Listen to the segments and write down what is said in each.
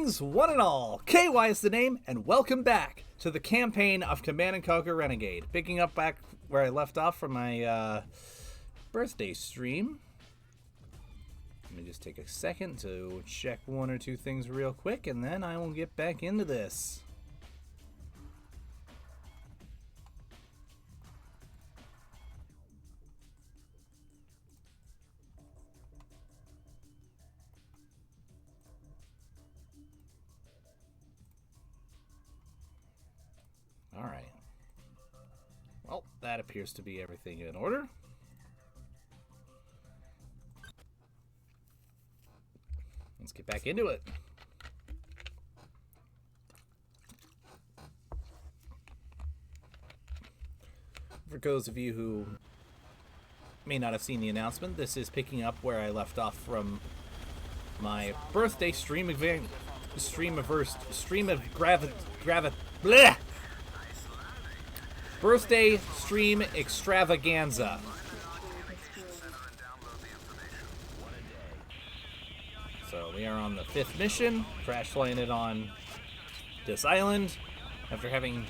Greetings, one and all. KY is the name, and welcome back to the campaign of Command & Conquer Renegade. Picking up back where I left off from my birthday stream. Let me just take a second to check one or two things real quick, and then I will get back into this. Alright. Well, that appears to be everything in order. Let's get back into it. For those of you who may not have seen the announcement, this is picking up where I left off from my birthday stream of bleh! Birthday stream extravaganza. So we are on the 5th mission, crash landed on this island after having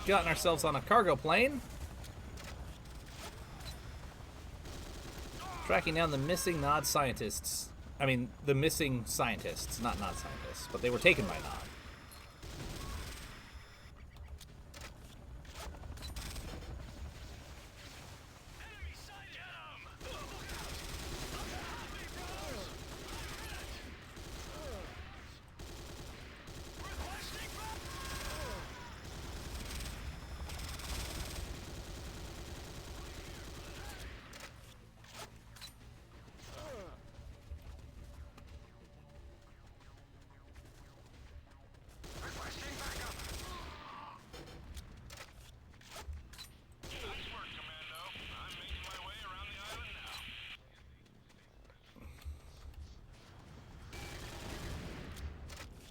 gotten ourselves on a cargo plane. Tracking down the missing Nod scientists. I mean, the missing scientists, not Nod scientists, but they were taken by Nod.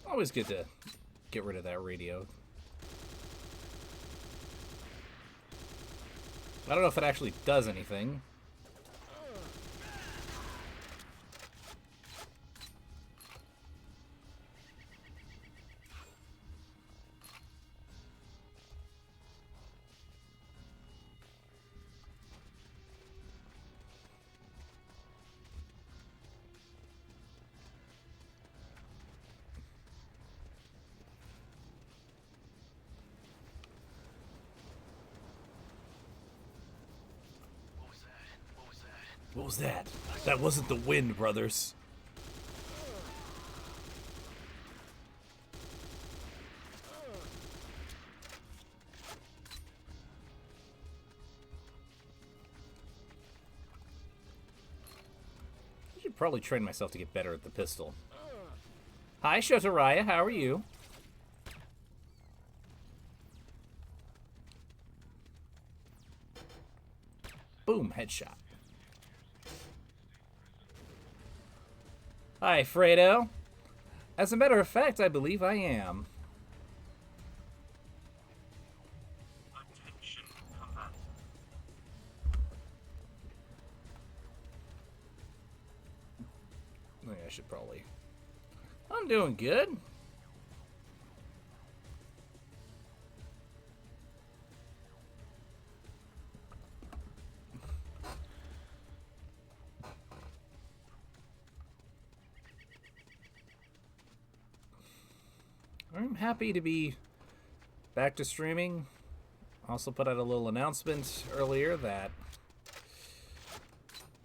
Always good to get rid of that radio. I don't know if it actually does anything. What was that? That wasn't the wind, brothers. I should probably train myself to get better at the pistol. Hi, Shotaraya, how are you? Boom, headshot. Hi, Fredo. As a matter of fact, I believe I am. I think I should probably... I'm doing good. I'm happy to be back to streaming. Also put out a little announcement earlier that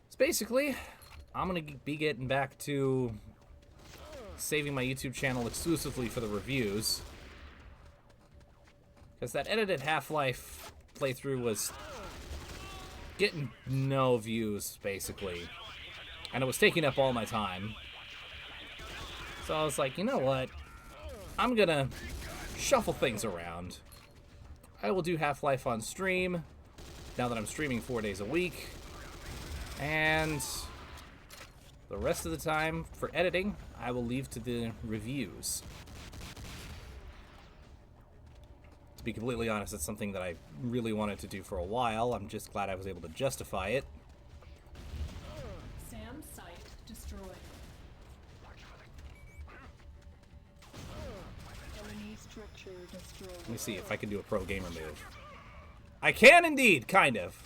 it's basically I'm going to be getting back to saving my YouTube channel exclusively for the reviews. Because that edited Half-Life playthrough was getting no views, basically. And it was taking up all my time. So I was like, you know what? I'm gonna shuffle things around. I will do Half-Life on stream, now that I'm streaming 4 days a week. And the rest of the time, for editing, I will leave to the reviews. To be completely honest, it's something that I really wanted to do for a while. I'm just glad I was able to justify it. SAM site destroyed. Let me see if I can do a pro gamer move. I can indeed, kind of.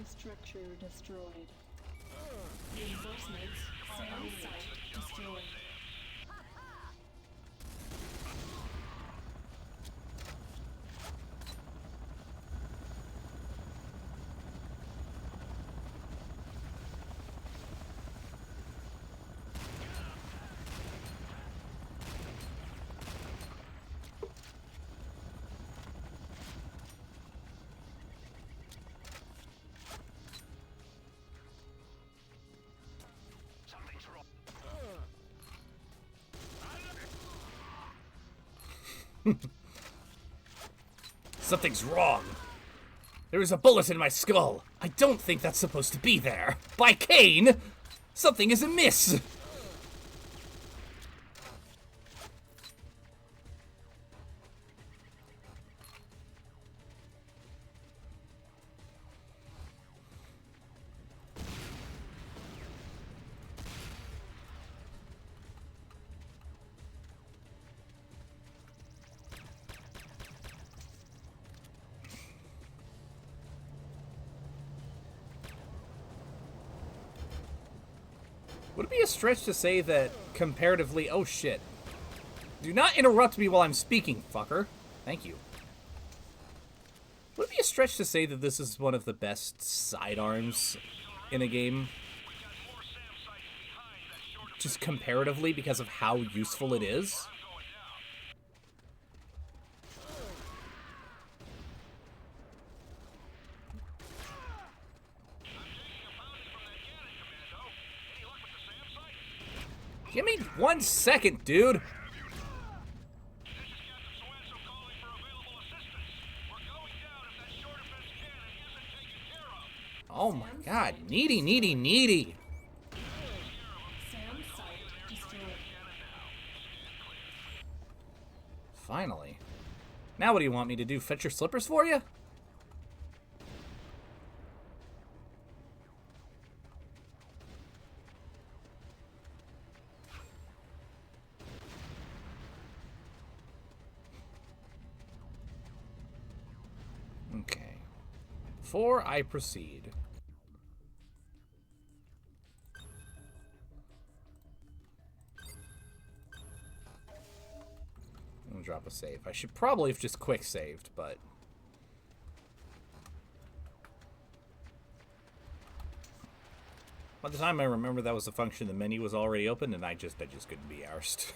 Structure destroyed. Reinforcements. Sound site destroyed. Something's wrong. There is a bullet in my skull. I don't think that's supposed to be there. By Cain! Something is amiss! Would it be a stretch to say that, comparatively... Oh, shit. Do not interrupt me while I'm speaking, fucker. Thank you. Would it be a stretch to say that this is one of the best sidearms in a game? Just comparatively, because of how useful it is? Give me 1 second, dude. Oh my god, needy, needy, needy. Finally. Now what do you want me to do? Fetch your slippers for you? Okay. Before I proceed, I'm gonna drop a save. I should probably have just quick saved, but by the time I remember that was a function, the menu was already open, and I just couldn't be arsed.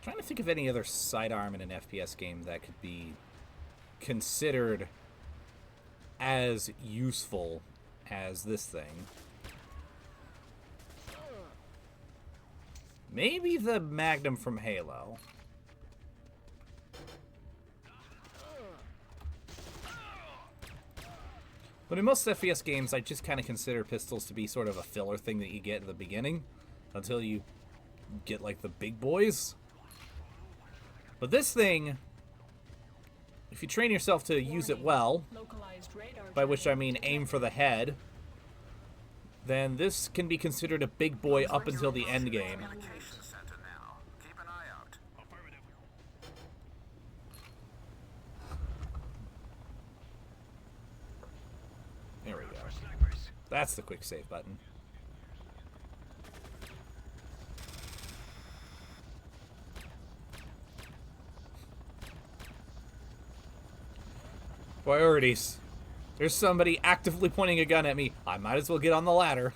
Trying to think of any other sidearm in an FPS game that could be considered as useful as this thing. Maybe the Magnum from Halo. But in most FPS games, I just kind of consider pistols to be sort of a filler thing that you get at the beginning until you get, like, the big boys. But this thing, if you train yourself to use it well, by which I mean aim for the head, then this can be considered a big boy up until the end game. There we go. That's the quick save button. Priorities. There's somebody actively pointing a gun at me. I might as well get on the ladder.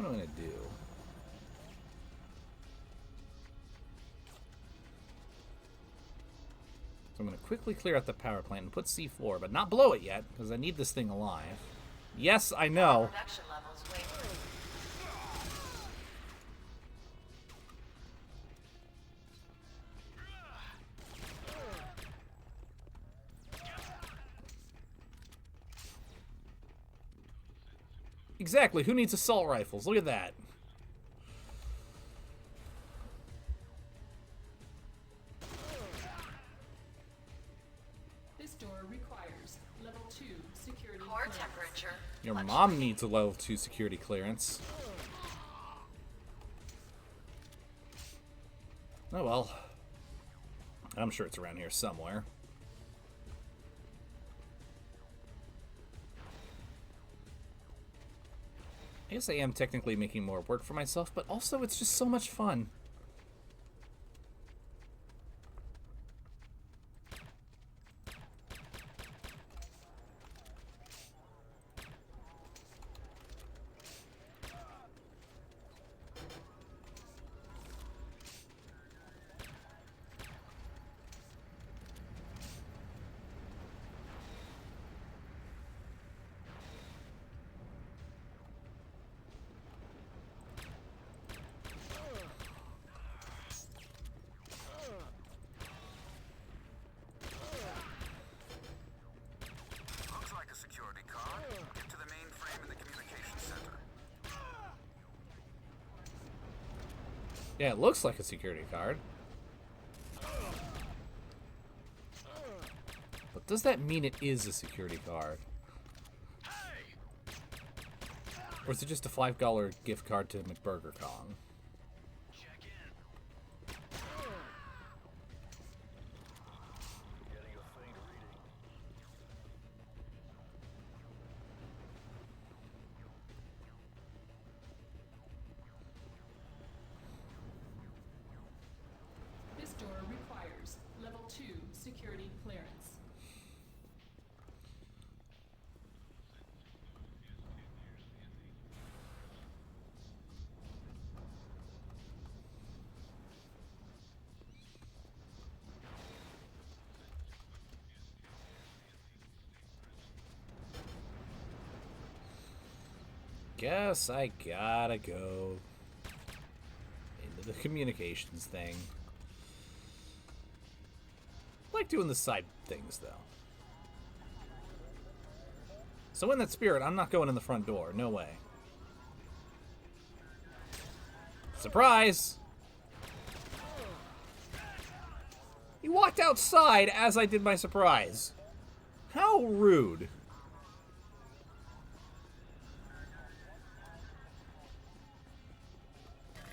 what I'm gonna do. So I'm gonna quickly clear out the power plant and put C4, but not blow it yet, because I need this thing alive. Yes, I know. Production levels wavering. Exactly, who needs assault rifles? Look at that. This door requires level 2 security Core clearance. temperature. Your mom needs a level 2 security clearance. Oh well. I'm sure it's around here somewhere. I guess I am technically making more work for myself, but also it's just so much fun. Looks like a security card. Get to the mainframe in the communications center. Yeah, it looks like a security card. But does that mean it is a security card? Or is it just a $5 gift card to McBurger Kong? Check in. Getting a faint reading. This door requires level 2 security clearance. Guess I gotta go into the communications thing. I like doing the side things, though. So in that spirit, I'm not going in the front door. No way. Surprise! He walked outside as I did my surprise. How rude.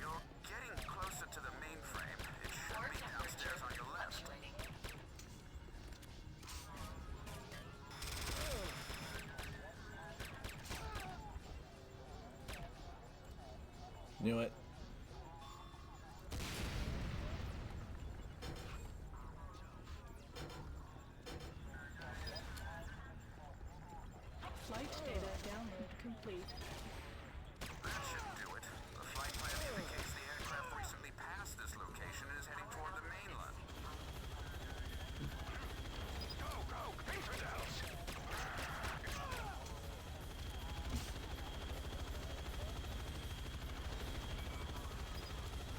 You're getting closer to the mainframe. It should Core be temperature downstairs on your left. fluctuating. Knew it. Flight data download complete. That should do it. The flight plan indicates the aircraft recently passed this location and is heading toward the mainland. Go, go! Infidels!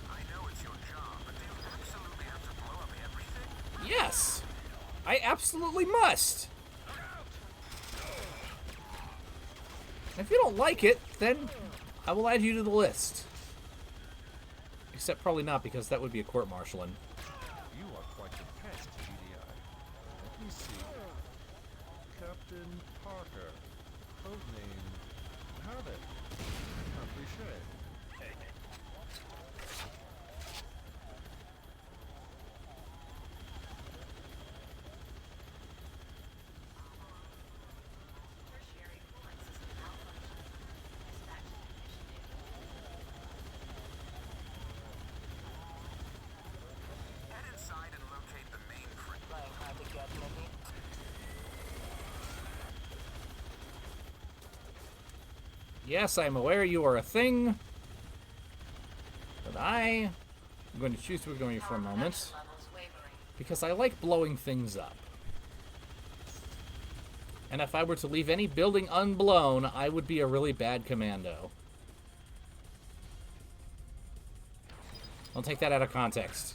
I know it's your job, but do you absolutely have to blow up everything? Yes! I absolutely must! If you don't like it, then I will add you to the list. Except probably not, because that would be a court-martialing. You are quite the pest, GDI. Let me see. Captain Parker. Codename Havoc. Not cliche. Tertiary cooling system malfunction. Dispatch initiated. Head inside and locate the mainframe. Yes, I'm aware you are a thing. But I am going to choose to ignore you for a moment. Production levels wavering. Because I like blowing things up. And if I were to leave any building unblown, I would be a really bad commando. Don't take that out of context.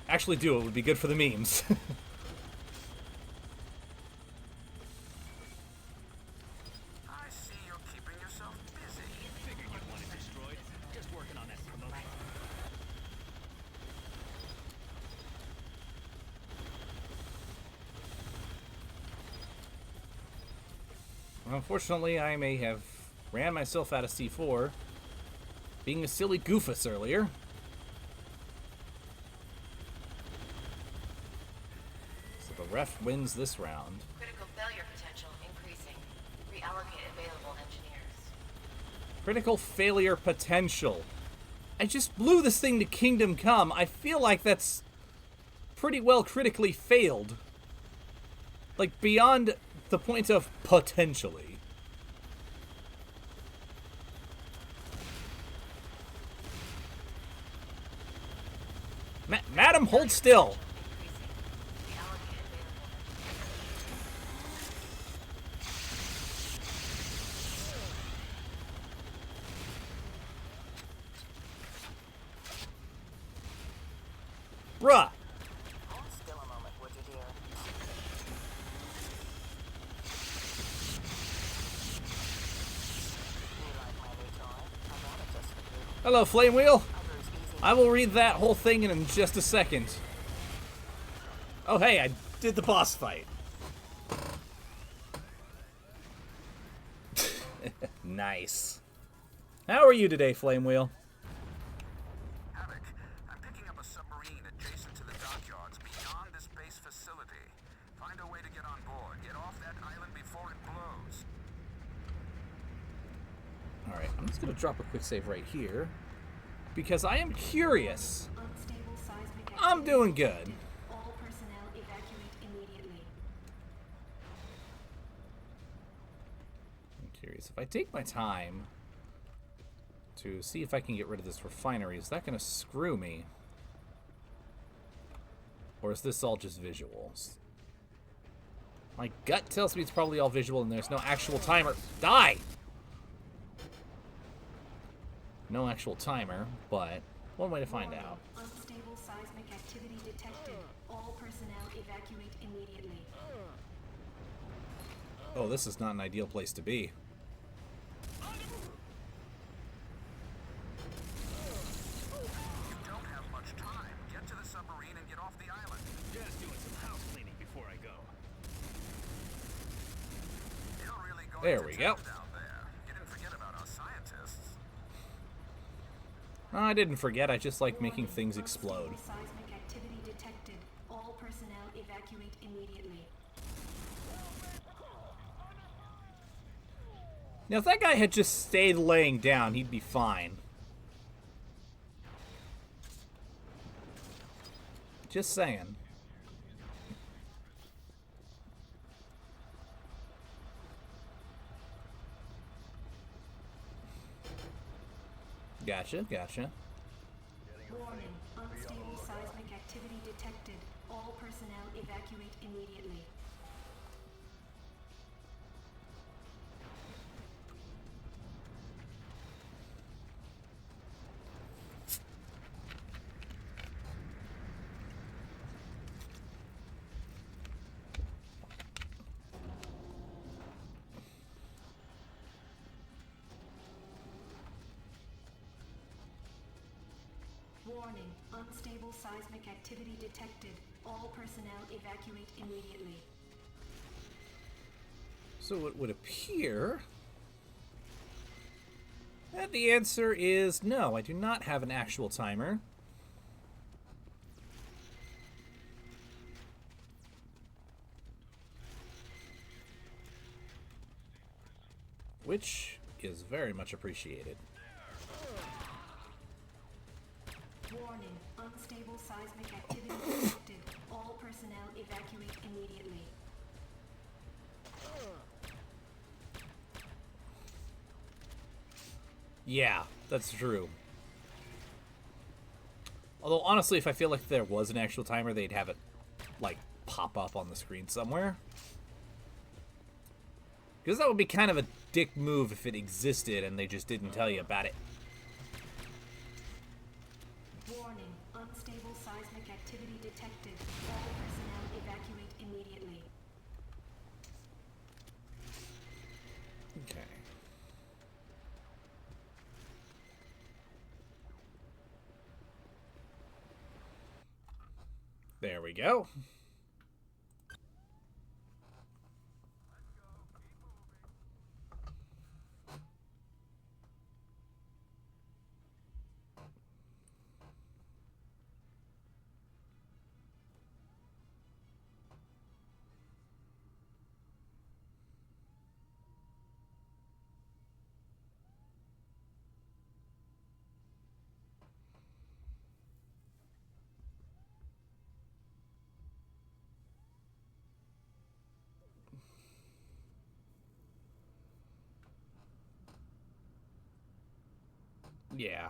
Actually do, it would be good for the memes. I see you're keeping yourself busy. Figured you'd want it destroyed. Just working on that promotion. Unfortunately, I may have ran myself out of C4, being a silly goofus earlier. So the ref wins this round. Critical failure potential increasing. Reallocate available engineers. Critical failure potential. I just blew this thing to Kingdom Come. I feel like that's pretty well critically failed. Like, beyond the point of potentially. Madam, hold still. Increasing. Reallocate available Bruh. Hold still a moment, would you, dear? You like my new toy? I bought it just for you. Hello, Flame Wheel. Others easy. I will read that whole thing in just a second. Oh, hey, I did the boss fight. Nice. How are you today, Flame Wheel? Havoc, I'm picking up a submarine adjacent to the dockyards beyond this base facility. Find a way to get on board. Get off that island before it blows. Alright, I'm just going to drop a quick save right here. Because I am curious. Unstable seismic I'm activity doing good. detected. All personnel evacuate immediately. I'm curious. If I take my time to see if I can get rid of this refinery, is that going to screw me? Or is this all just visuals? My gut tells me it's probably all visual and there's no actual timer. Die! No actual timer, but one way to find out. Unstable seismic activity detected. All personnel evacuate immediately. Oh, this is not an ideal place to be. You don't have much time. Get to the submarine and get off the island. Just doing some house cleaning before I go. You're really going There to we town go. down there. You didn't forget about our scientists. I didn't forget, I just like making things explode. Unstable seismic activity detected. All personnel evacuate immediately. Now, if that guy had just stayed laying down, he'd be fine. Just saying. Gotcha, gotcha. Warning. Unstable seismic activity detected. All personnel evacuate immediately. Warning. Unstable seismic activity detected. All personnel evacuate immediately. So it would appear that the answer is no, I do not have an actual timer. Which is very much appreciated. Warning. Unstable seismic activity detected. All personnel evacuate immediately. Yeah, that's true. Although, honestly, if I feel like there was an actual timer, they'd have it, like, pop up on the screen somewhere. Because that would be kind of a dick move if it existed and they just didn't tell you about it. Warning, unstable seismic activity detected. All personnel evacuate immediately. Okay. There we go. Yeah.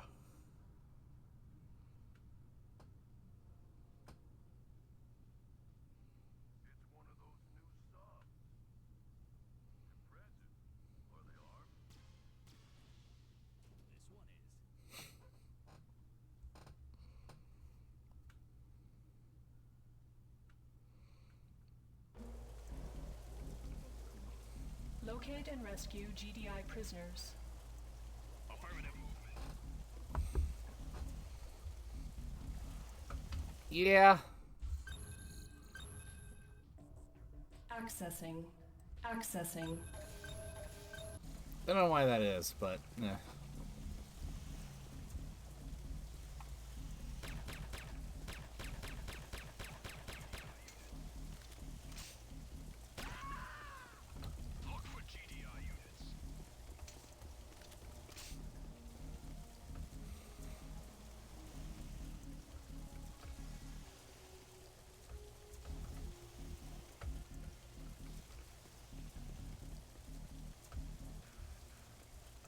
This one is. Locate and rescue GDI prisoners. Affirmative. Yeah. Accessing. Accessing. I don't know why that is, but Look for GDI units.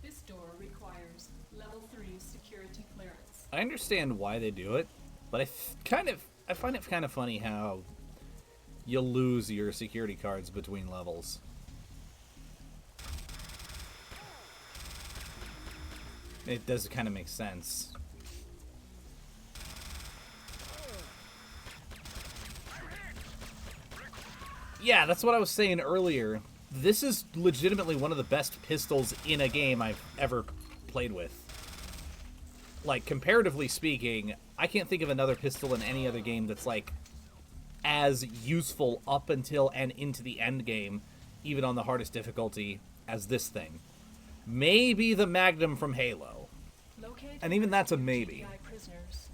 This door requires level 3 security clearance. I understand why they do it, but I find it kind of funny how you lose your security cards between levels. It does kind of make sense. Yeah, that's what I was saying earlier. This is legitimately one of the best pistols in a game I've ever played with. Like, comparatively speaking, I can't think of another pistol in any other game that's, like, as useful up until and into the end game, even on the hardest difficulty, as this thing. Maybe the Magnum from Halo. Locate And even that's a rescue maybe. GDI prisoners.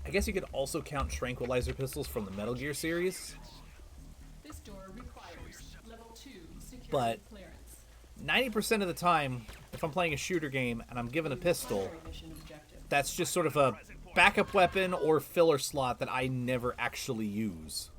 I guess you could also count tranquilizer pistols from the Metal Gear series, This door requires level 2 security but clearance. 90% of the time, if I'm playing a shooter game and I'm given a pistol, Primary mission objective. that's just sort of a backup weapon or filler slot that I never actually use.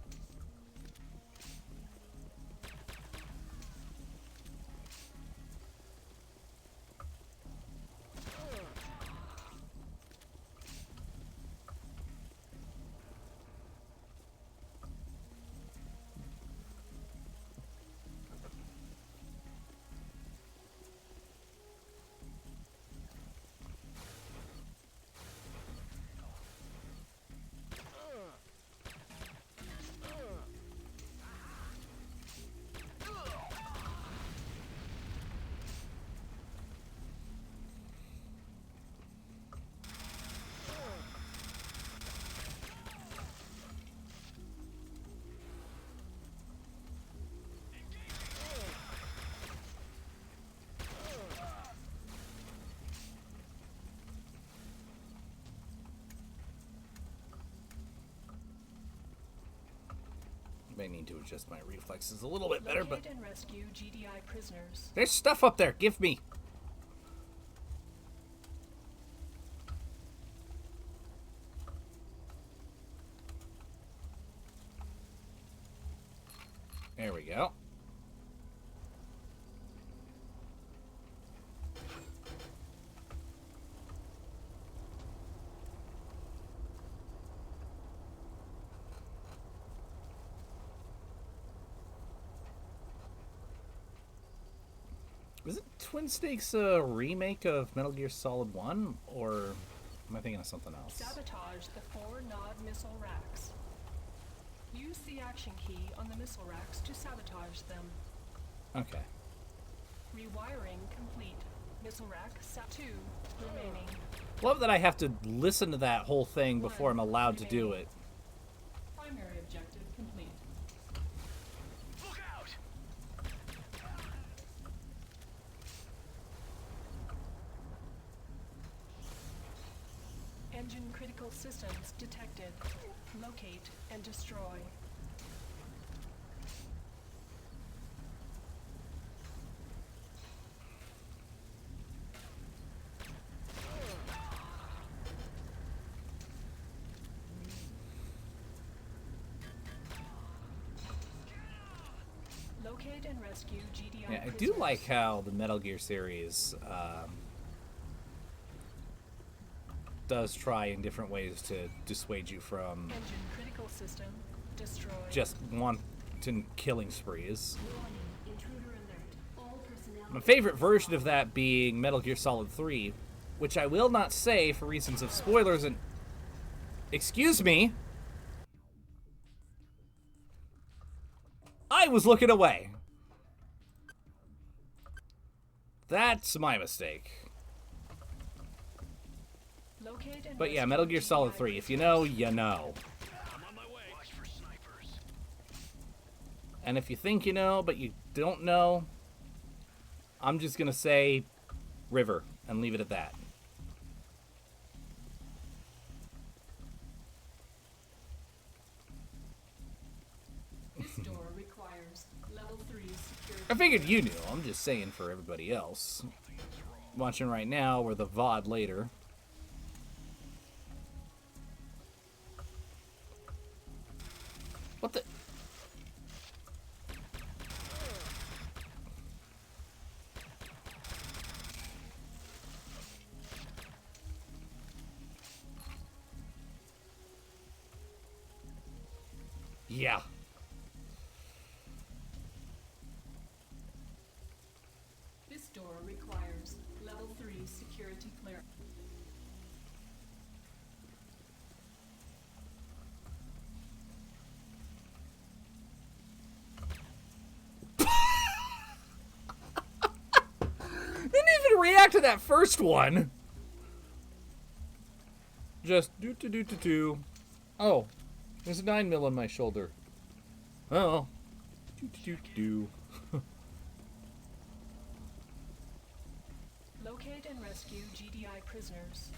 May need to adjust my reflexes a little bit better, but Locate and rescue GDI prisoners. there's stuff up there. Give me. There we go. Was it Twin Snakes a remake of Metal Gear Solid 1? Or am I thinking of something else? Sabotage the 4 Nod missile racks. Use the action key on the missile racks to sabotage them. Okay. Rewiring complete. Missile rack SAT-2 remaining. Love that I have to listen to that whole thing before I'm allowed to do it. Primary objective complete. Look out! Engine critical systems detected. Locate and destroy. Locate and rescue GDI Yeah, I do prisoners. like how the Metal Gear series does try in different ways to dissuade you from Engine critical system destroyed. just wanton killing sprees. Warning, intruder alert. All personnel. My favorite version of that being Metal Gear Solid 3, which I will not say for reasons of spoilers and... Excuse me! I was looking away. That's my mistake. Locate and But yeah, rescue Metal Gear Solid GDI 3. If you prisoners. know, you know. I'm on my way. Watch for snipers. And if you think you know, but you don't know, I'm just gonna say River and leave it at that. This door requires level 3 security. I figured you knew. I'm just saying for everybody else. Watching right now or the VOD later. What the? Yeah. This door requires level 3 security clearance. Didn't even react to that first one. Just do. Oh, there's a 9mm on my shoulder. Oh. Do. Locate and rescue GDI prisoners.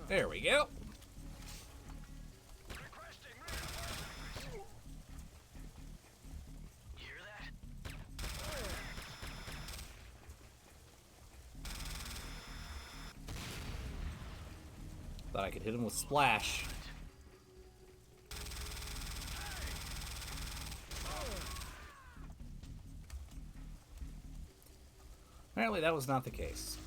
There we go. Requesting reinforcements. You hear that? Thought I could hit him with Splash. Apparently that was not the case.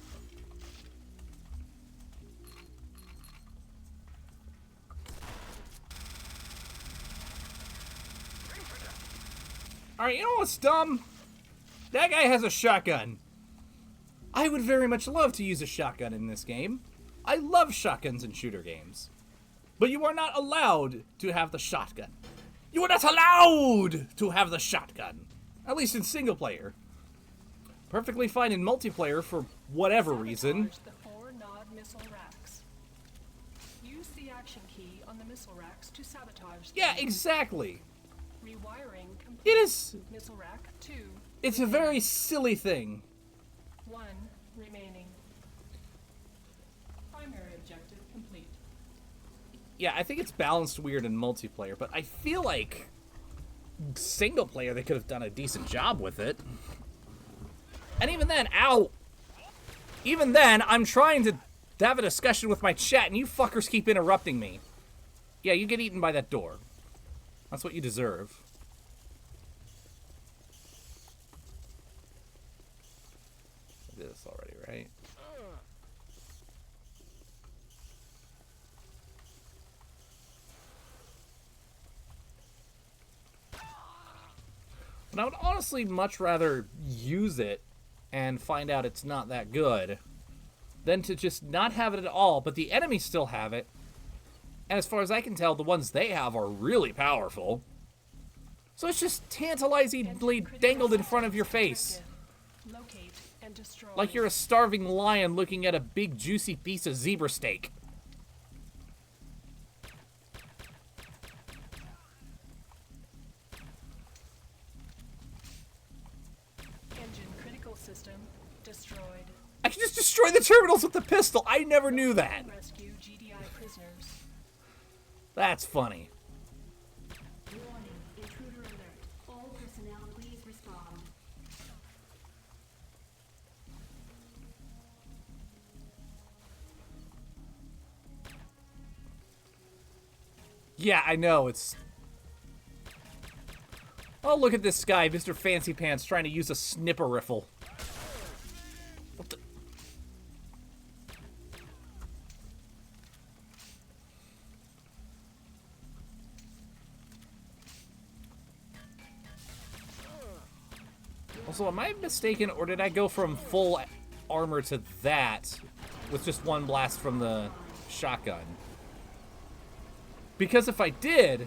Alright, you know what's dumb? That guy has a shotgun. I would very much love to use a shotgun in this game. I love shotguns in shooter games. But you are not allowed to have the shotgun. You are not allowed to have the shotgun. At least in single player. Perfectly fine in multiplayer for whatever reason. Sabotage the 4 Nod missile racks. Use the action key on the missile racks to sabotage them. Yeah, exactly. Rewiring complete. It is... Missile rack 2 It's a very silly thing. 1 remaining. Primary objective complete. Yeah, I think it's balanced weird in multiplayer, but I feel like single player they could have done a decent job with it. And even then, ow! Even then, I'm trying to have a discussion with my chat, and you fuckers keep interrupting me. Yeah, you get eaten by that door. That's what you deserve. I did this already, right? But I would honestly much rather use it and find out it's not that good than to just not have it at all, but the enemies still have it. And as far as I can tell, the ones they have are really powerful. So it's just tantalizingly dangled in front of your face. Locate and destroy. Like you're a starving lion looking at a big juicy piece of zebra steak. Engine critical system destroyed. I can just destroy the terminals with the pistol. I never knew that. Rescue GDI prisoners. That's funny. Warning, intruder alert. All personnel, please respond. Yeah, I know, it's... Oh, look at this guy, Mr. Fancy Pants, trying to use a snipper rifle. What the... Also, am I mistaken, or did I go from full armor to that with just one blast from the shotgun? Because if I did,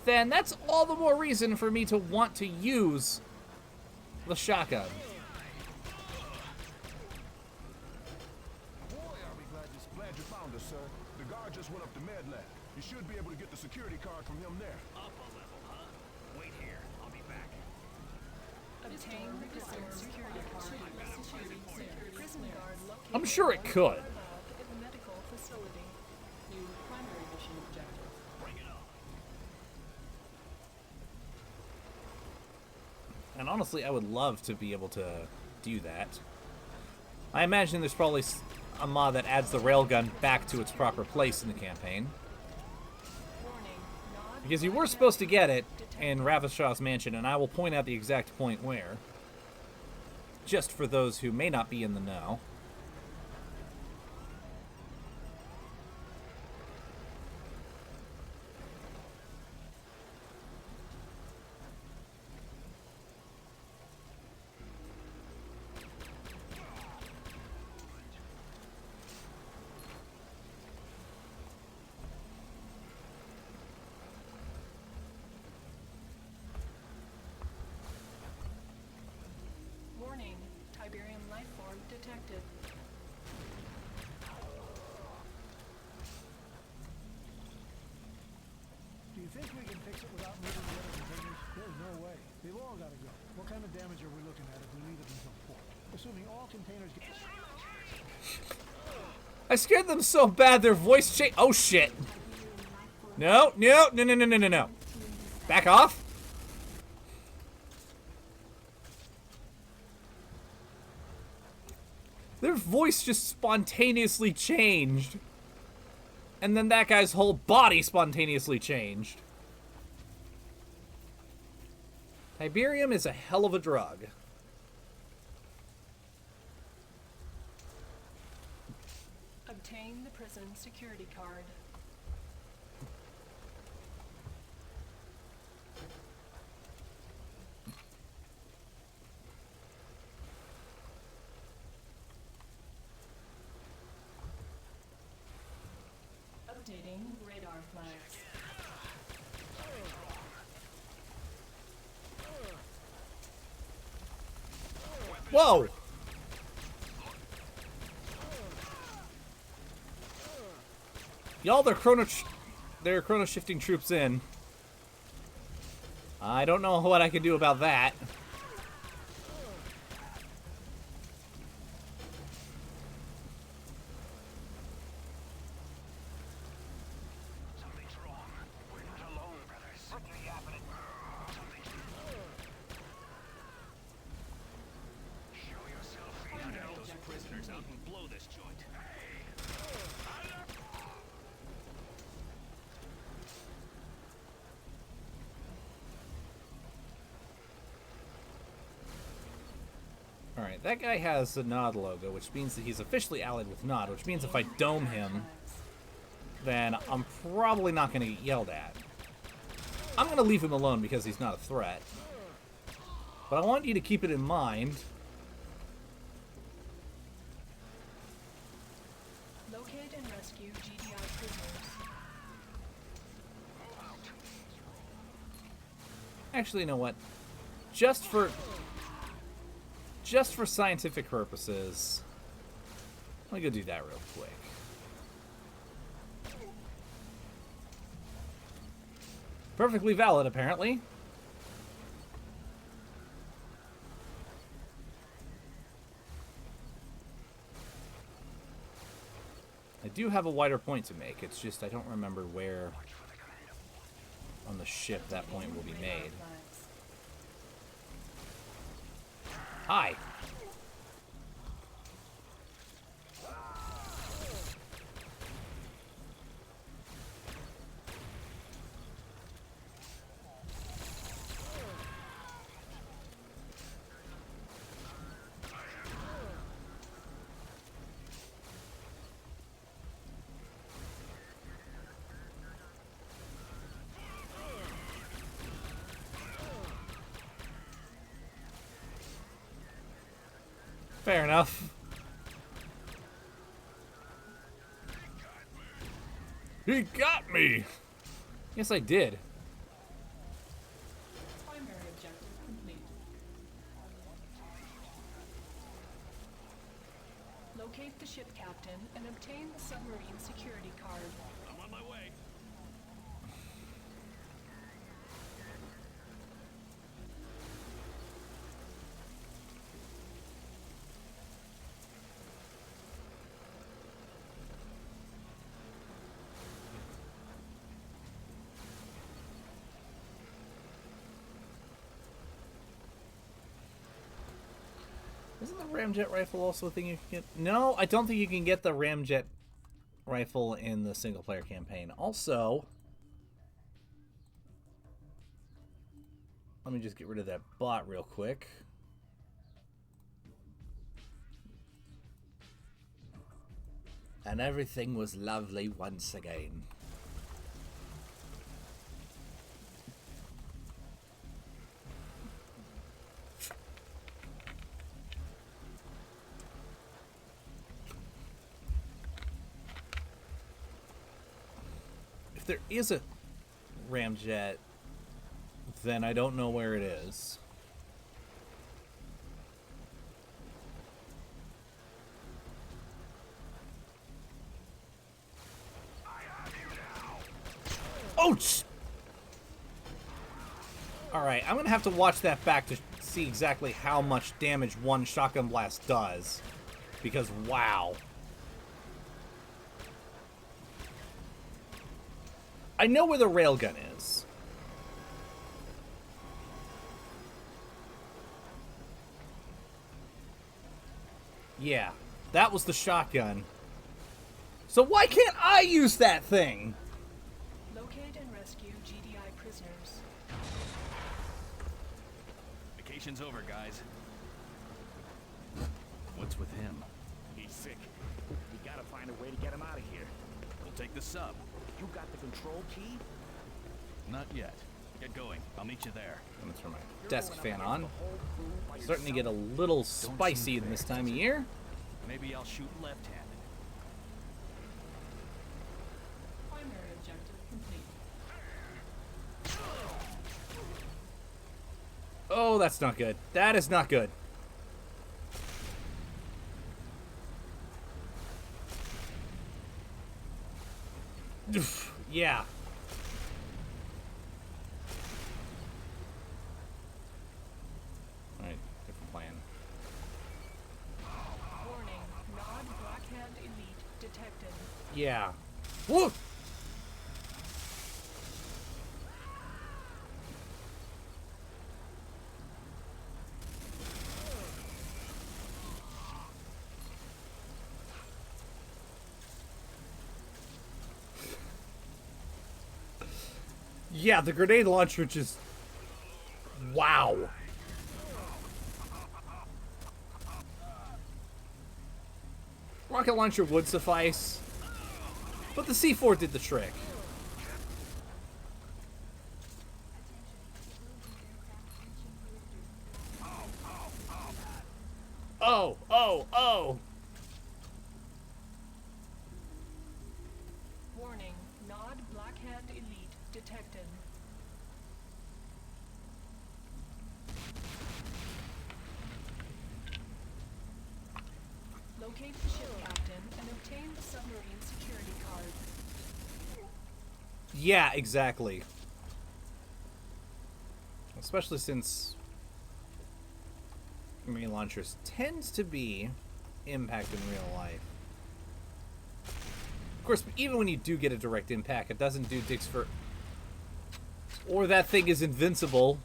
then that's all the more reason for me to want to use the shotgun. Boy, are we glad you found us, sir. The guard just went up to med lab. You should be able to get the security card from him there. Up a level, huh? Wait here. I'll be back. Obtain the prison security card. Prison guard located. I'm sure it could. In the medical facility. New primary mission objective. Bring it on. And honestly, I would love to be able to do that. I imagine there's probably a mod that adds the railgun back to its proper place in the campaign. Warning. Nod Because you were supposed to get it in Ravishaw's mansion, and I will point out the exact point where. Just for those who may not be in the know. Warning. Tiberium life form detected. Do you think we can fix it without moving the other containers? There's no way. They've all got to go. What kind of damage are we looking at if we leave it until port? Assuming all containers get... I scared them so bad their voice changed. Oh shit. No, no, no, no, no, no, no, no. Back off. Their voice just spontaneously changed. And then that guy's whole body spontaneously changed. Tiberium is a hell of a drug. Obtain the prison security card. Updating radar flags. Whoa! Y'all, they're chrono shifting troops in. I don't know what I can do about that. prisoners out and blow this joint. Alright, that guy has the Nod logo, which means that he's officially allied with Nod, which means if I dome him, then I'm probably not going to get yelled at. I'm going to leave him alone because he's not a threat. But I want you to keep it in mind. Locate and rescue GDI prisoners. Actually, you know what? Just for scientific purposes, let me go do that real quick. Perfectly valid, apparently. I do have a wider point to make. It's just I don't remember where on the ship that point will be made. Hi. Fair enough. He got me! Yes, I did. Primary objective complete. Locate the ship captain and obtain the submarine security card. I'm on my way. Isn't the ramjet rifle also a thing you can get? No, I don't think you can get the ramjet rifle in the single-player campaign. Also, let me just get rid of that bot real quick. And everything was lovely once again. If there is a ramjet, then I don't know where it is. Ouch! Alright, I'm gonna have to watch that back to see exactly how much damage one shotgun blast does. Because, wow. I know where the railgun is. Yeah, that was the shotgun. So why can't I use that thing? Locate and rescue GDI prisoners. Vacation's over, guys. What's with him? He's sick. We gotta find a way to get him out of here. We'll take the sub. You got the control key? Not yet. Get going. I'll meet you there. I'm gonna turn my desk fan on. Starting to get a little spicy in this time of year. Maybe I'll shoot left-handed. Primary objective complete. Oh, that's not good. That is not good. Yeah. Alright, different plan. Warning, Nod Blackhand Elite detected. Yeah. Whoa! Yeah, the grenade launcher just... Wow. Rocket launcher would suffice, but the C4 did the trick. Oh, oh, oh! Warning, Nod Blackhand Elite detected. Locate the ship captain and obtain the submarine security card. Yeah, exactly. Especially since grenade launchers tends to be impact in real life. Of course, even when you do get a direct impact, it doesn't do dicks for... Or that thing is invincible.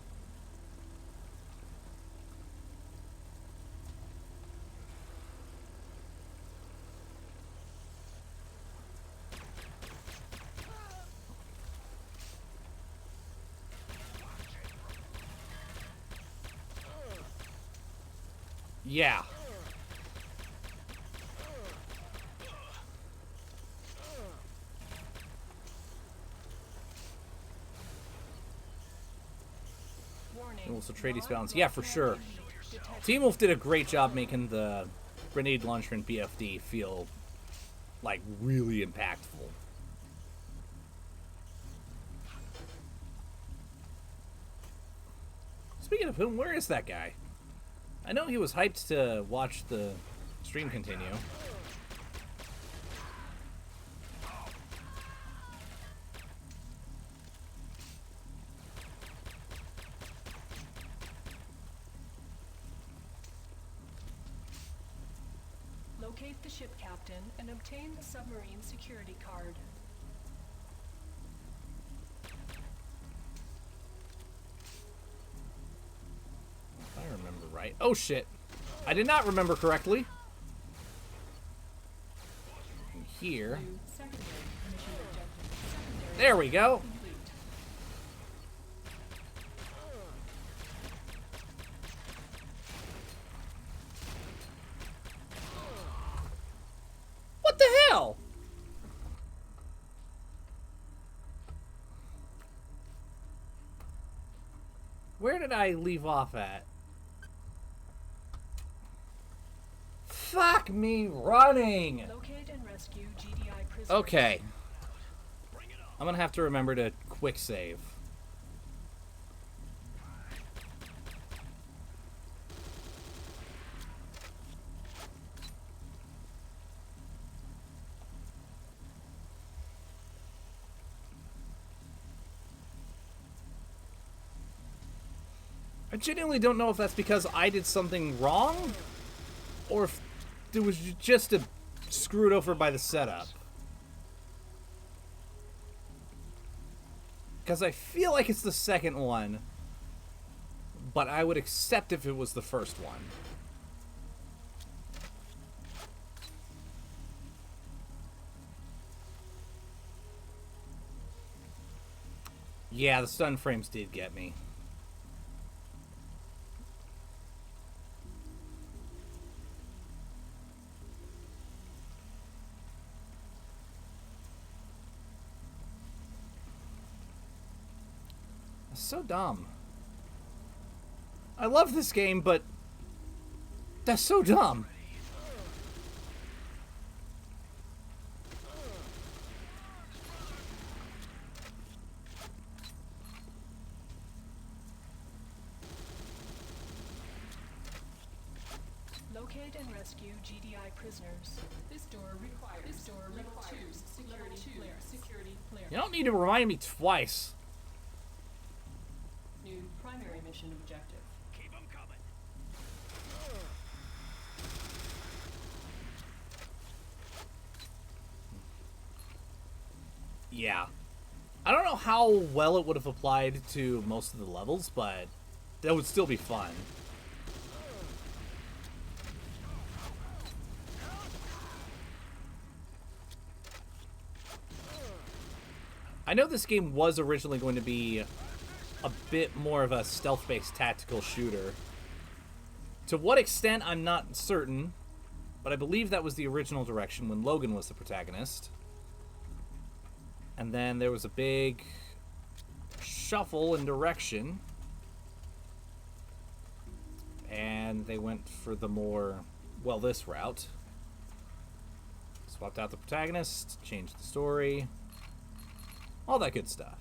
Yeah. Warning, Also, Trades Nod balance. Yeah, for Blackhand sure. Elite detected. Team Wolf did a great job making the grenade launcher in BFD feel like really impactful. Speaking of whom, where is that guy? I know he was hyped to watch the stream continue. Locate the ship captain and obtain the submarine security card. If I remember right. Oh shit. I did not remember correctly. And here. New secondary mission objective. Secondary There we go. complete. What the hell? Where did I leave off at? Fuck me running! Locate and rescue GDI prisoners. Okay. I'm gonna have to remember to quick save. I genuinely don't know if that's because I did something wrong, or if it was just screwed over by the setup. Because I feel like it's the second one, but I would accept if it was the first one. Yeah, the stun frames did get me. So dumb. I love this game, but that's so dumb. Locate and rescue GDI prisoners. This door requires. This door requires security clearance. Security clearance. You don't need to remind me twice. New primary mission objective. Keep them coming. Yeah. I don't know how well it would have applied to most of the levels, but that would still be fun. I know this game was originally going to be a bit more of a stealth-based tactical shooter. To what extent, I'm not certain, but I believe that was the original direction when Logan was the protagonist. And then there was a big shuffle in direction, and they went for the more, well, this route. Swapped out the protagonist, changed the story, all that good stuff.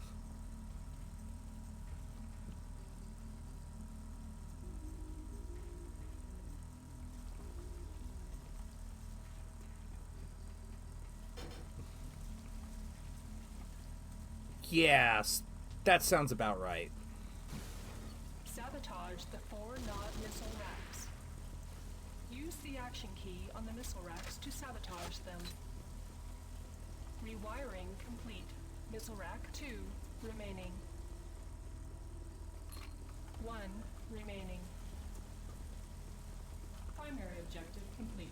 Yes, that sounds about right. Sabotage the 4 Nod missile racks. Use the action key on the missile racks to sabotage them. Rewiring complete. Missile rack 2 remaining. 1 remaining. Primary objective complete.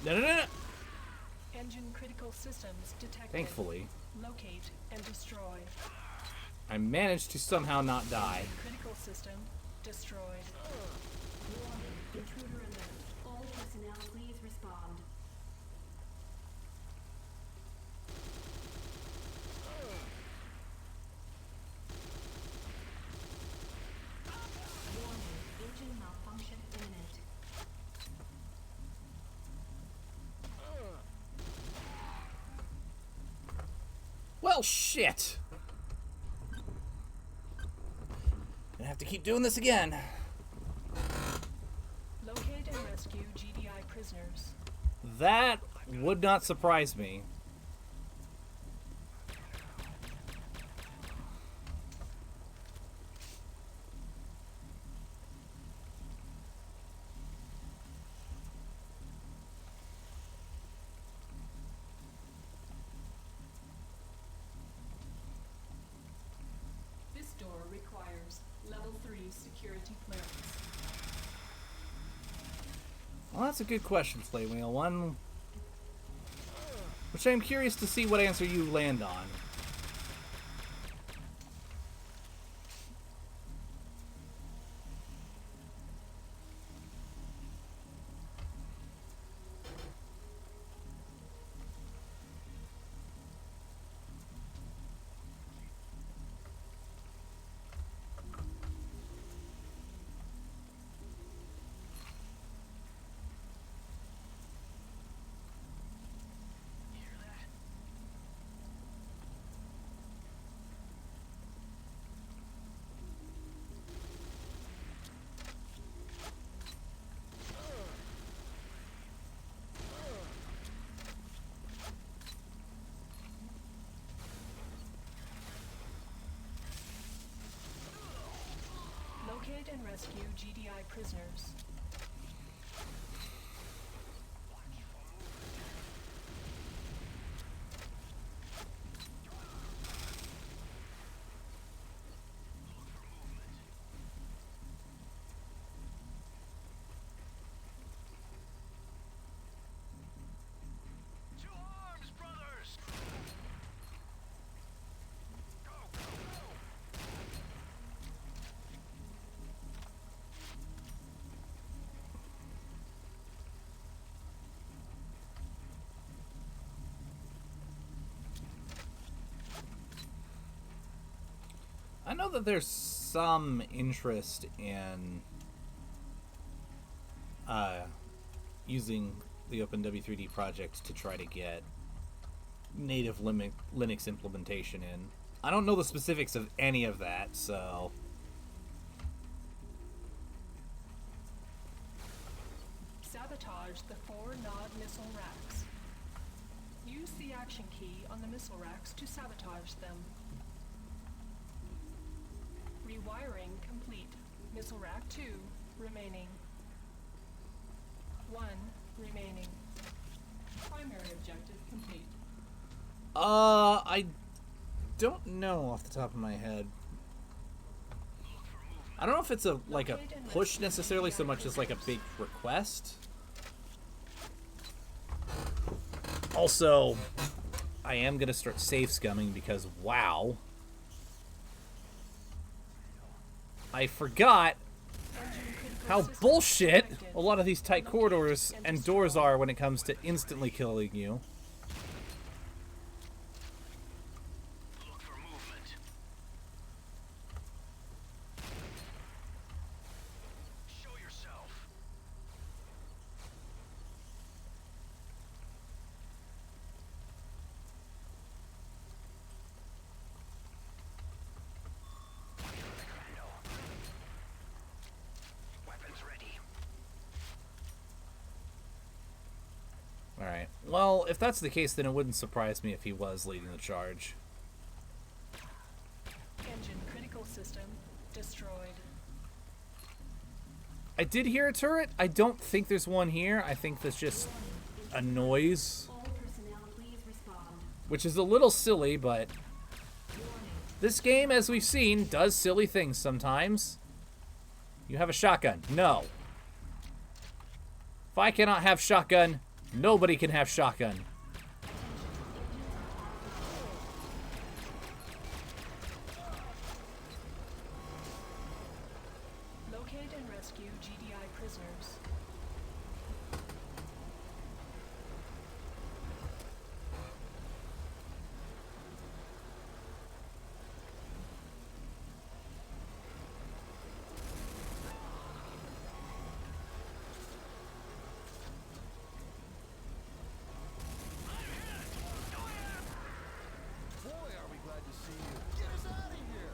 No, no, no, no. Engine critical systems detected. Thankfully, Locate and destroy. I managed to somehow not die. Critical system destroyed. Warning. Intruder alert. All personnel, please respond. Warning. Engine malfunction imminent. Well, shit. Gonna have to keep doing this again. Locate and rescue GDI prisoners. That would not surprise me. This door requires level 3 security clearance. Well, that's a good question, Flame Wheel. One which I'm curious to see what answer you land on. Locate and rescue GDI prisoners. I know that there's some interest in using the OpenW3D project to try to get native Linux implementation in. I don't know the specifics of any of that, so... Sabotage the 4 Nod missile racks. Use the action key on the missile racks to sabotage them. Rewiring complete. Missile rack 2 remaining. 1 remaining. Primary objective complete. I don't know off the top of my head. I don't know if it's a like a push necessarily so much as like a big request. Also, I am gonna start save scumming because wow. I forgot how bullshit a lot of these tight corridors and doors are when it comes to instantly killing you. Look for movement. Show yourself. Weapons ready. Alright. Well, if that's the case, then it wouldn't surprise me if he was leading the charge. Engine critical system destroyed. I did hear a turret. I don't think there's one here. I think that's just a noise. All personnel, please respond. Which is a little silly, but this game, as we've seen, does silly things sometimes. You have a shotgun. No. If I cannot have shotgun, nobody can have shotgun. Locate and rescue GDI prisoners. Boy, are we glad to see you. Get us out of here!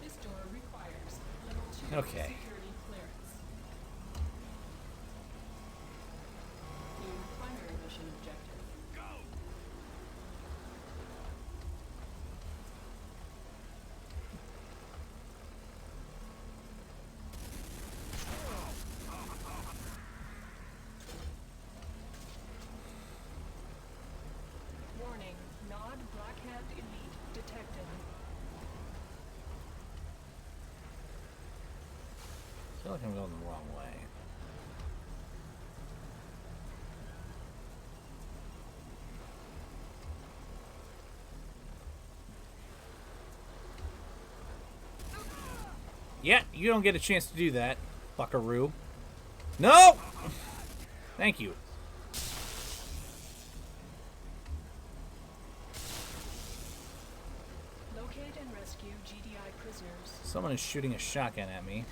This door requires level 2 Okay. security clearance. New primary mission objective. Go! Warning, Nod Blackhand Elite detected. I feel like I'm going the wrong way. Yeah, you don't get a chance to do that, buckaroo. No! Thank you. Locate and rescue GDI prisoners. Someone is shooting a shotgun at me.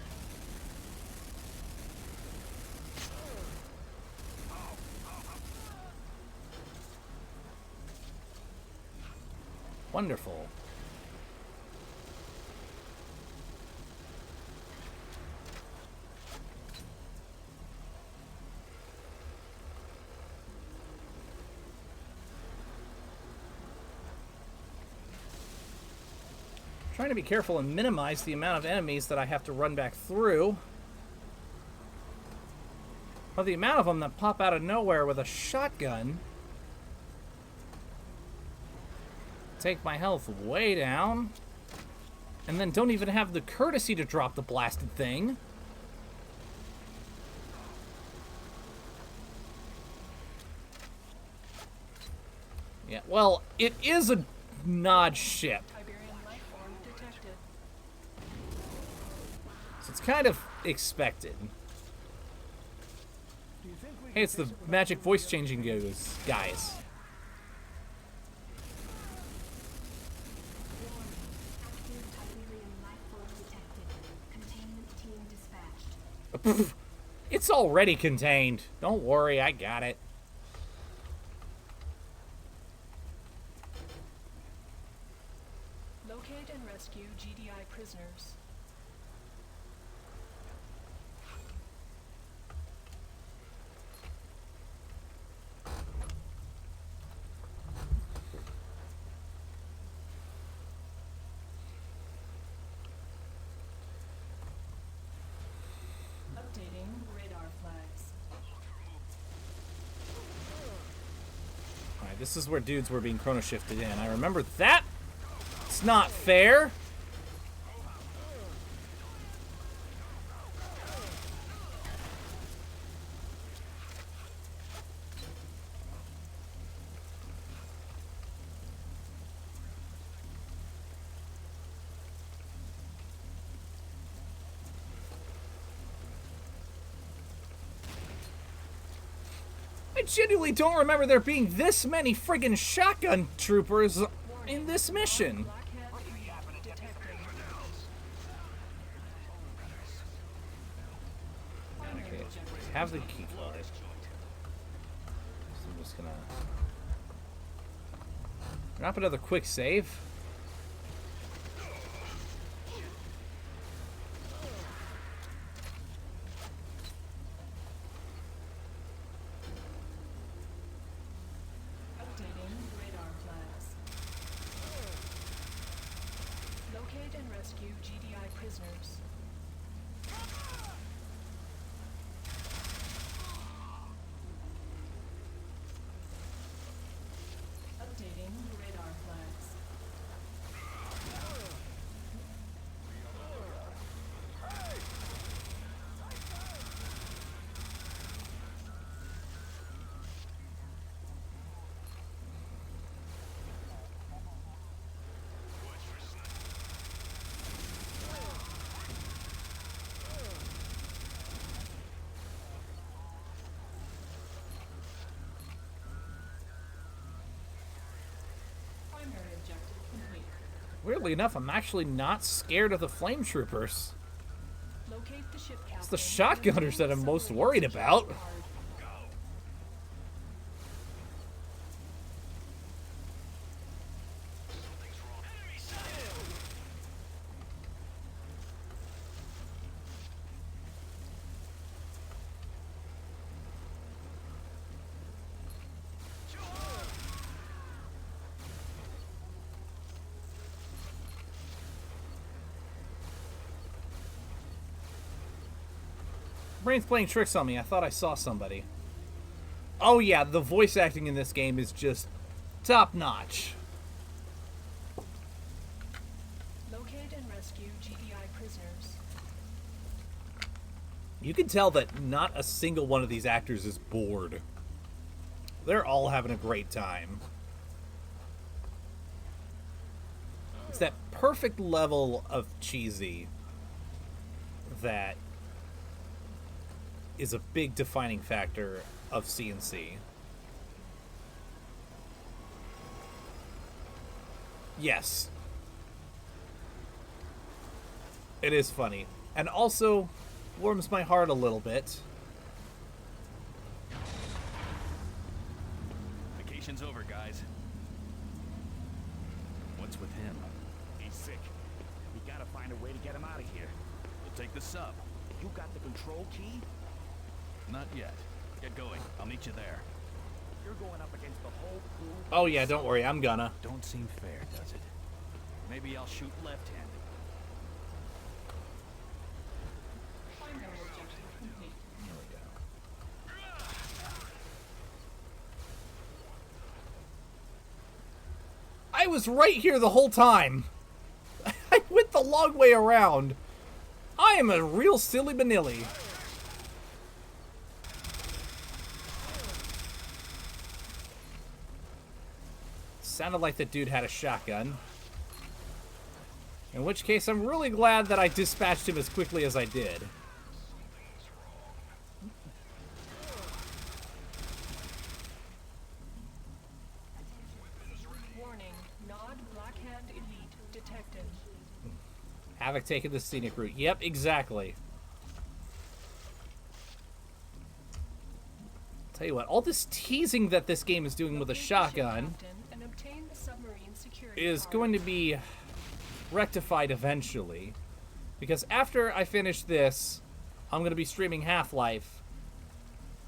Wonderful. Trying to be careful and minimize the amount of enemies that I have to run back through. Or the amount of them that pop out of nowhere with a shotgun. Take my health way down. And then don't even have the courtesy to drop the blasted thing. Yeah, well, it is a Nod ship. Iberian life form detected. So it's kind of expected. Do you think we Hey, can it's the fix it without magic moving voice the changing goes, guys. Warning. Active Tiberium life form detected. Containment team dispatched. It's already contained. Don't worry, I got it. Locate and rescue GDI prisoners. Updating radar flags. Alright, this is where dudes were being chrono shifted in. I remember that That's not fair. I genuinely don't remember there being this many friggin' shotgun troopers in this mission. Okay, have the key card. So I'm just gonna drop another quick save. Locate and rescue GDI prisoners. Updating radar flags. Primary objective complete. Weirdly enough, I'm actually not scared of the flame troopers. Locate the ship captain. It's the shotgunners that I'm most worried about. Brain's playing tricks on me. I thought I saw somebody. Oh yeah, the voice acting in this game is just top notch. Locate and rescue GDI prisoners. You can tell that not a single one of these actors is bored. They're all having a great time. It's that perfect level of cheesy that is a big defining factor of CNC. Yes. It is funny. And also warms my heart a little bit. Vacation's over, guys. What's with him? He's sick. We gotta find a way to get him out of here. We'll take the sub. You got the control key? Not yet. Get going. I'll meet you there. You're going up against the whole crew. Oh yeah, don't worry, I'm gonna. Don't seem fair, does it? Maybe I'll shoot left-handed. Primary objective complete. There we go. I was right here the whole time. I went the long way around. I am a real silly manilly. Sounded like that dude had a shotgun. In which case, I'm really glad that I dispatched him as quickly as I did. Warning, Nod Blackhand Elite detected. Havoc taking the scenic route. Yep, exactly. Tell you what, all this teasing that this game is doing with a shotgun is going to be rectified eventually. Because after I finish this, I'm going to be streaming Half-Life.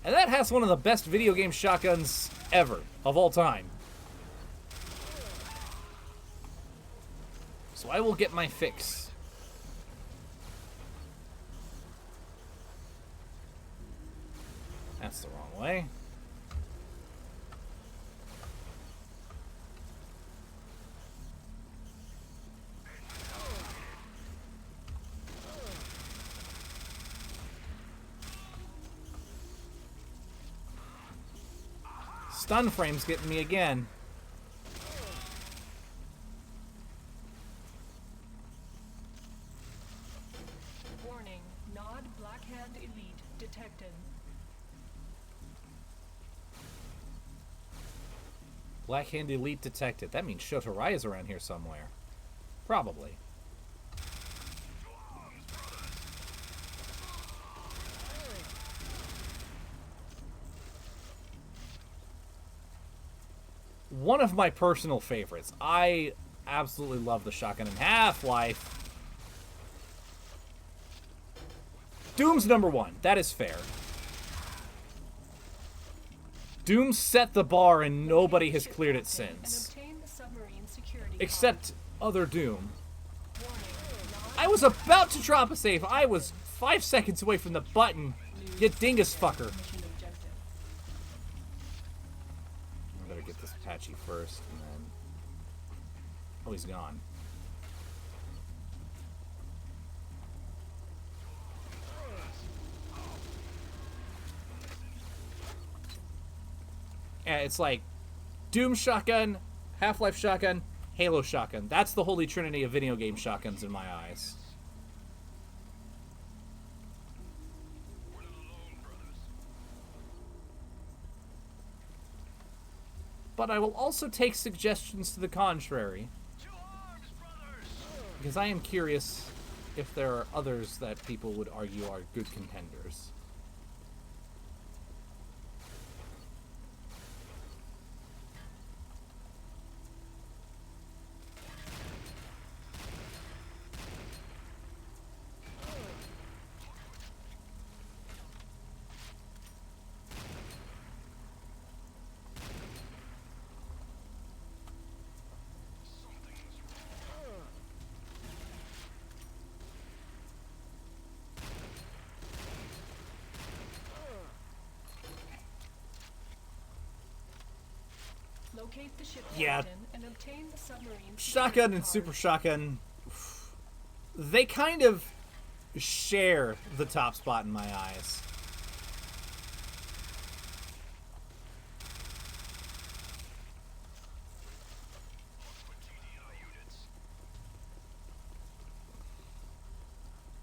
And that has one of the best video game shotguns ever, of all time. So I will get my fix. That's the wrong way. Stun frame's getting me again. Warning, Nod Blackhand Elite detected. Blackhand Elite detected. That means Shotorai's around here somewhere. Probably. One of my personal favorites. I absolutely love the shotgun in Half-Life. Doom's number one. That is fair. Doom set the bar and nobody has cleared it since. Except other Doom. I was about to drop a save. I was 5 seconds away from the button. You dingus fucker. I better get this Apache first, and then... Oh, he's gone. Yeah, it's like Doom shotgun, Half-Life shotgun, Halo shotgun. That's the holy trinity of video game shotguns in my eyes. But I will also take suggestions to the contrary. Because I am curious if there are others that people would argue are good contenders. Locate the ship Yeah. captain and obtain the submarine Shotgun and Super Shotgun, they kind of share the top spot in my eyes.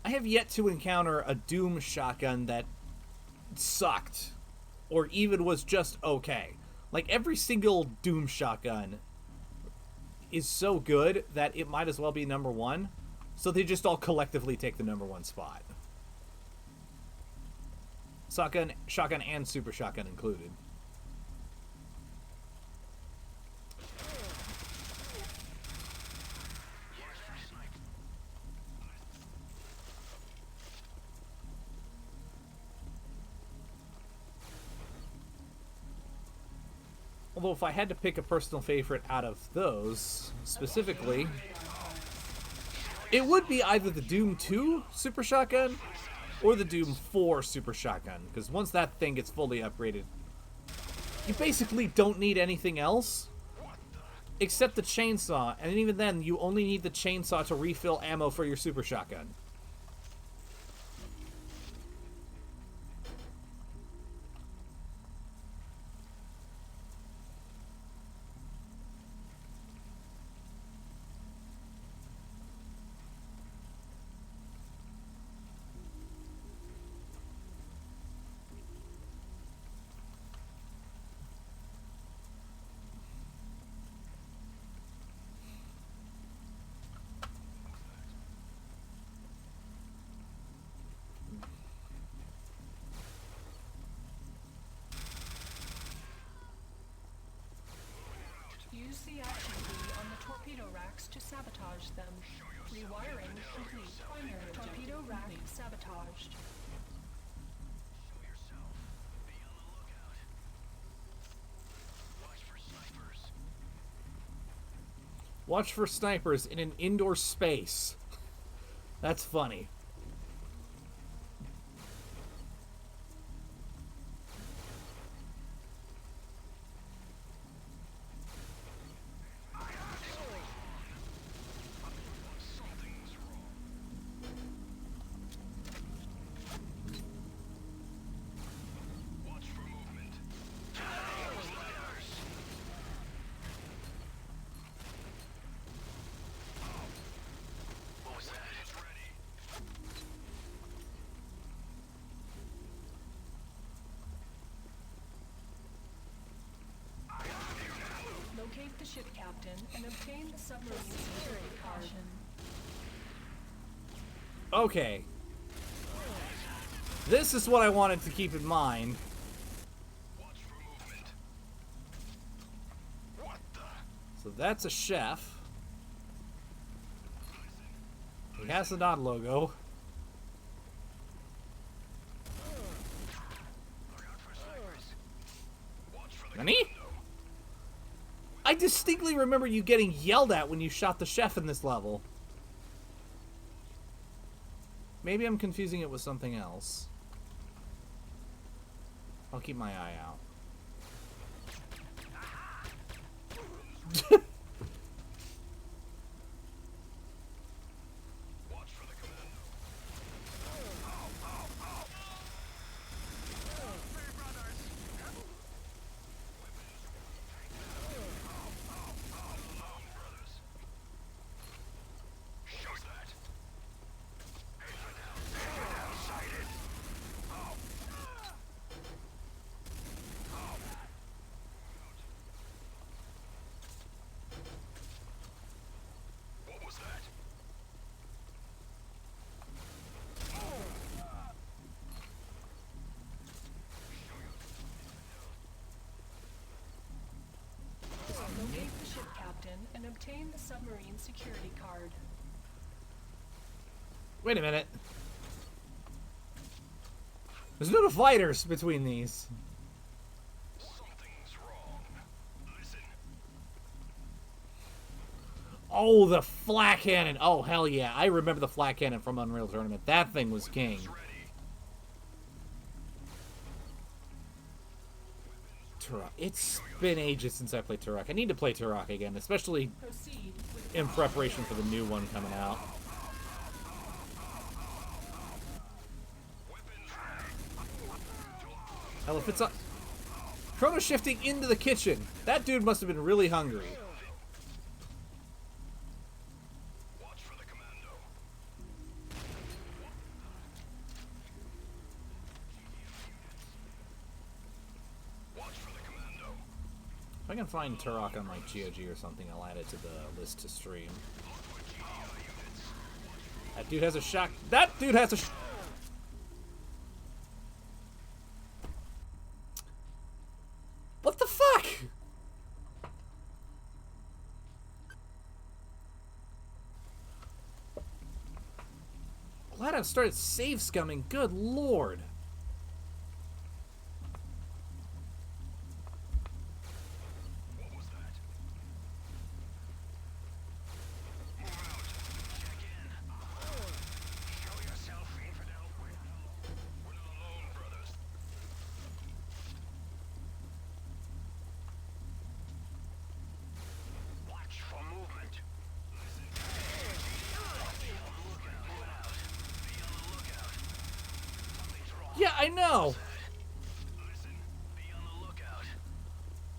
I have yet to encounter a Doom shotgun that sucked or even was just okay. Like, every single Doom shotgun is so good that it might as well be number one. So they just all collectively take the number one spot. Shotgun, and Super Shotgun included. Although if I had to pick a personal favorite out of those, specifically, it would be either the Doom 2 Super Shotgun or the Doom 4 Super Shotgun. Because once that thing gets fully upgraded, you basically don't need anything else except the chainsaw. And even then, you only need the chainsaw to refill ammo for your Super Shotgun. Use the action key on the torpedo racks to sabotage them. Rewiring complete. Primary torpedo rack sabotaged. Watch for snipers in an indoor space. That's funny. ship captain and obtain the submarine security card. Okay. This is what I wanted to keep in mind. Watch for movement. What the? So that's a chef. He has the Nod logo. Nani? I distinctly remember you getting yelled at when you shot the chef in this level. Maybe I'm confusing it with something else. I'll keep my eye out. Locate the ship captain and obtain the submarine security card. Wait a minute. There's no dividers between these. Something's wrong. Listen. Oh, the flak cannon. Oh, hell yeah. I remember the flak cannon from Unreal Tournament. That thing was king. Turok. It's been ages since I played Turok. I need to play Turok again, especially in preparation for the new one coming out. Hell, if it's a chrono shifting into the kitchen, that dude must have been really hungry. Watch for the commando. Watch for the commando. If I can find Turok on like GOG or something, I'll add it to the list to stream. That dude has a shot. That dude has a. What the fuck? Glad I've started save scumming. Good lord. What was that? Move out. Check in. Show yourself, infidel. We're not alone, brothers. Watch for movement. Listen. Be on the lookout. Be on the lookout. Something's wrong. Yeah, I know. Listen. Be on the lookout.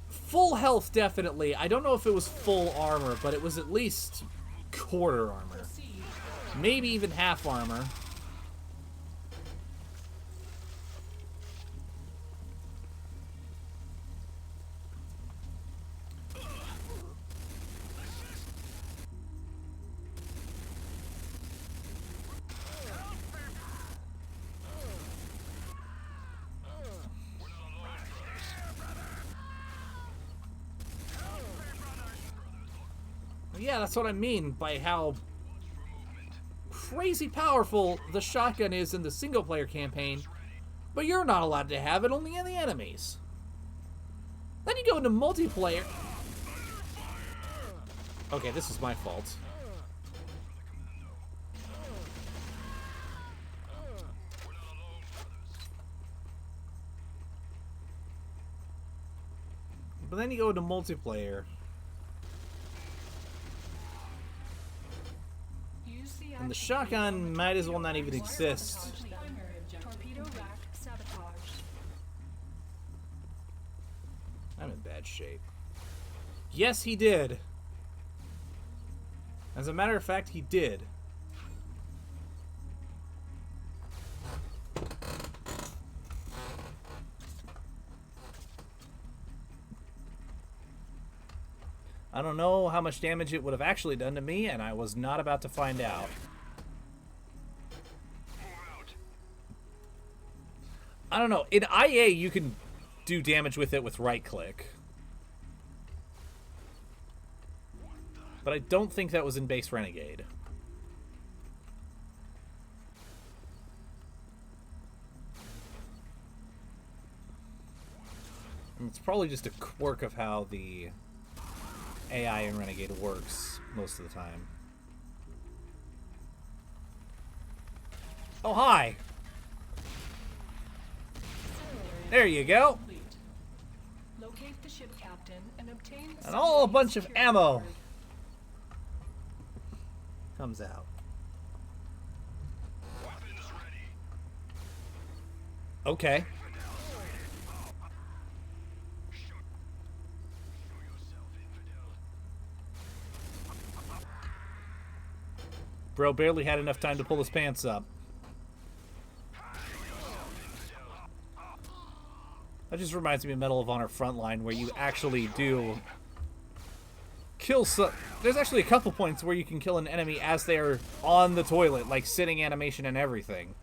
Full health, definitely. I don't know if it was full armor, but it was at least quarter armor. Maybe even half armor. Yeah, that's what I mean by how crazy powerful the shotgun is in the single-player campaign, but you're not allowed to have it, only in the enemies. Then you go into multiplayer. Okay, this is my fault. But then you go into multiplayer, and the shotgun might as well not even exist. Torpedo rack sabotaged. I'm in bad shape. Yes, he did. As a matter of fact, he did. I don't know how much damage it would have actually done to me, and I was not about to find out. I don't know. In IA, you can do damage with it with right-click. But I don't think that was in base Renegade. And it's probably just a quirk of how the AI in Renegade works most of the time. Oh, hi! There you go! Complete. Locate the ship captain and obtain the And all a submarine bunch of security ammo card. comes out. Weapons ready. Okay. Show yourself, infidel. Bro barely had enough time to pull his pants up. That just reminds me of Medal of Honor Frontline, where you actually do kill some... There's actually a couple points where you can kill an enemy as they're on the toilet, like sitting animation and everything.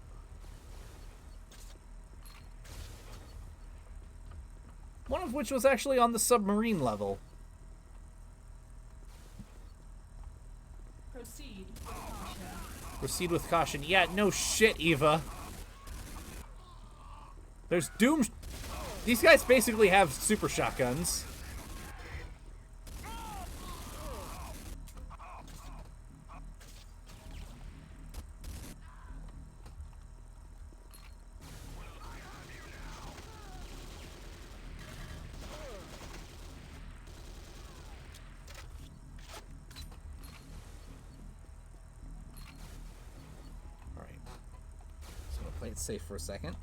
One of which was actually on the submarine level. Proceed with caution. Proceed with caution. Yeah, no shit, Eva. There's Doom... These guys basically have super shotguns. Alright. So I'm gonna play it safe for a second.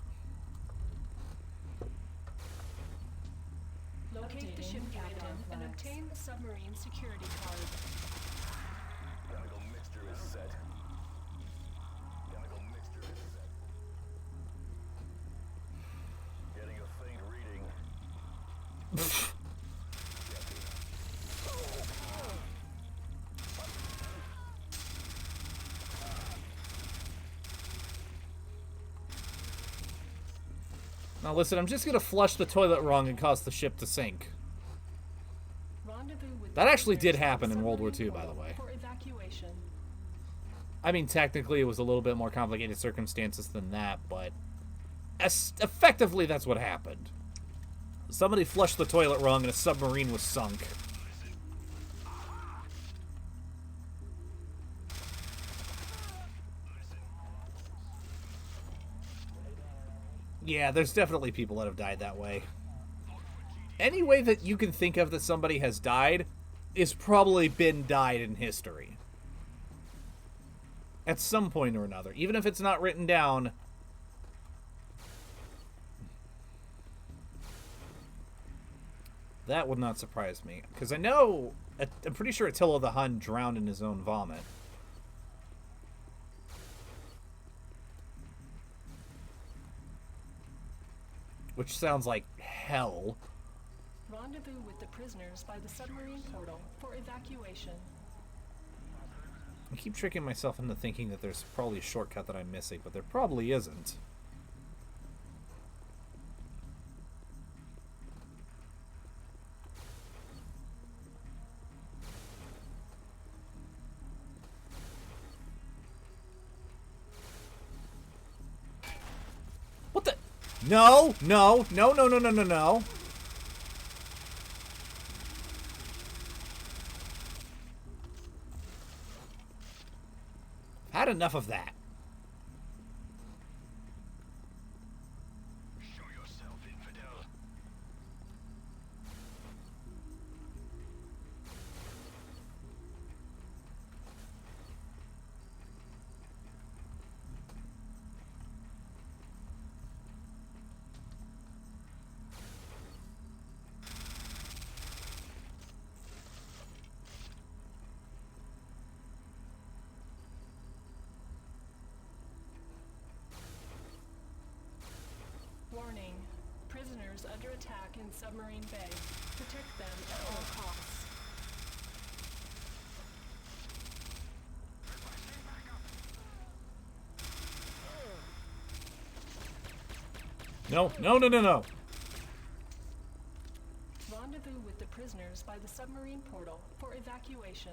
Locate the ship captain and obtain the submarine security card. Chemical mixture is set. Chemical mixture is set. Getting a faint reading. Now listen, I'm just gonna flush the toilet wrong and cause the ship to sink. Rendezvous with That the actually did prisoners happen in World War submarine II, by the way. For evacuation. I mean, technically it was a little bit more complicated circumstances than that, but effectively that's what happened. Somebody flushed the toilet wrong and a submarine was sunk. Yeah, there's definitely people that have died that way. Any way that you can think of that somebody has died is probably been died in history. At some point or another. Even if it's not written down. That would not surprise me. Because I know... I'm pretty sure Attila the Hun drowned in his own vomit. Which sounds like hell. Rendezvous with the prisoners by the submarine portal for evacuation. I keep tricking myself into thinking that there's probably a shortcut that I'm missing, but there probably isn't. What the? No, no, no, no, no, no, no, no. Had enough of that. Show yourself, infidel. Warning. Prisoners under attack in submarine bay. Protect them at all costs. No, no, no, no, no. Rendezvous with the prisoners by the submarine portal for evacuation.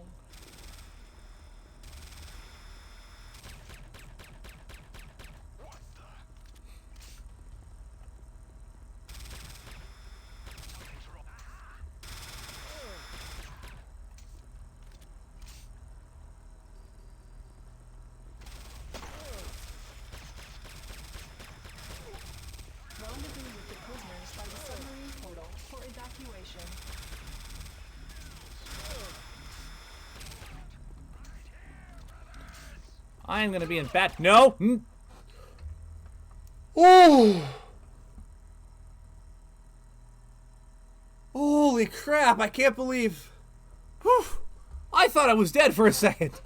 Rendezvous with the prisoners by the submarine portal for evacuation. I am gonna be in bat. No. Oh. Holy crap! I can't believe. Whew. I thought I was dead for a second.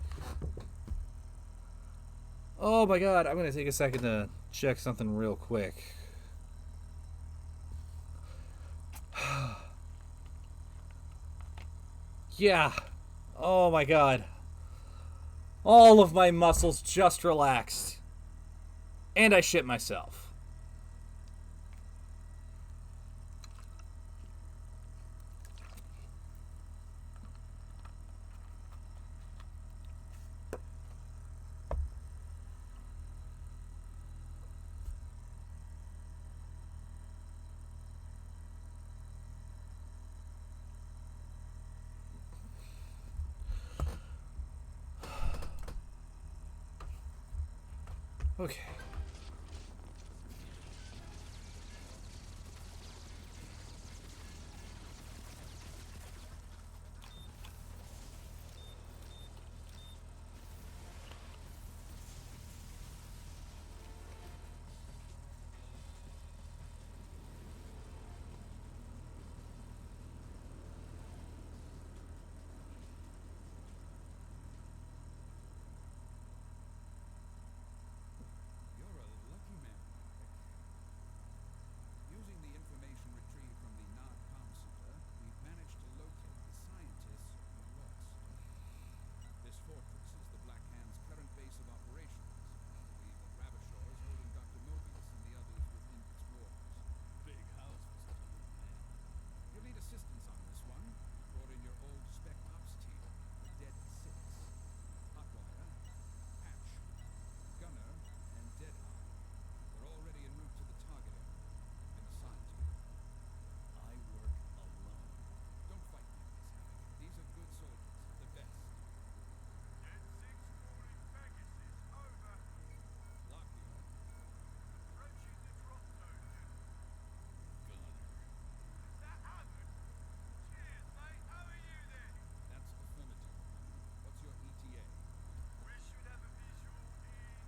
Oh my god! I'm gonna take a second to check something real quick. Yeah. Oh my god. All of my muscles just relaxed. And I shit myself. Okay. You're a lucky man. Using the information retrieved from the Narcom Center, we've managed to locate the scientists who lost. This fortress is the Black Hand's current base of operations. We believe that Ravishor is holding Dr. Mobius and the others within its walls. Big house for such a little man. You'll need assistance on this one. Brought in your old Spec Ops team, the Dead Six. Hotwire, Hatch, Gunner, and Deadeye. They're already en route to the target area. Been assigned to you. I work alone. Don't fight me on this, Havoc. These are good soldiers, the best. Dead 6 calling Pegasus, over. Lockyer, Approaching the drop zone, Gunner. Is that Hammond? Cheers, mate. How are you then? that's affirmative. What's your ETA? We should have a visual in...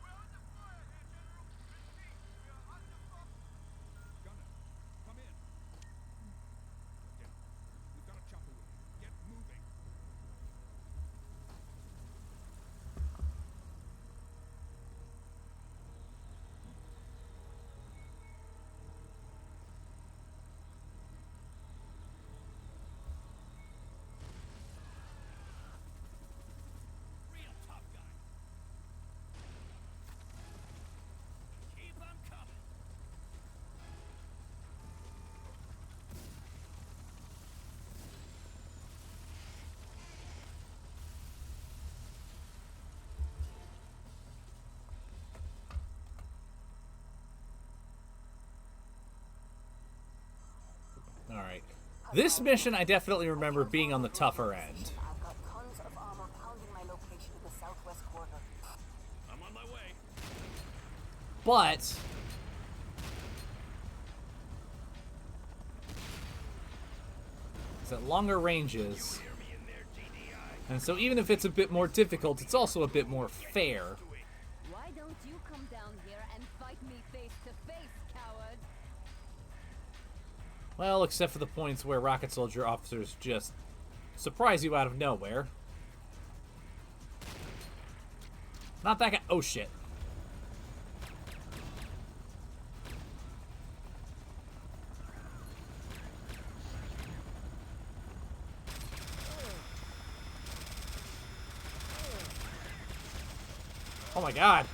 We're under fire here, General. Repeat, we are under fire. Gunner, come in. Look out. We've got a chopper with you. Get moving. Real tough guy. Keep 'em coming. Alright. This mission I definitely remember being on the tougher end. I've got tons of armor pounding my location in the southwest quarter. I'm on my way. But it's at longer ranges. And so even if it's a bit more difficult, it's also a bit more fair. Why don't you come down here and fight me face to face, coward? Well, except for the points where rocket soldier officers just surprise you out of nowhere. Not that guy. Oh shit. Oh my god.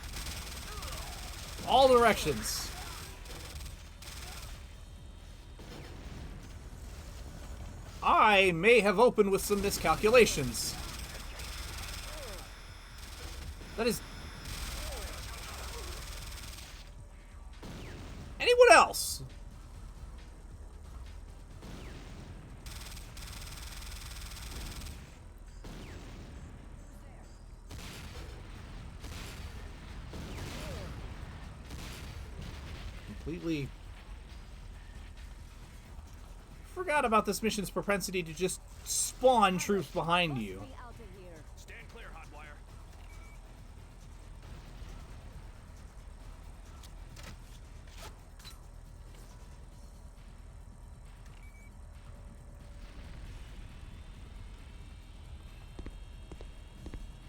All directions. I may have opened with some miscalculations. That is... Anyone else? Completely forgot about this mission's propensity to just spawn troops behind you. Out of here. Stand clear, Hotwire.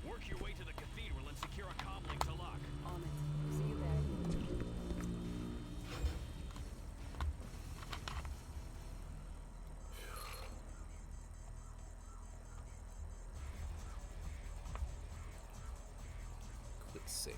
Work your way to the cathedral and secure a comm link to lock. On it. See you there. Quit save.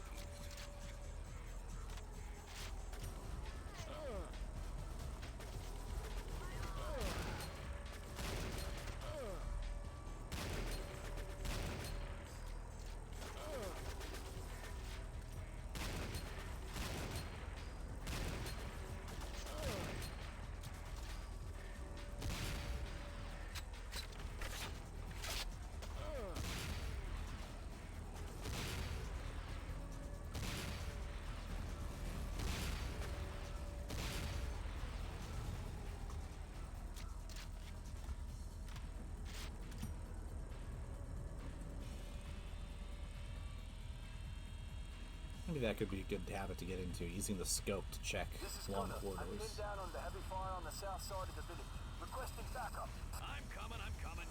Maybe that could be a good habit to get into, using the scope to check long corridors. I'm pinned down on the heavy fire on the south side of the village. Requesting backup. I'm coming, I'm coming.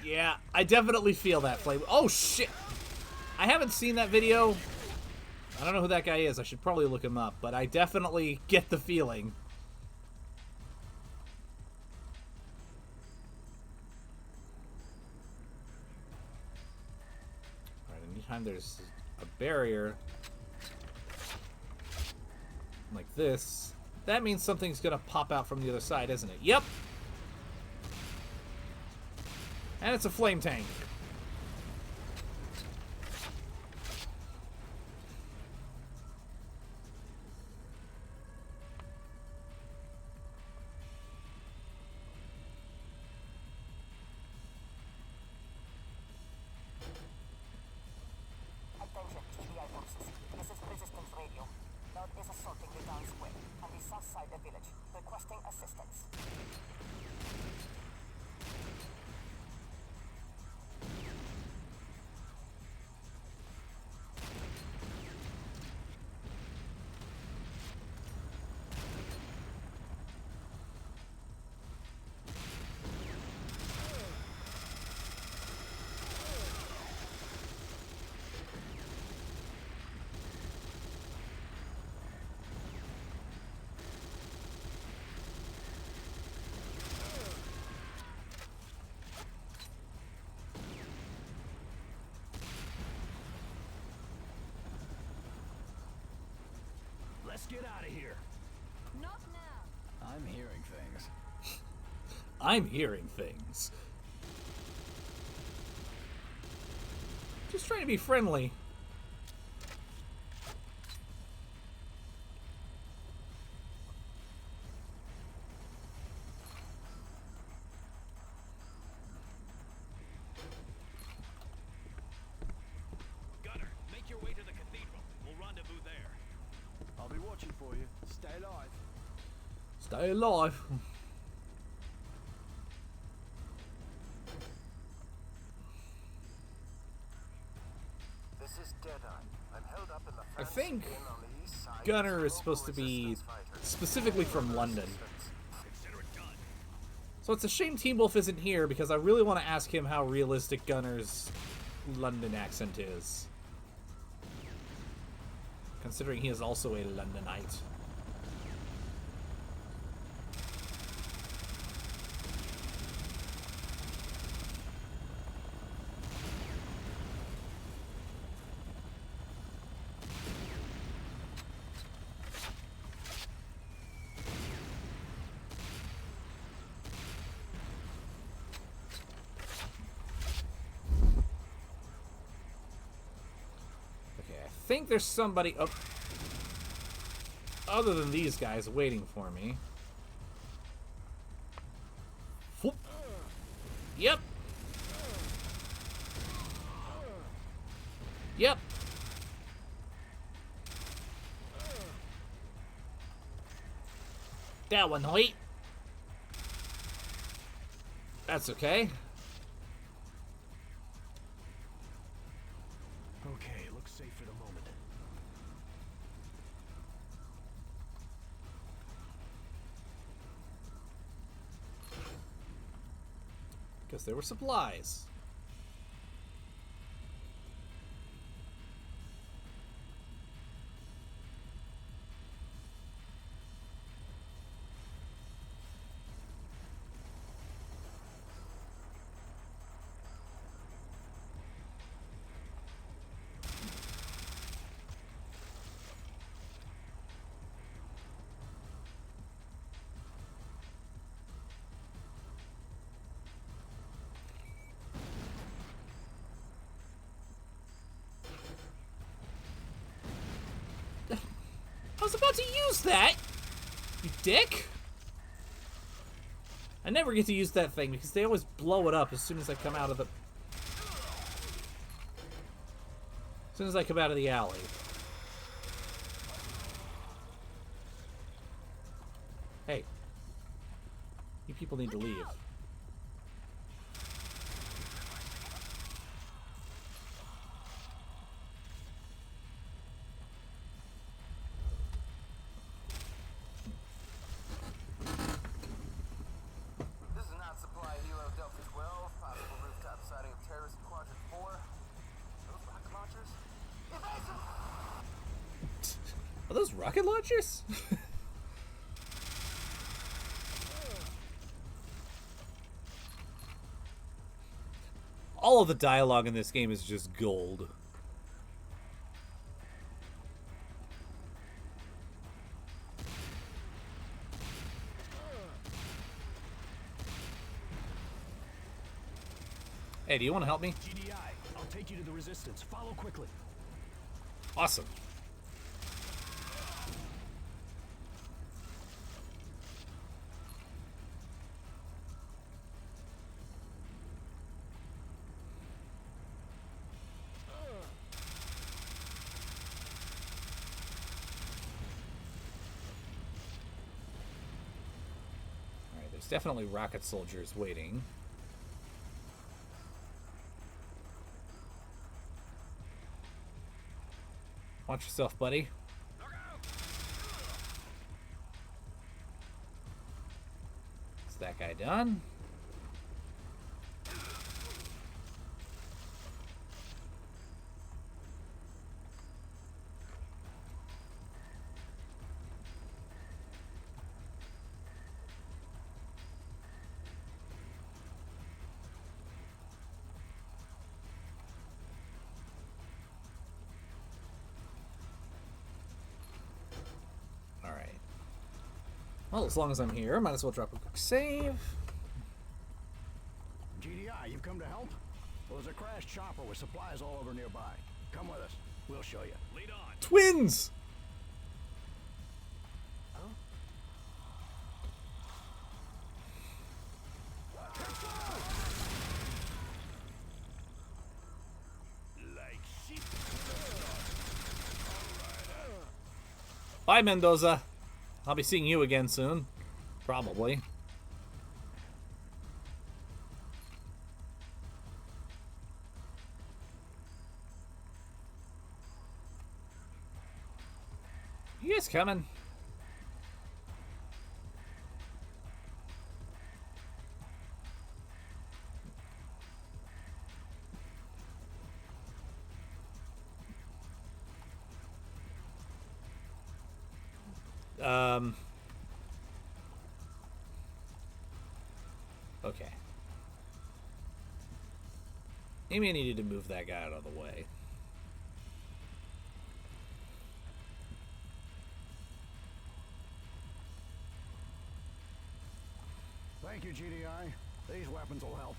Yeah, I definitely feel that flavor. Oh shit! I haven't seen that video. I don't know who that guy is. I should probably look him up, but I definitely get the feeling. Alright, anytime there's a barrier like this, that means something's gonna pop out from the other side, isn't it? Yep! And it's a flame tank. Attention, GBI forces. This is Resistance Radio. Node is assaulting the town square on the south side of the village, requesting assistance. Let's get out of here. Not now. I'm hearing things. I'm hearing things. Just trying to be friendly. Gunner, make your way to the cathedral. We'll rendezvous there. I'll be watching for you. Stay alive. Stay alive. This is Deadeye. I'm held up in the I fancy think inn on the east side. Gunner is Global supposed to be resistance fighters. specifically from London. Consider it done. So it's a shame Team Wolf isn't here, because I really want to ask him how realistic Gunner's London accent is. Considering he is also a Londonite. think there's somebody up other than these guys waiting for me. Whoop. Yep. Yep. That one, wait. That's okay. Okay, looks safe for the moment. Because there were supplies. I was about to use that, you dick. I never get to use that thing because they always blow it up as soon as I come out of the... As soon as I come out of the alley. Hey. You people need to leave. This is not Supply Helo Delta 12, possible rooftop sighting of terrorists in Quadrant 4. Those rocket launchers? Evasive! Are those rocket launchers? All of the dialogue in this game is just gold. Hey, do you want to help me? GDI, I'll take you to the resistance. Follow quickly. Awesome. Alright, there's definitely rocket soldiers waiting. Watch yourself, buddy. Is that guy done? Well, as long as I'm here, might as well drop a quick save. GDI, you've come to help? Well, there's a crashed chopper with supplies all over nearby. Come with us. We'll show you. Lead on. Twins! Like sheep. Bye, Mendoza. I'll be seeing you again soon. Probably. You guys coming? Okay. Maybe I needed to move that guy out of the way. Thank you, GDI. These weapons will help.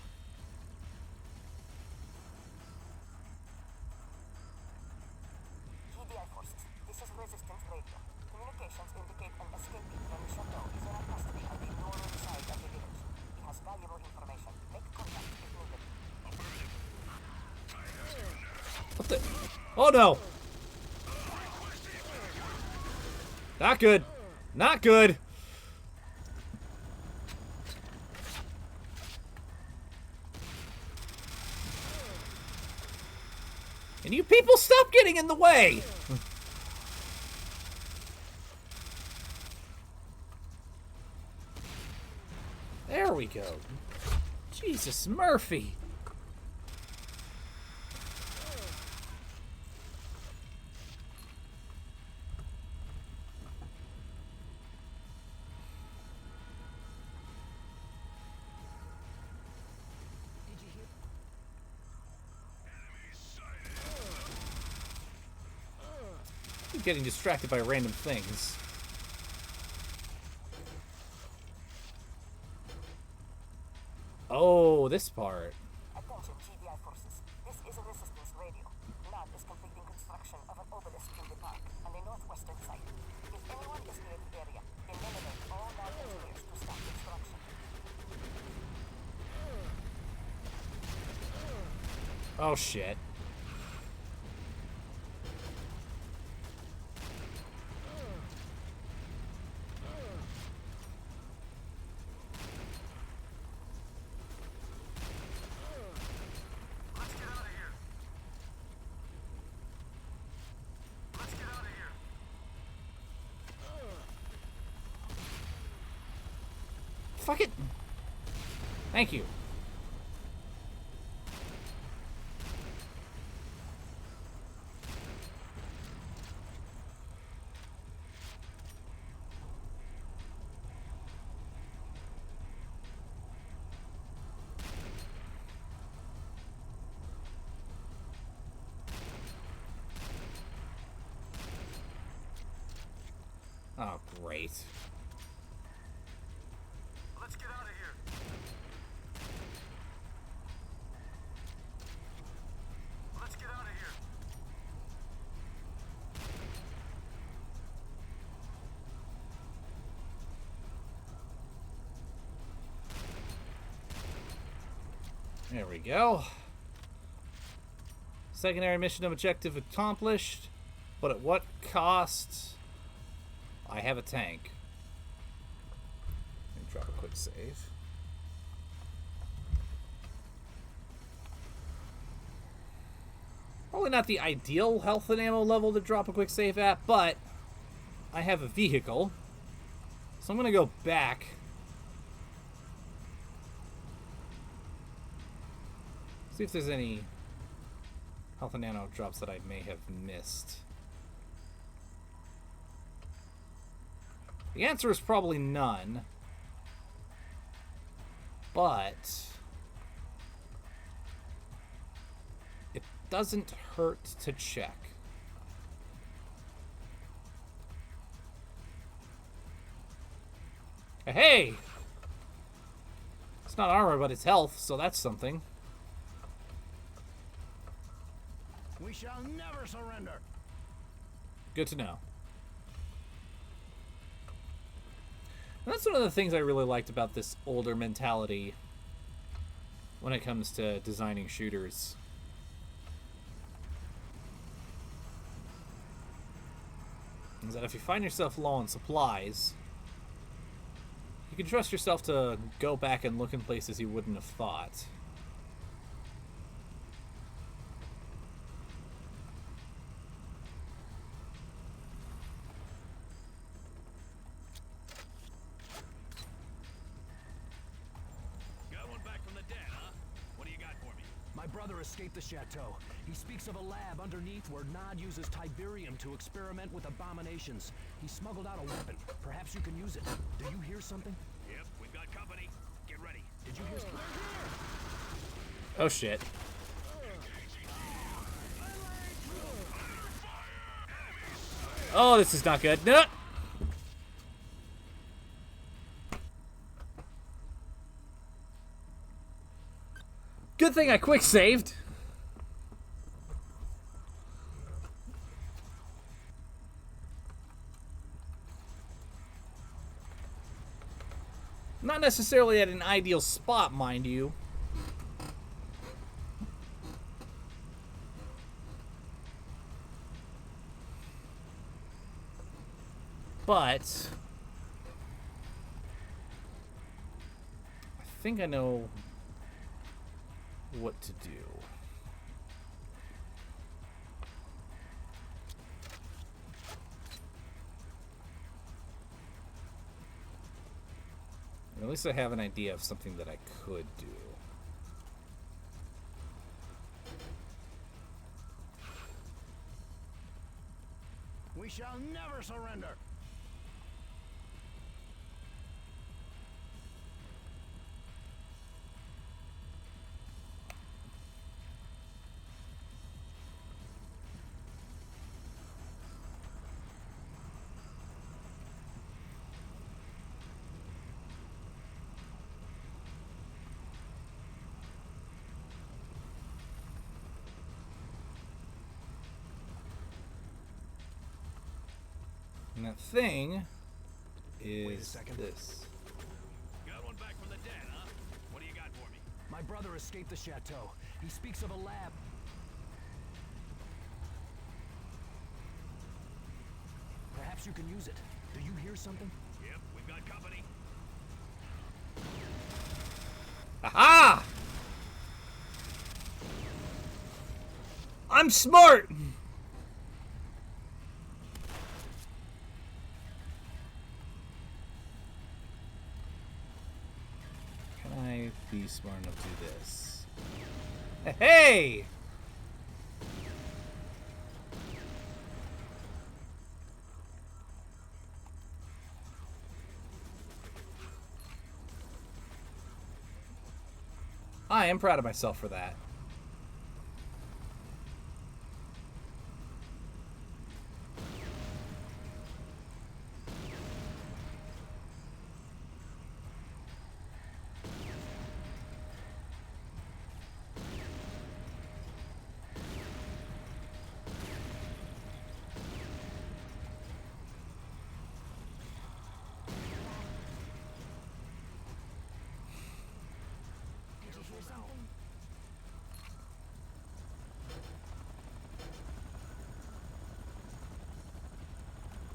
Oh no! Not good. Not good. And you people stop getting in the way! There we go. Jesus, Murphy. I'm getting distracted by random things. Oh, this part. Attention, GDI forces. This is a resistance radio. NAD is completing construction of an obelisk in the park on the northwestern side. If anyone is near the area, eliminate all NAD engineers to stop construction. Oh, shit. Let's get out of here. Let's get out of here. Fuck it. Thank you. Oh, great. Let's get out of here. Let's get out of here. There we go. Secondary mission objective accomplished, but at what cost? I have a tank. Let me drop a quick save. Probably not the ideal health and ammo level to drop a quick save at, but I have a vehicle. So I'm going to go back. See if there's any health and ammo drops that I may have missed. The answer is probably none. But it doesn't hurt to check. Hey! It's not armor, but it's health, so that's something. We shall never surrender. Good to know. And that's one of the things I really liked about this older mentality when it comes to designing shooters. Is that if you find yourself low on supplies, you can trust yourself to go back and look in places you wouldn't have thought. Got one back from the dead, huh? What do you got for me? My brother escaped the chateau. He speaks of a lab underneath where Nod uses Tiberium to experiment with abominations. He smuggled out a weapon. Perhaps you can use it. Do you hear something? Yep, we've got company. Get ready. Did you hear something? Oh shit. Oh, this is not good. No! Good thing I quick saved. Not necessarily at an ideal spot, mind you. but I think I know what to do. At least I have an idea of something that I could do. We shall never surrender. And that thing Wait a is second. this. Got one back from the dead, huh? What do you got for me? My brother escaped the chateau. He speaks of a lab. Perhaps you can use it. Do you hear something? Yep, we've got company. Aha! I'm smart! Can I be smart enough to do this? Hey! I am proud of myself for that.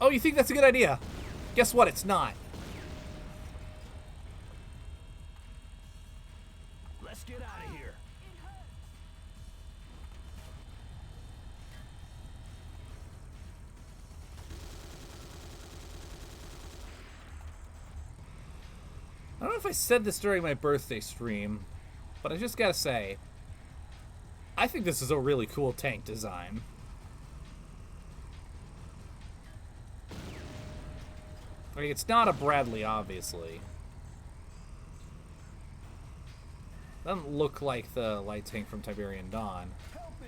Oh, you think that's a good idea? Guess what? It's not. Let's get out of here. I don't know if I said this during my birthday stream, but I just gotta say, I think this is a really cool tank design. I mean, it's not a Bradley, obviously. Doesn't look like the light tank from Tiberian Dawn. Help me!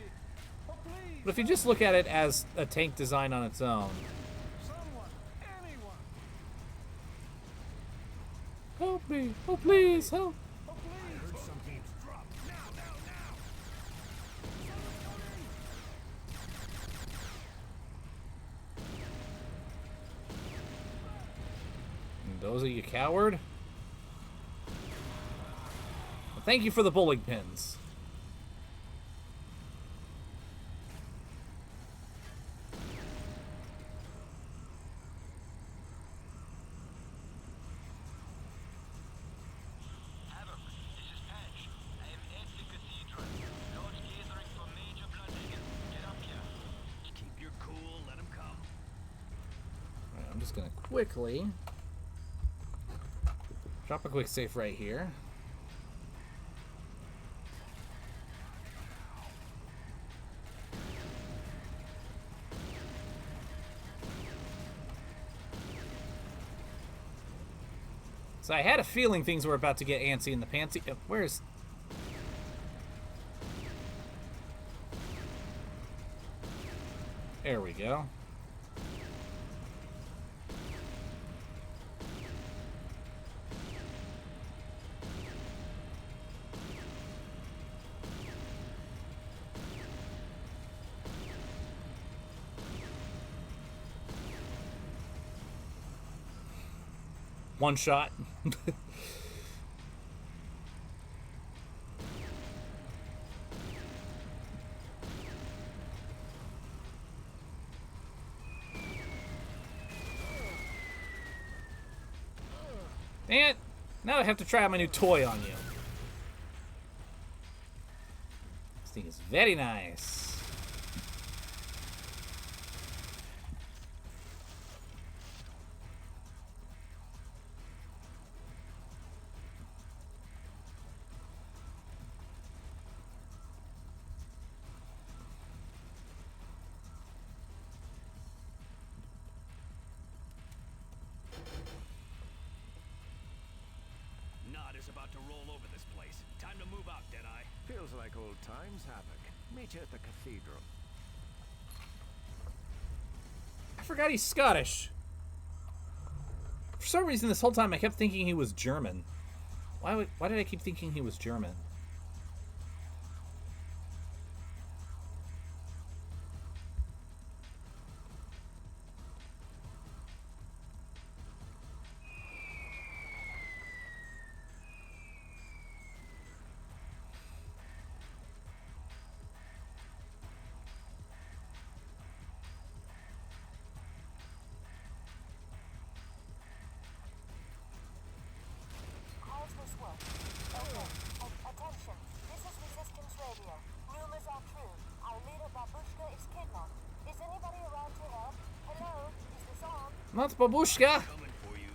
Oh, please! But if you just look at it as a tank design on its own, Someone! Anyone! help me! Oh, please, help! Oh, please! Heard something. Drop. Now. Those are you, coward? Well, thank you for the bowling pins. Havoc, this is Patch. I am at the cathedral. Large gathering for major bloodshed. Get up here. Keep your cool. Let him come. Alright, I'm just gonna quickly drop a quick save right here. So I had a feeling things were about to get antsy in the pantsy. Where's... There we go. One shot. Dang it! Now I have to try out my new toy on you. This thing is very nice. About to roll over this place. Time to move out, Deadeye. Feels like old times, Havoc. Meet you at the cathedral. I forgot he's Scottish. For some reason, this whole time I kept thinking he was German. Why did I keep thinking he was German? How's this work? Okay. Attention. This is Resistance Radio. Rumors are true. Our leader Babushka is kidnapped. Is anybody around to help? Hello? Is this on? Not Babushka! Coming for you.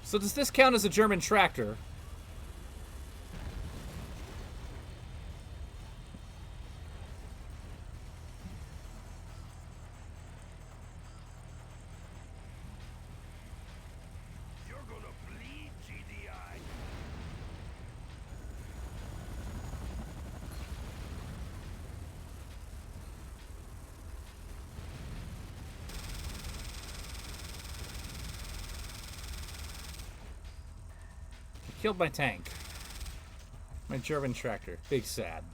So does this count as a German tractor? You're gonna bleed, GDI. Killed my tank. My German tractor. Big sad.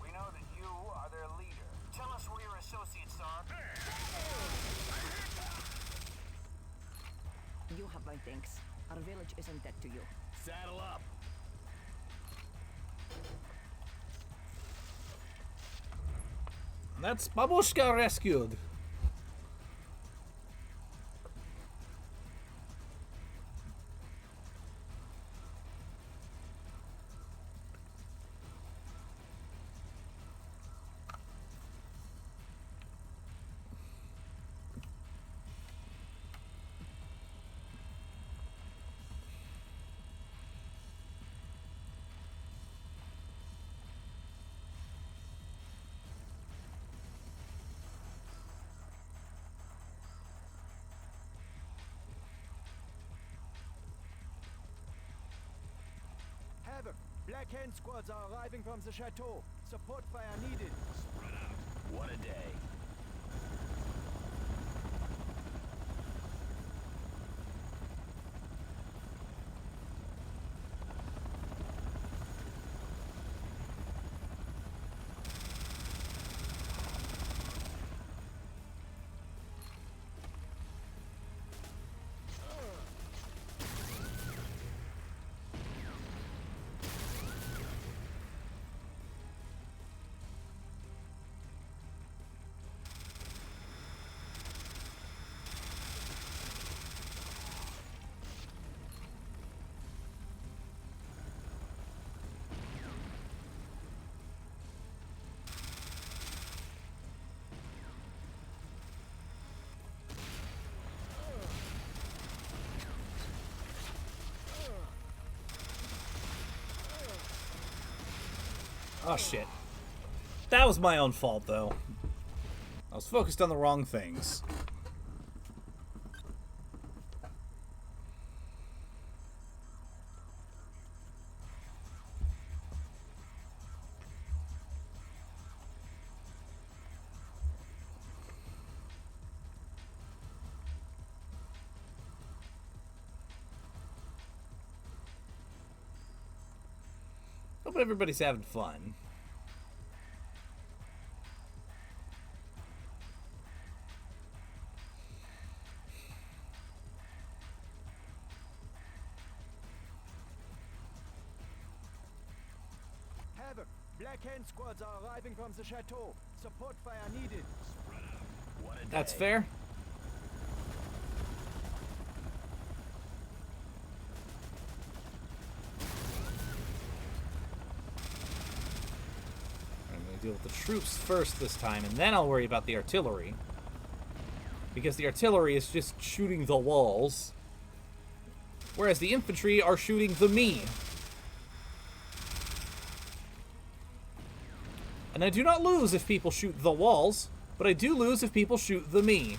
We know that you are their leader. Tell us where your associates are. You have my thanks. Our village isn't dead to you. Saddle up. That's Babushka rescued. Havoc, Black Hand squads are arriving from the chateau. Support fire needed. Spread out. What a day. Oh shit. That was my own fault though. was focused on the wrong things. Hope everybody's having fun. Havoc, Black Hand squads are arriving from the chateau. Support fire needed. That's fair. I'm going to deal with the troops first this time, and then I'll worry about the artillery. Because the artillery is just shooting the walls, whereas the infantry are shooting the me. And I do not lose if people shoot the walls, but I do lose if people shoot the me.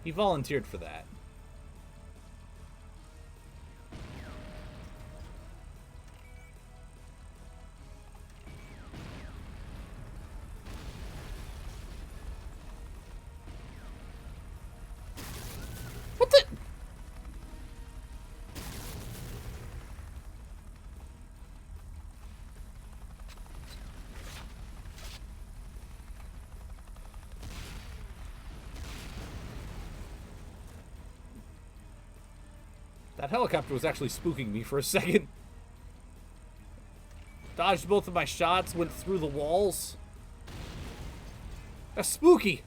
He volunteered for that. What the? That helicopter was actually spooking me for a second. Dodged both of my shots, went through the walls. That's spooky.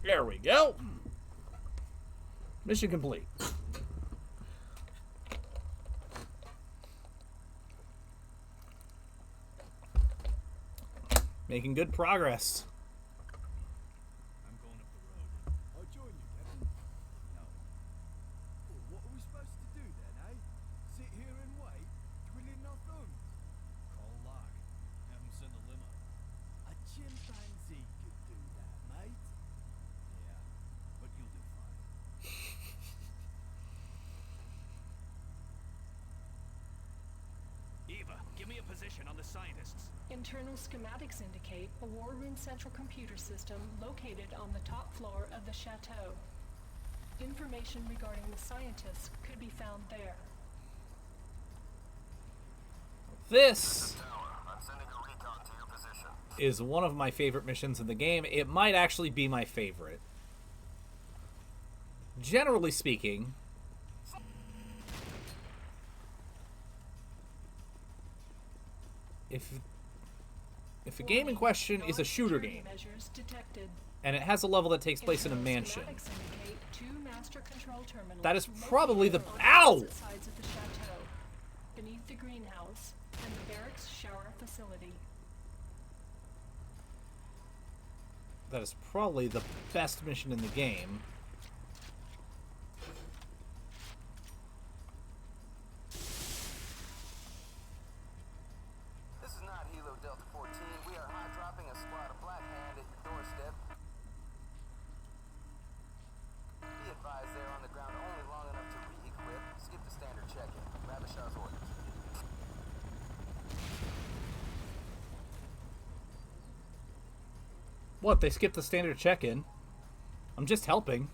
There we go. Mission complete. Making good progress. I'm going up the road. I'll join you, Captain. No. Well, what are we supposed to do then, eh? Sit here and wait, twiddling our thumbs? Call Locke. Have him send a limo. A chimpanzee could do that, mate. Yeah, but you'll do fine. Eva, give me a position on the scientists. Internal schematics indicate a war room central computer system located on the top floor of the chateau. Information regarding the scientists could be found there. This I'm sending a recon to your position. is one of my favorite missions in the game. It might actually be my favorite. Generally speaking, if a game in question is a shooter game, Measures detected. and it has a level that takes place in a mansion, Schematics indicate two master control terminals that is located probably the... on Ow! opposite sides of the chateau, beneath the greenhouse and the barracks shower facility. That is probably the best mission in the game. This is not Hilo Delta 14. We are hot dropping a squad of Black Hand at your doorstep. Be advised they're on the ground only long enough to re-equip. Skip the standard check-in. Ravishaw's orders. What, they skipped the standard check-in? I'm just helping.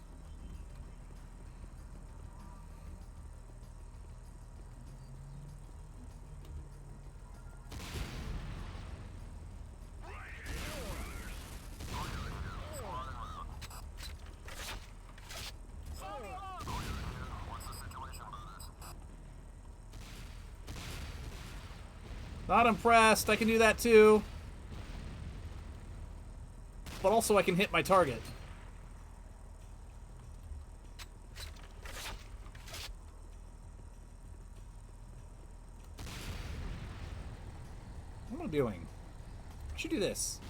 Not impressed. I can do that too. But also I can hit my target. What am I doing? I should do this.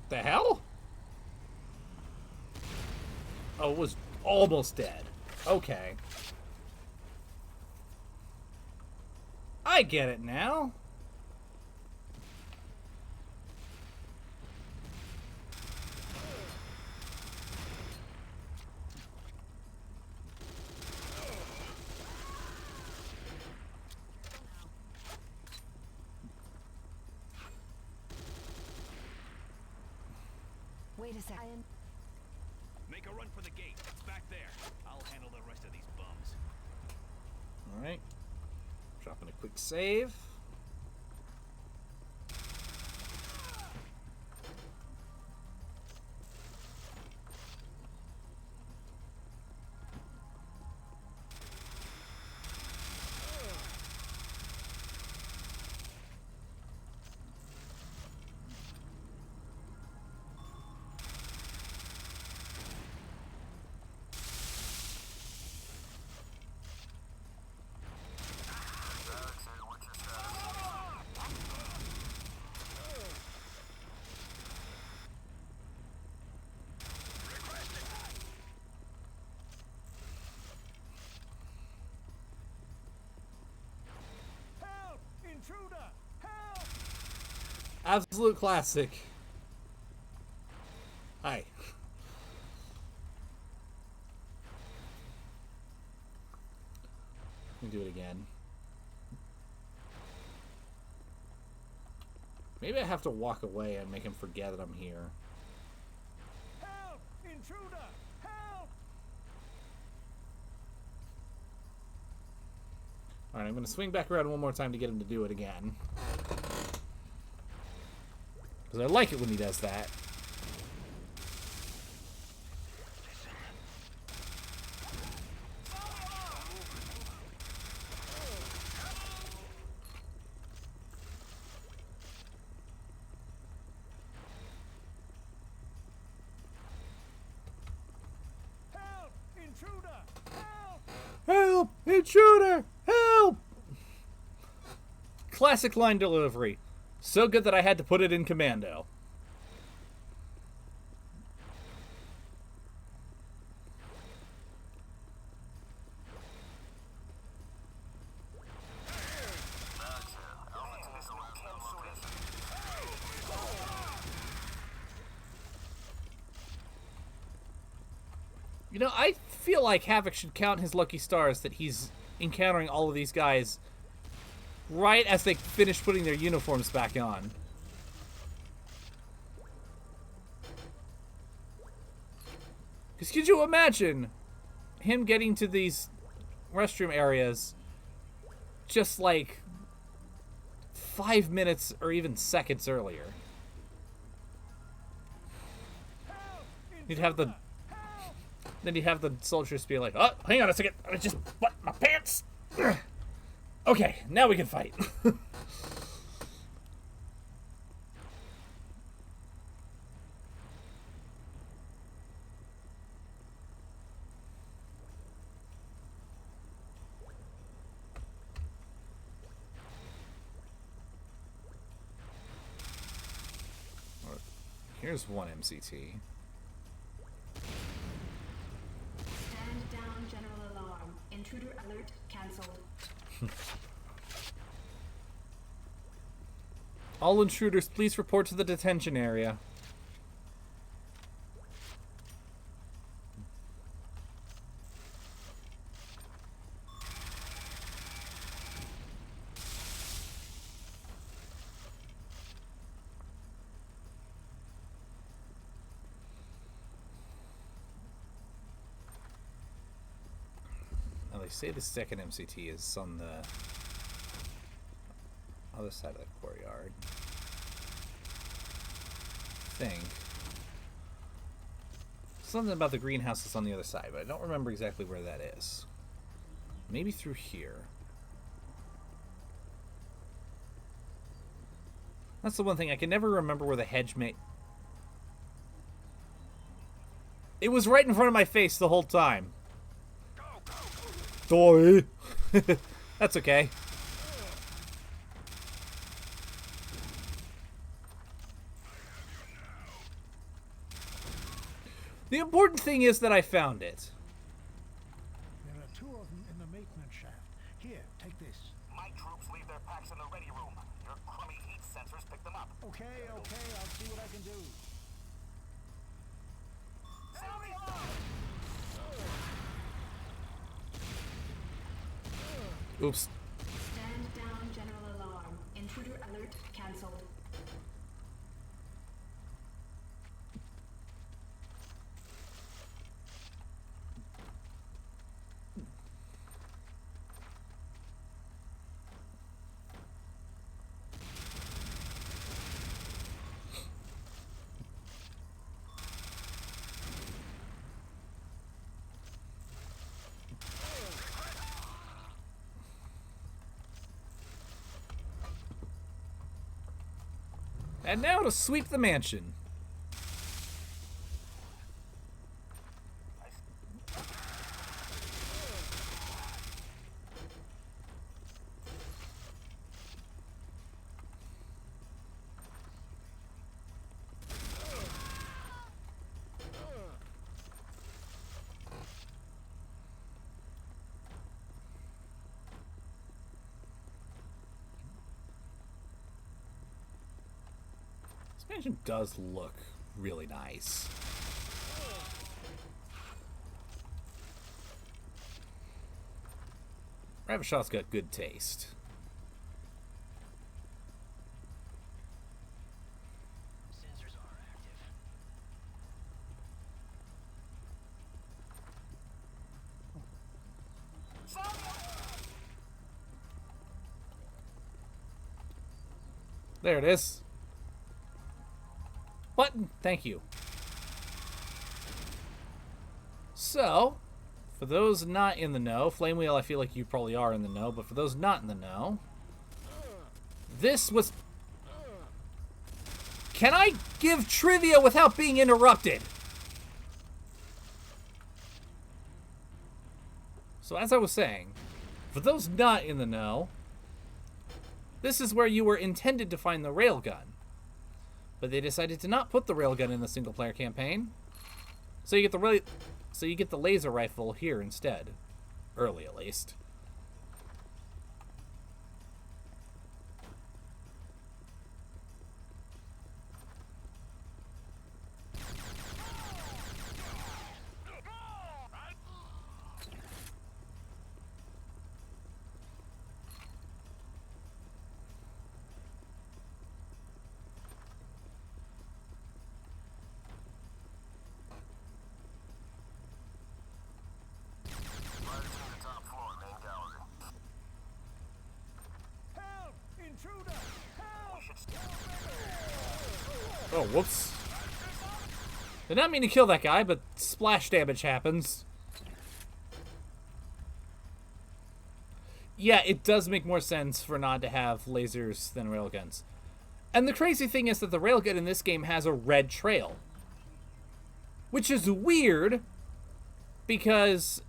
The hell? Oh, it was almost dead. Okay. I get it now. Wait a second. Make a run for the gate. It's back there. I'll handle the rest of these bums. Alright. Dropping a quick save. Help! Intruder! Help! Absolute classic. Hi. Let me do it again. Maybe I have to walk away and make him forget that I'm here. Help! Intruder! Help! Alright, I'm going to swing back around one more time to get him to do it again. Because I like it when he does that. Help! Intruder! Help! Help! Intruder! Help! Classic line delivery. So good that I had to put it in commando. You know, I feel like Havoc should count his lucky stars that he's encountering all of these guys right as they finish putting their uniforms back on. Because could you imagine him getting to these restroom areas just like 5 minutes or even seconds earlier? You'd have the... Then you have the soldiers be like, oh, hang on a second, I just button my pants. Okay, now we can fight. Here's one MCT. Stand down, general alarm. Intruder alert cancelled. All intruders, please report to the detention area. Now they say the second MCT is on the other side of the courtyard. I think. Something about the greenhouse is on the other side, but I don't remember exactly where that is. Maybe through here. That's the one thing. I can never remember where the hedge may... It was right in front of my face the whole time. Sorry. That's okay. The important thing is that I found it. There are 2 of them in the maintenance shaft. Here, take this. My troops leave their packs in the ready room. Your crummy heat sensors pick them up. Okay, I'll see what I can do. Oops. Stand down, general alarm. Intruder alert cancelled. And now to sweep the mansion. This mansion does look really nice. Ravishaw's got good taste. Sensors are active. There it is. Button. Thank you. So, for those not in the know, Flame Wheel, I feel like you probably are in the know, but for those not in the know, this was... Can I give trivia without being interrupted? So as I was saying, for those not in the know, this is where you were intended to find the railgun. But they decided to not put the railgun in the single-player campaign. So you get the laser rifle here instead. Early, at least. Oh, whoops. Did not mean to kill that guy, but splash damage happens. Yeah, it does make more sense for Nod to have lasers than railguns. And the crazy thing is that the railgun in this game has a red trail. Which is weird, because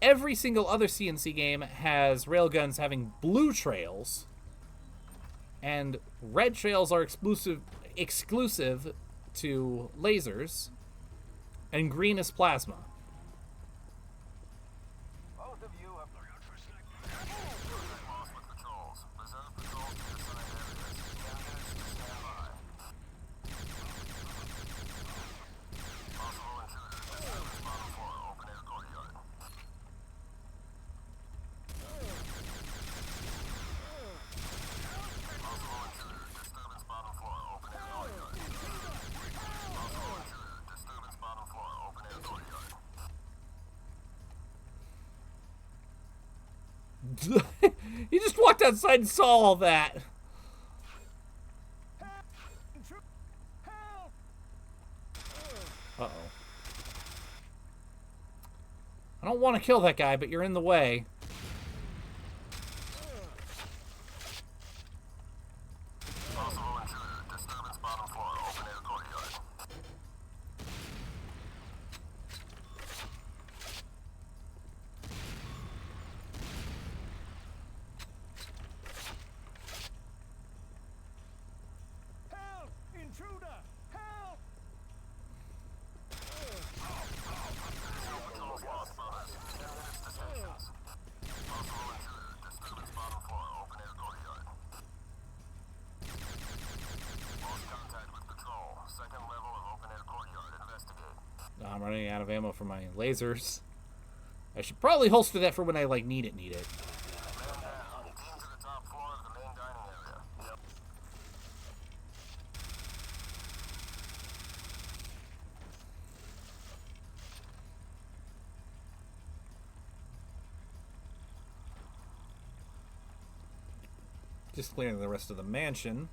every single other CNC game has railguns having blue trails, and red trails are exclusive to lasers, and green is plasma. Both of you have lost with patrols. Reserve patrols to assigned areas. Candidates to stand by. Possible intruders to service bottom floor, open air courtyard. Possible intruder, disturbance bottom floor, open air courtyard. Possible intruder, disturbance bottom floor, open air courtyard. You just walked outside and saw all that. Uh-oh. I don't want to kill that guy, but you're in the way. running out of ammo for my lasers. I should probably holster that for when I, like, need it. Man down. Team to the top floor of the main dining area. Yep. Just clearing the rest of the mansion.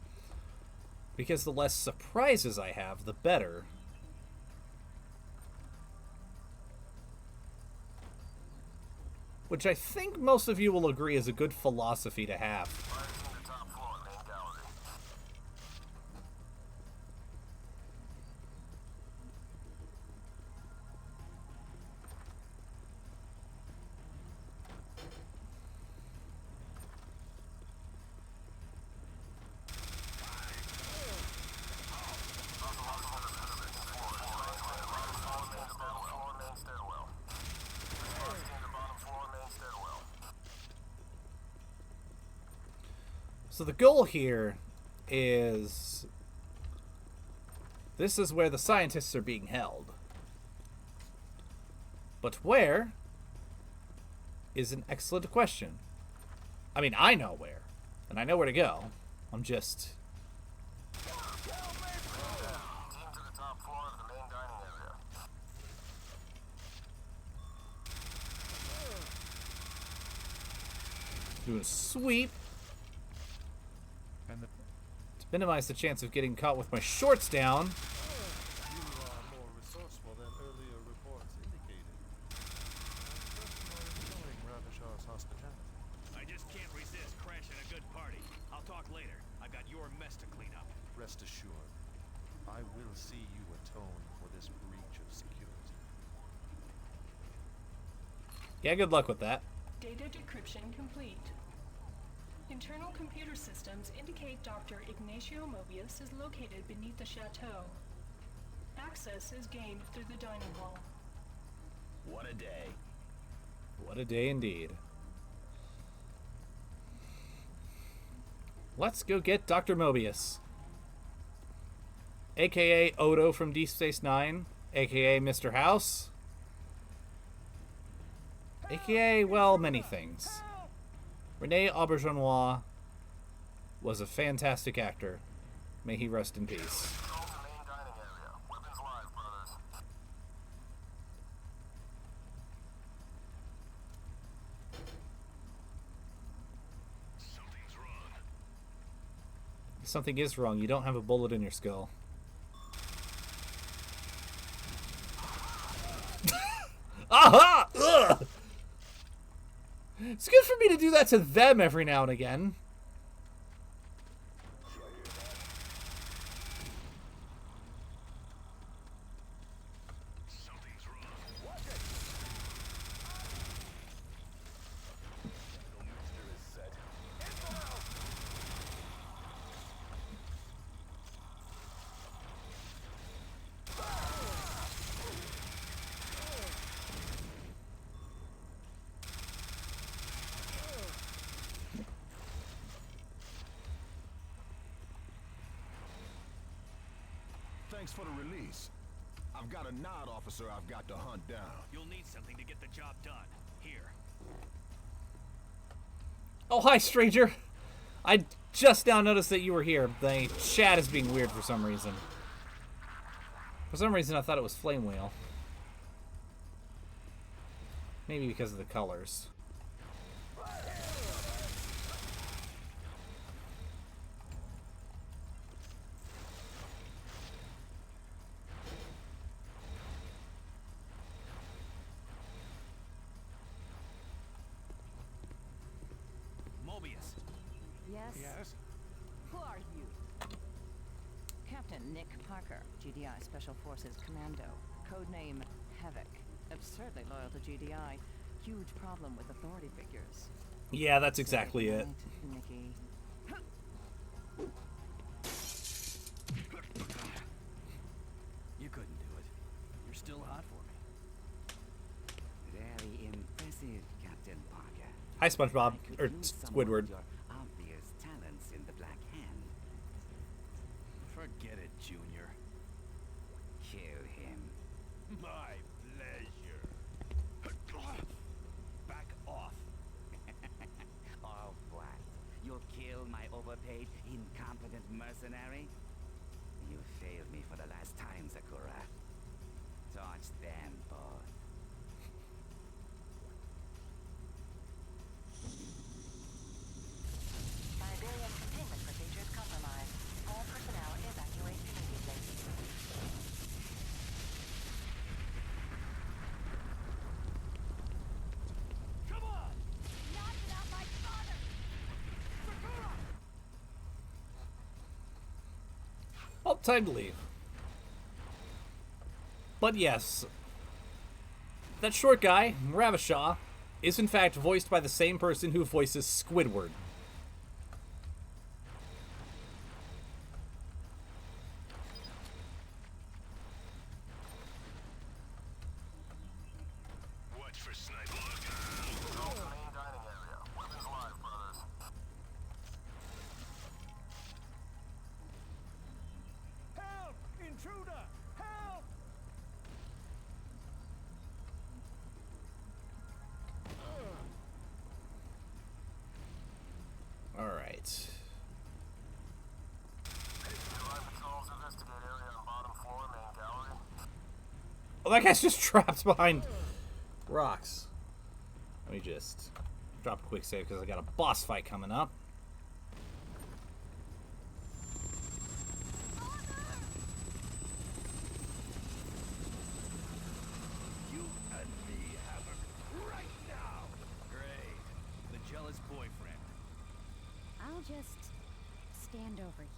Because the less surprises I have, the better. Which I think most of you will agree is a good philosophy to have. Fire team to top floor, main gallery. So the goal here is... This is where the scientists are being held. But where is an excellent question. I mean, I know where. And I know where to go. I'm just... Team to the top floor of the main dining area. do a sweep. And To minimize the chance of getting caught with my shorts down. you are more resourceful than earlier reports indicated. I'm enjoying Ravishaw's hospitality. I just can't resist crashing a good party. I'll talk later. I've got your mess to clean up. Rest assured, I will see you atone for this breach of security. Yeah, good luck with that. Data decryption complete. Internal computer systems indicate Dr. Ignacio Mobius is located beneath the chateau. Access is gained through the dining hall. What a day. What a day indeed. Let's go get Dr. Mobius. AKA Odo from Deep Space Nine. AKA Mr. House. AKA, well, many things. Rene Auberjonois was a fantastic actor. May he rest in peace. Control the main dining area. Weapons live, brothers. Something's wrong. Something is wrong. You don't have a bullet in your skull. Aha! Ugh! It's good for me to do that to them every now and again. Something's wrong. Thanks for the release. I've got a nod officer I've got to hunt down. You'll need something to get the job done. Here. Oh, hi, stranger. I just now noticed that you were here. The chat is being weird for some reason. For some reason, I thought it was Flame Wheel. Maybe because of the colors. Mobius. Yes? Yes? Who are you? Captain Nick Parker, GDI Special Forces Commando. Codename Havoc. Absurdly loyal to GDI. Huge problem with authority figures. Yeah, that's exactly it. Right, Nicky. You couldn't do it. You're still hot for me. Very impressive, Captain Parker. Hi, SpongeBob. I could Or use some Squidward. of your obvious talents in the Black Hand. Forget it, Junior. Kill him. My my overpaid, incompetent mercenary? You failed me for the last time, Sakura. Dodge them both. Siberian containment procedures compromised. All personnel evacuate immediately. Come on! Not without my father! Sakura! Oh, time to leave. But yes, that short guy, Ravishah, is in fact voiced by the same person who voices Squidward. Watch for sniper. Go to the main dining area. Weapons live, brothers. Help! Intruder! Help! Alright. Live patrols investigate area on bottom floor, main gallery. Oh, that guy's just trapped behind rocks. Let me just drop a quick save because I got a boss fight coming up. You and me have it right now. Great. The jealous boyfriend. I'll just stand over here.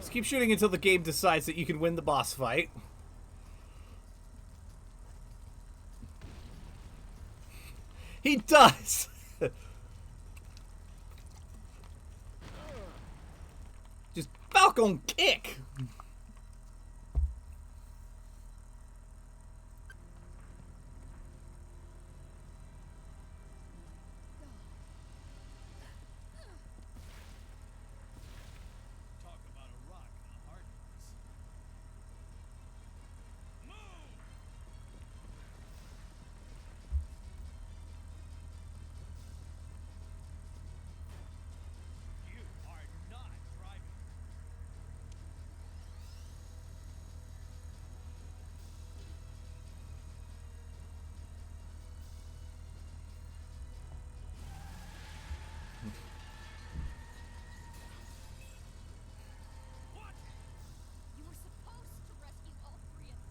Just keep shooting until the game decides that you can win the boss fight. He does! Just Falcon kick! Talk about a rock and a hard place. Move! You are not driving. You were supposed to rescue all three of us.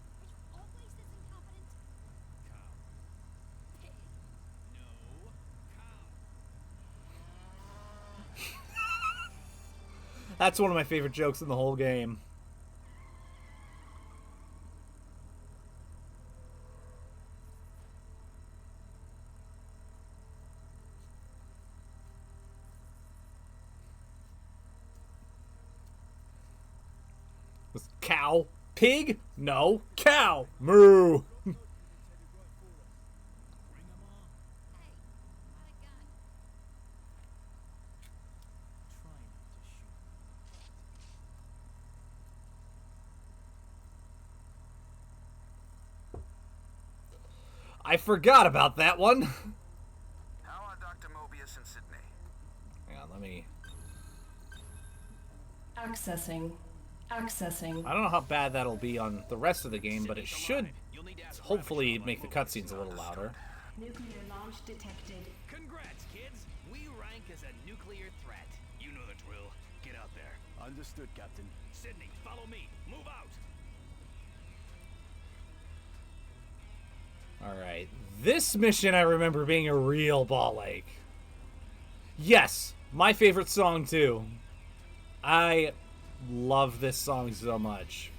Are you always this incompetent? Cow. Pig. No. Cow. That's one of my favorite jokes in the whole game. Was cow? Pig? No. Cow! Moo! Bring 'em on. Hey, not a gun. Try not to shoot. I forgot about that one. How are Dr. Mobius and Sydney? Hang on, let me... Accessing. Accessing. I don't know how bad that'll be on the rest of the game, but it should hopefully make the cutscenes a little louder. Nuclear launch detected. Congrats, kids. We rank as a nuclear threat. You know the drill. Get out there. Understood, Captain. Sydney, follow me. Move out. Alright, this mission I remember being a real ball ache. Yes, my favorite song too. I love this song so much.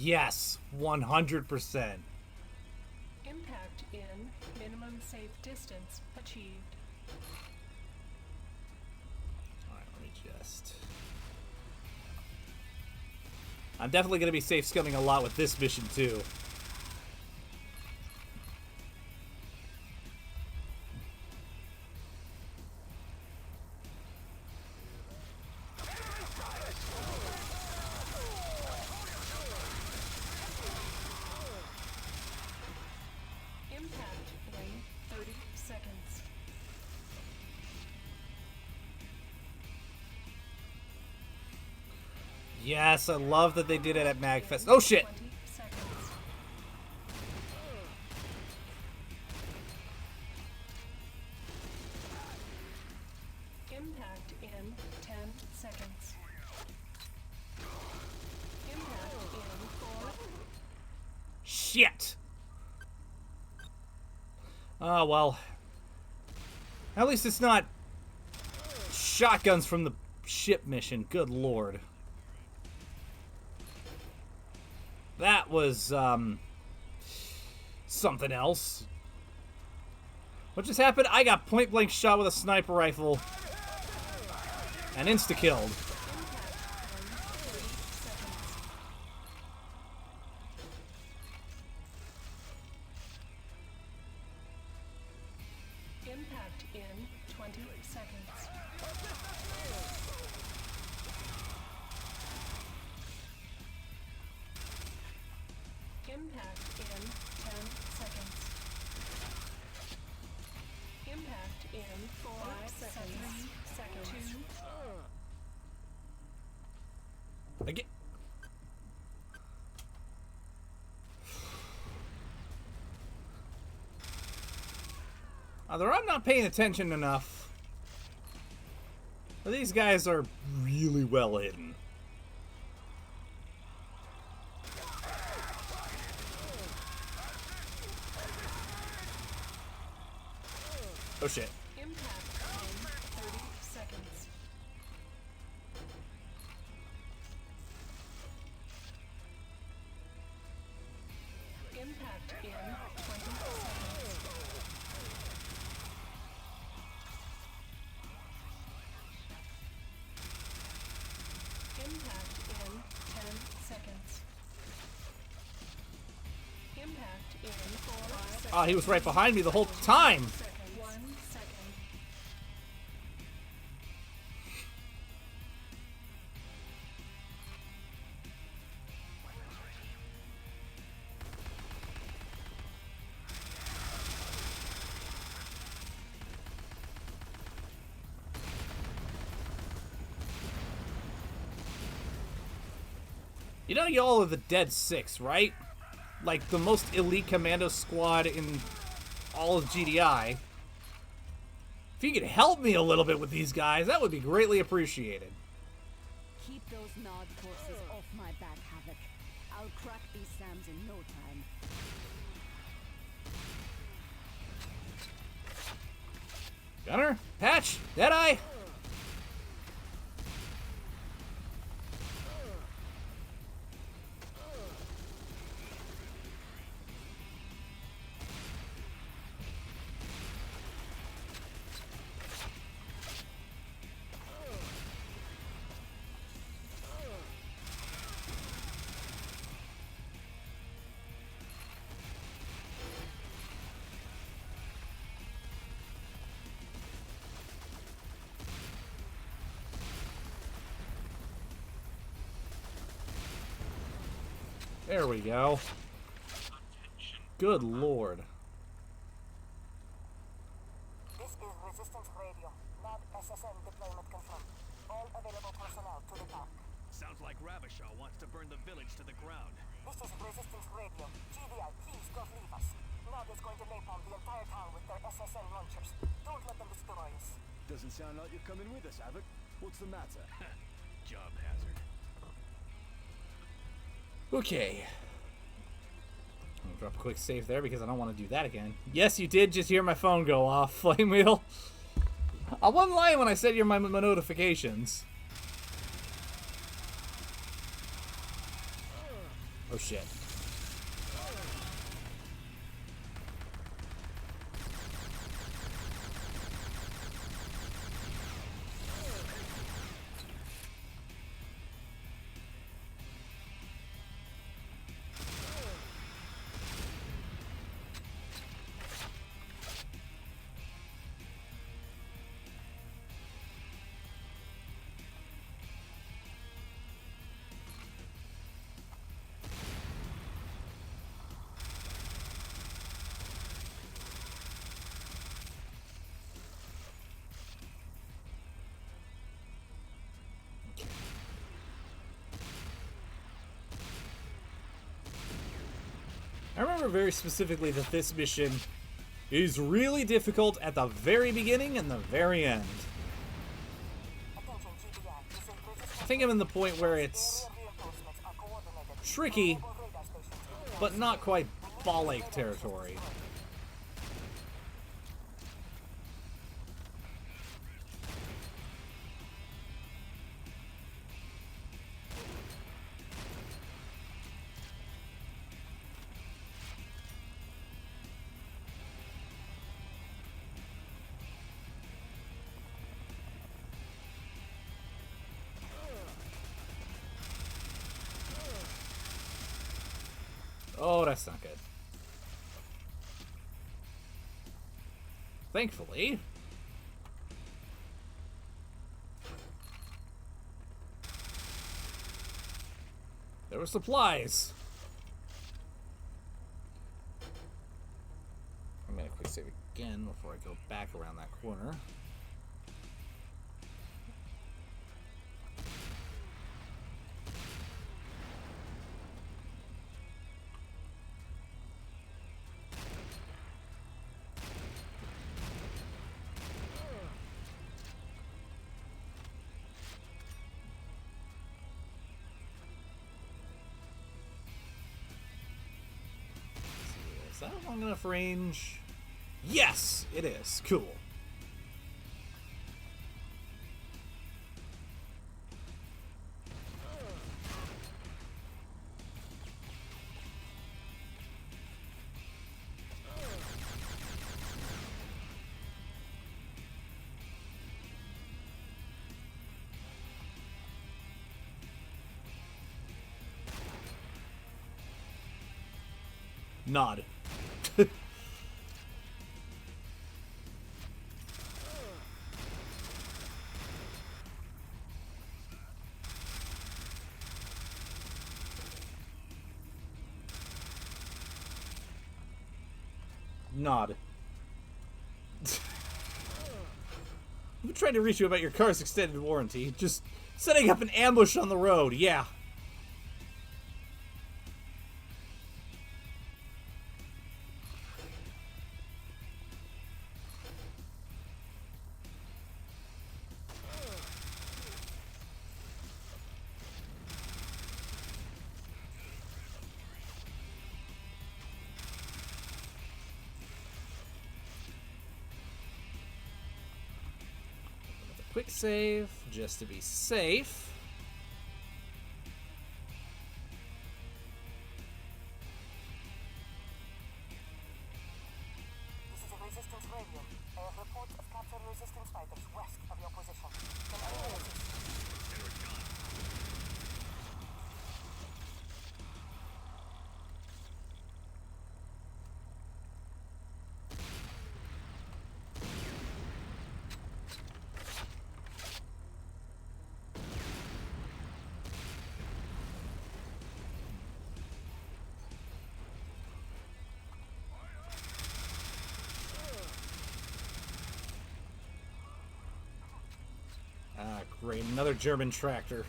Yes, 100%. Impact in minimum safe distance achieved. Alright, let me just... I'm definitely going to be safe scumming a lot with this mission, too. Impact in 30 seconds. Yes, I love that they did it at MagFest. Oh, shit! 20 seconds. Impact in 10 seconds. Impact in 4. Shit! Oh, well. At least it's not shotguns from the ship mission. Good lord. That was, something else. What just happened? I got point-blank shot with a sniper rifle and insta-killed. Impact in 20 seconds. Impact in 10 seconds. Impact in 4 seconds. 3 seconds. 2. Again. Either I'm not paying attention enough, or these guys are really well hidden. Oh shit. Impact in 30 seconds. Impact in 20 seconds. Impact in 10 seconds. Impact in 4 seconds. Ah, he was right behind me the whole time. 1 second. You know y'all are the Dead Six, right? Like the most elite commando squad in all of GDI. If you could help me a little bit with these guys, that would be greatly appreciated. Keep those Nod forces off my back, Havoc. I'll crack these Sams in no time. Gunner? Patch? Deadeye? There we go. Good lord. This is Resistance Radio. Not SSN deployment confirmed. All available personnel to the park. Sounds like Ravishar wants to burn the village to the ground. This is Resistance Radio. GDI, please don't leave us. Nod is going to napalm the entire town with their SSN launchers. Don't let them destroy us. Doesn't sound like you're coming with us, Havoc. What's the matter? Job hazard. Okay. I'll drop a quick save there because I don't want to do that again. Yes, you did just hear my phone go off, Flame Wheel. I wasn't lying when I said you're my notifications. Oh shit. I remember very specifically that this mission is really difficult at the very beginning and the very end. I think I'm in the point where it's tricky, but not quite Ball Ache territory. Oh, that's not good. Thankfully. There were supplies. I'm gonna quick save again before I go back around that corner. Is that long enough range? Yes, it is. Cool. Nod. Nod. I'm trying to reach you about your car's extended warranty. Just setting up an ambush on the road, yeah. Quick save, just to be safe. This is a resistance radio. I have reports of captured resistance fighters west of your position. Can anyone assist? Ah, great. Another German tractor.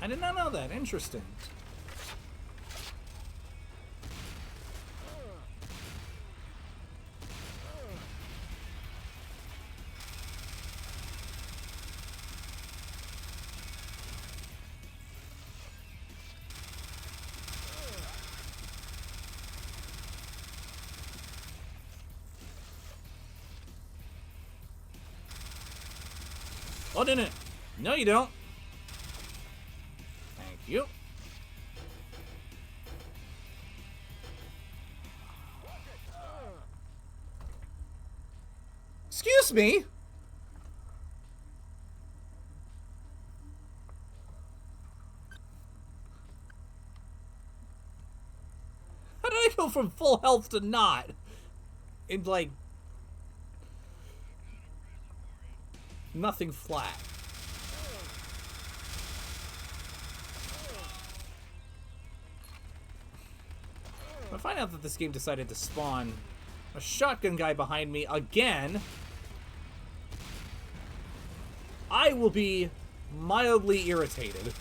I did not know that. Interesting. Oh, didn't it? No, you don't. Thank you. Excuse me? How did I go from full health to not? In, like, nothing flat. I find out that this game decided to spawn a shotgun guy behind me again. I will be mildly irritated.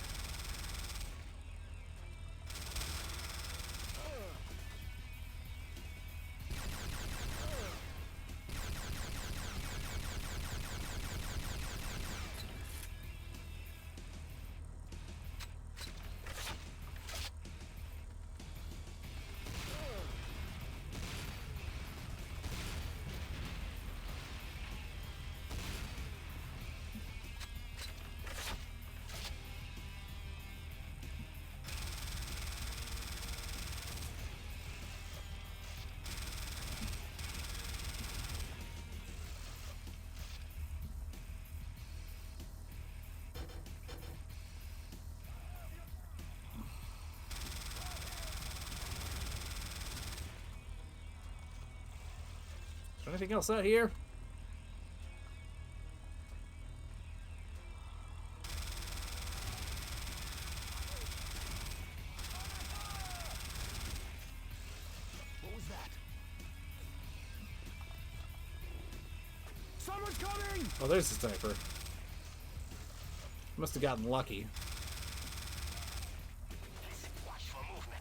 Is there anything else out here? What was that? Someone's coming! Oh, there's the sniper. Must have gotten lucky. Watch for movement.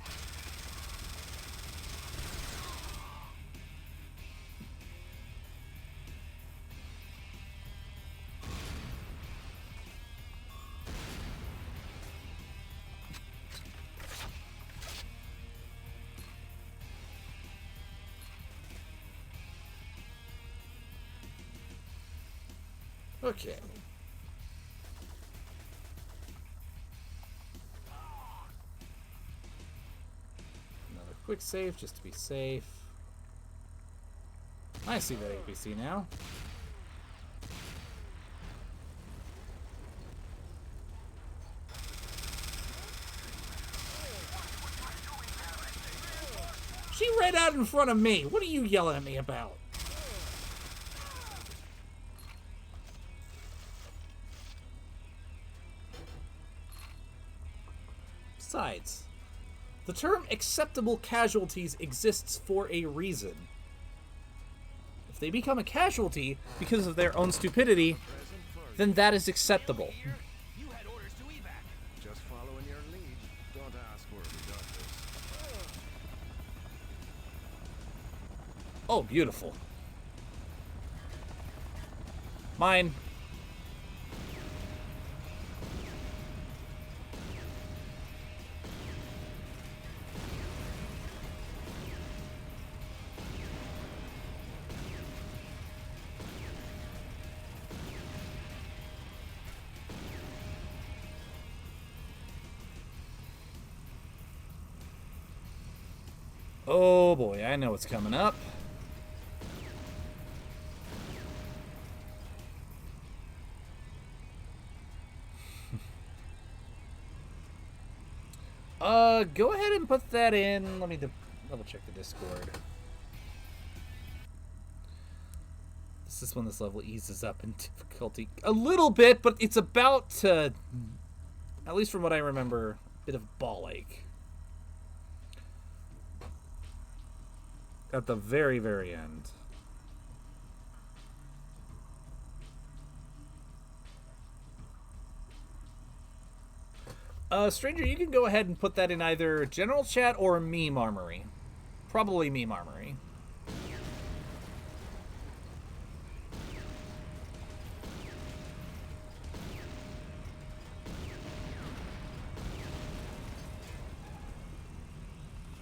Okay. Another quick save just to be safe. I see that APC now. She ran out in front of me. What are you yelling at me about? Besides, the term acceptable casualties exists for a reason. If they become a casualty because of their own stupidity, then that is acceptable. You had orders to evac. Just following your lead. Don't ask where we got this. Oh, beautiful. Mine. Oh boy, I know what's coming up. Go ahead and put that in. Let me double check the Discord. This is when this level eases up in difficulty a little bit, but it's about to, at least from what I remember, a bit of ball ache. At the very, very end. Stranger, you can go ahead and put that in either general chat or meme armory. Probably meme armory.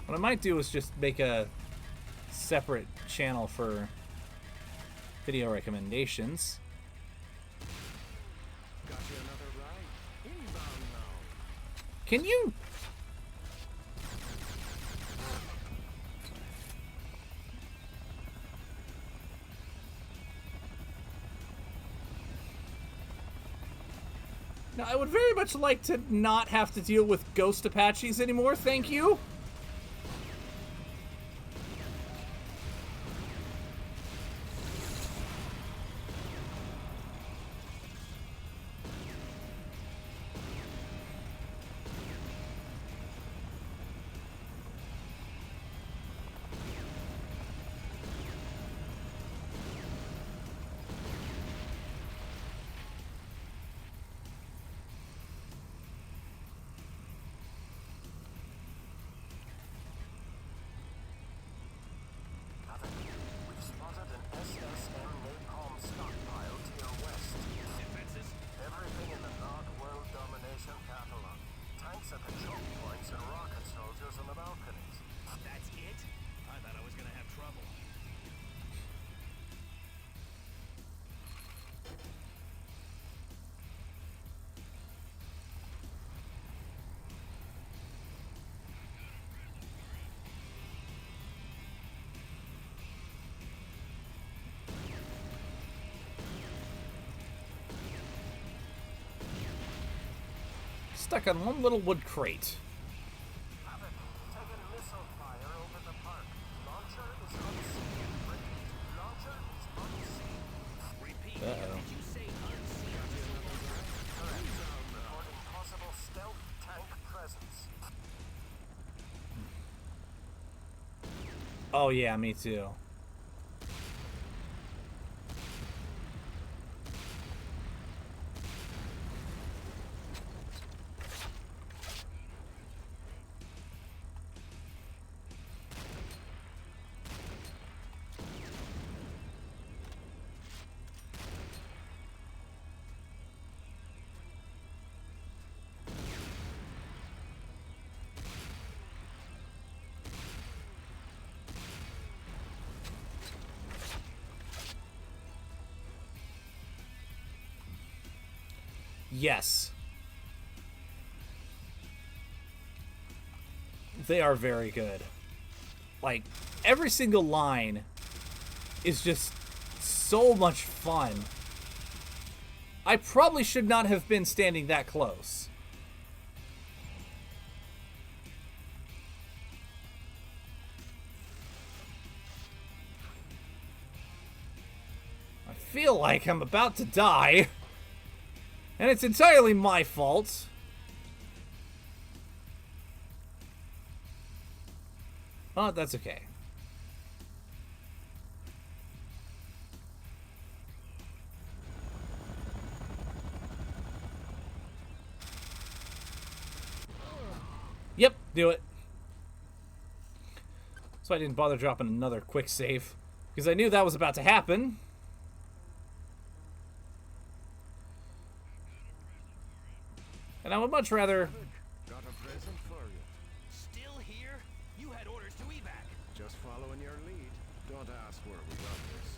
What I might do is just make a separate channel for video recommendations. Got you another ride? Inbound now. Can you... Now, I would very much like to not have to deal with ghost Apaches anymore, thank you. We've spotted an SSM napalm stockpile to your west. Defenses? Everything in the Nod World Domination catalog. Tanks at the choke points and rocket soldiers on the balconies. That's it? I thought I was gonna have trouble. Stuck on one little wood crate. Havoc, taking missile fire over the park. Launcher is unseen. Repeat, launcher is unseen. Repeat. Uh-oh. Did you say unseen? Correct. Reporting possible stealth tank presence. Oh yeah, me too. Yes. They are very good. Like, every single line is just so much fun. I probably should not have been standing that close. I feel like I'm about to die. And it's entirely my fault. Oh, that's okay. Yep, do it. So I didn't bother dropping another quick save, because I knew that was about to happen. And I would much rather... Got a present for you. Still here? You had orders to evac. Just following your lead. Don't ask where we got this.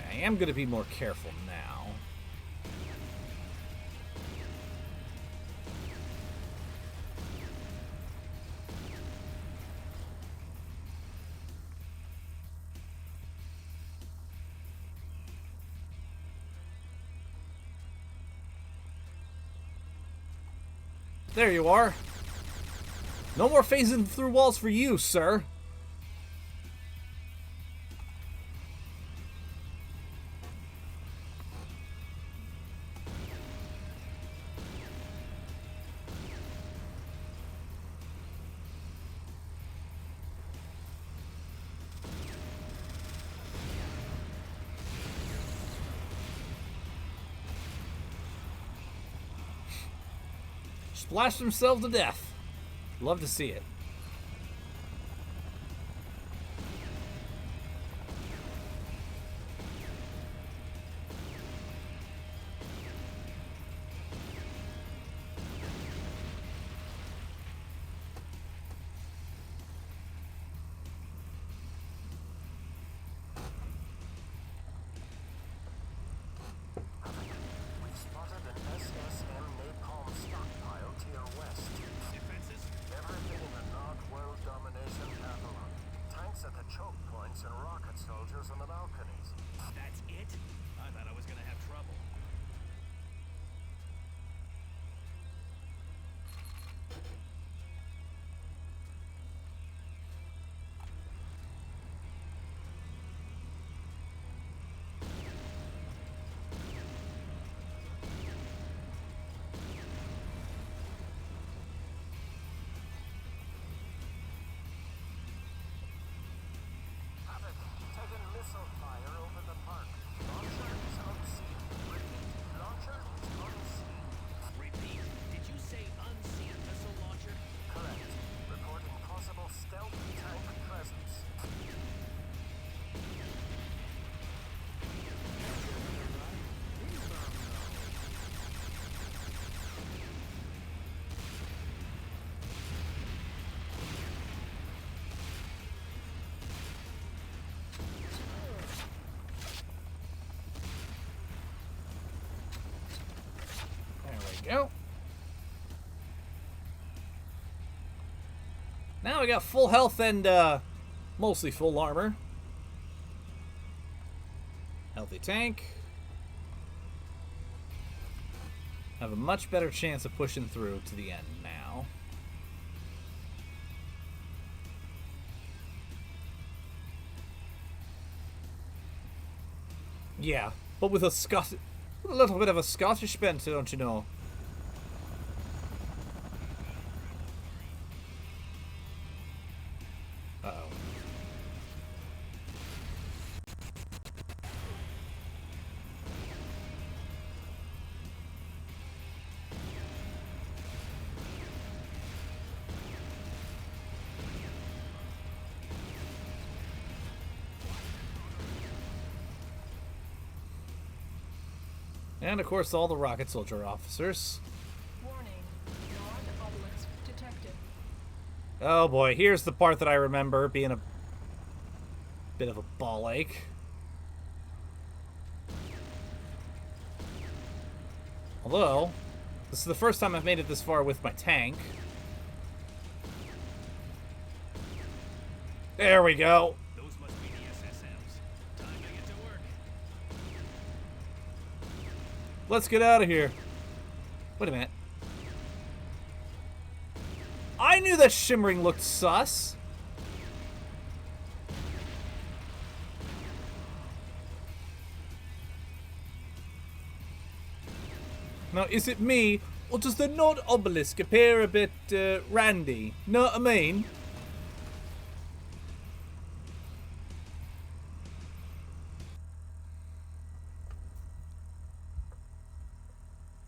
I am going to be more careful now. There you are. No more phasing through walls for you, sir. Splashed himself to death. Love to see it. We've spotted an SSM napalm stockpile to your west. Defenses? Everything in the Nod World Domination catalog. Tanks at the choke points and rocket soldiers on the balconies. That's it? I thought I was gonna have trouble. Havoc, taking missile fire over the park. Launcher is unseen. Repeat, launcher is unseen. Repeat, did you say unseen missile launcher? Correct. Reporting possible stealth tank presence. There we go. Now we got full health and mostly full armor. Healthy tank. Have a much better chance of pushing through to the end now. Yeah, but with a little bit of a Scottish bent, don't you know? Uh-oh. And of course, all the rocket soldier officers. Warning. Nod obelisk detected. Oh boy, here's the part that I remember being a bit of a ball ache. Although, this is the first time I've made it this far with my tank. There we go. Those must be the SSMs. Time to get to work. Let's get out of here. Wait a minute. I knew that shimmering looked sus. Now, is it me, or does the Nod obelisk appear a bit randy? Know what I mean?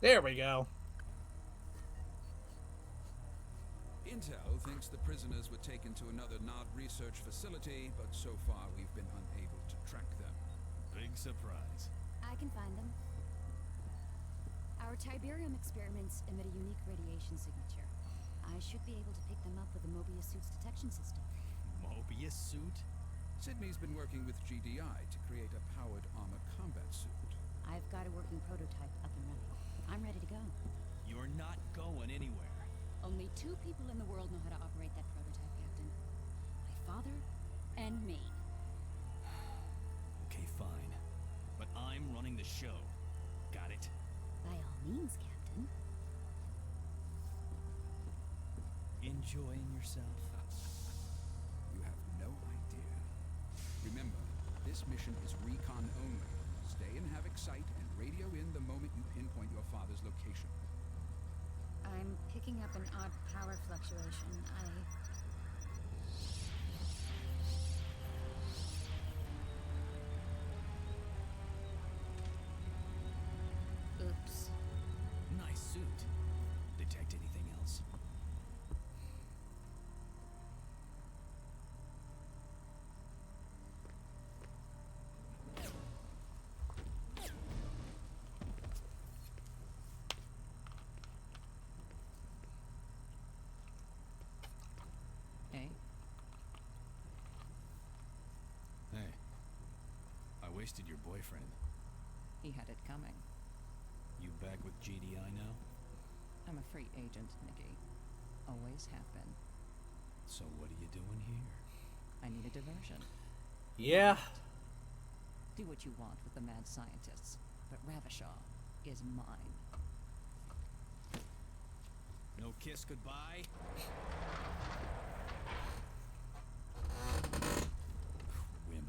There we go. Intel thinks the prisoners were taken to another Nod research facility, but so far we've been unable to track them. Big surprise. I can find them. Our Tiberium experiments emit a unique radiation signature. I should be able to pick them up with the Mobius suit's detection system. Mobius suit? Sydney's been working with GDI to create a powered armor combat suit. I've got a working prototype up and running. I'm ready to go. You're not going anywhere. Only 2 people in the world know how to operate that prototype, Captain. My father and me. Okay, fine. But I'm running the show. Got it? By all means, Captain. enjoying yourself? You have no idea. Remember, this mission is recon only. Stay in Havoc Site and radio in the moment you pinpoint your father's location. I'm picking up an odd power fluctuation. Oops. Nice suit. Detect anything else? Hey, Hey. I wasted your boyfriend. he had it coming. You back with GDI now? I'm a free agent, Nikki. Always have been. So what are you doing here? I need a diversion. Yeah. Do what you want with the mad scientists, but Ravishaw is mine. No kiss goodbye? Women.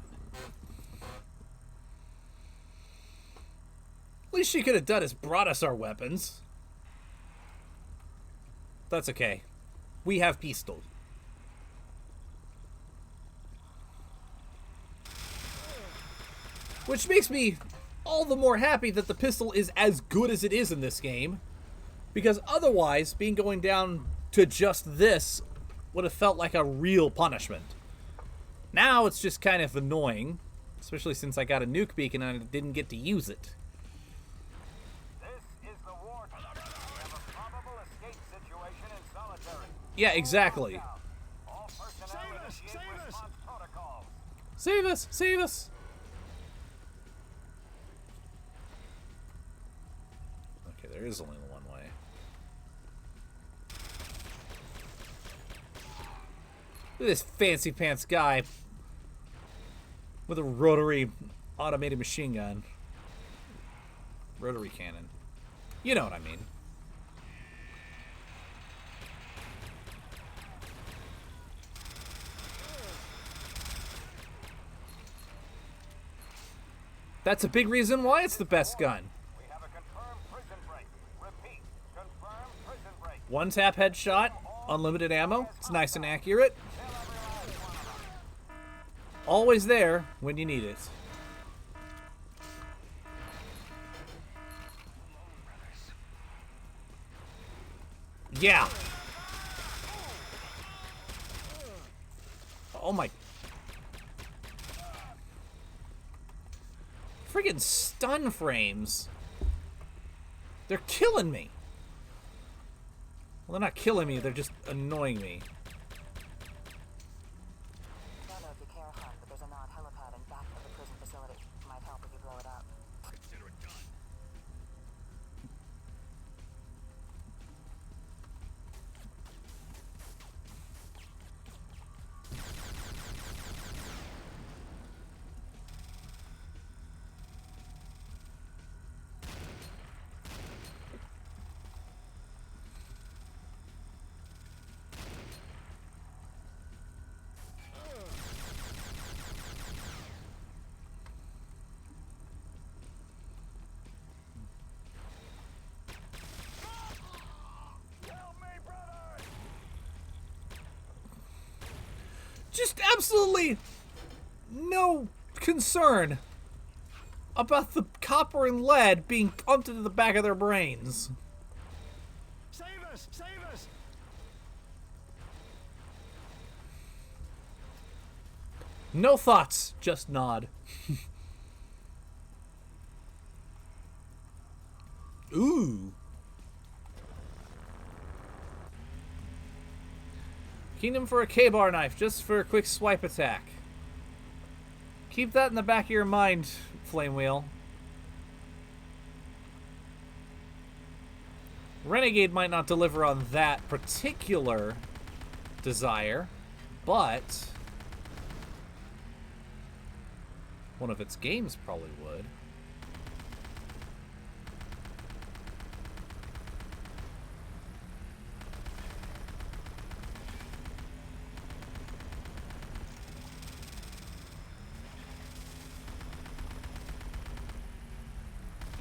Least she could have done is brought us our weapons. That's okay. We have pistols. Which makes me all the more happy that the pistol is as good as it is in this game. Because otherwise, being going down to just this would have felt like a real punishment. Now it's just kind of annoying. Especially since I got a nuke beacon and I didn't get to use it. This is the warden. We have a probable escape situation in solitary. Yeah, exactly. All personnel initiate response protocols. Save us! Save us! Okay, there is only one way. Look at this fancy pants guy with a rotary automated machine gun. Rotary cannon. You know what I mean. That's a big reason why it's the best gun. We have a confirmed prison break. Repeat, confirmed prison break. One tap headshot, unlimited ammo. It's nice and accurate. Always there when you need it. Yeah. Oh my. Friggin' stun frames. They're killing me. Well, they're not killing me, they're just annoying me. Don't know if you care, hon, but there's a Nod helipad in back of the prison facility. Might help if you blow it up. Consider it done. Just absolutely no concern about the copper and lead being pumped into the back of their brains. Save us! Save us! No thoughts, just nod. Ooh. Kingdom for a K-bar knife, just for a quick swipe attack. Keep that in the back of your mind, Flame Wheel. Renegade might not deliver on that particular desire, but one of its games probably would.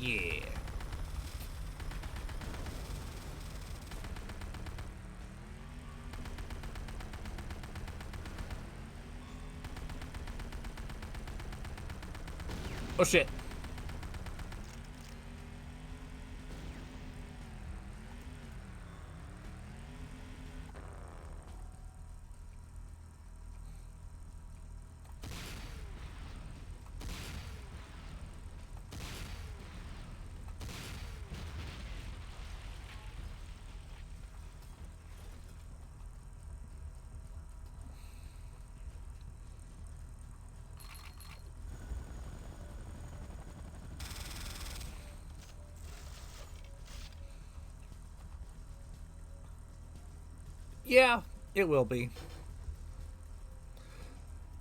Yeah. Oh shit. Yeah, it will be.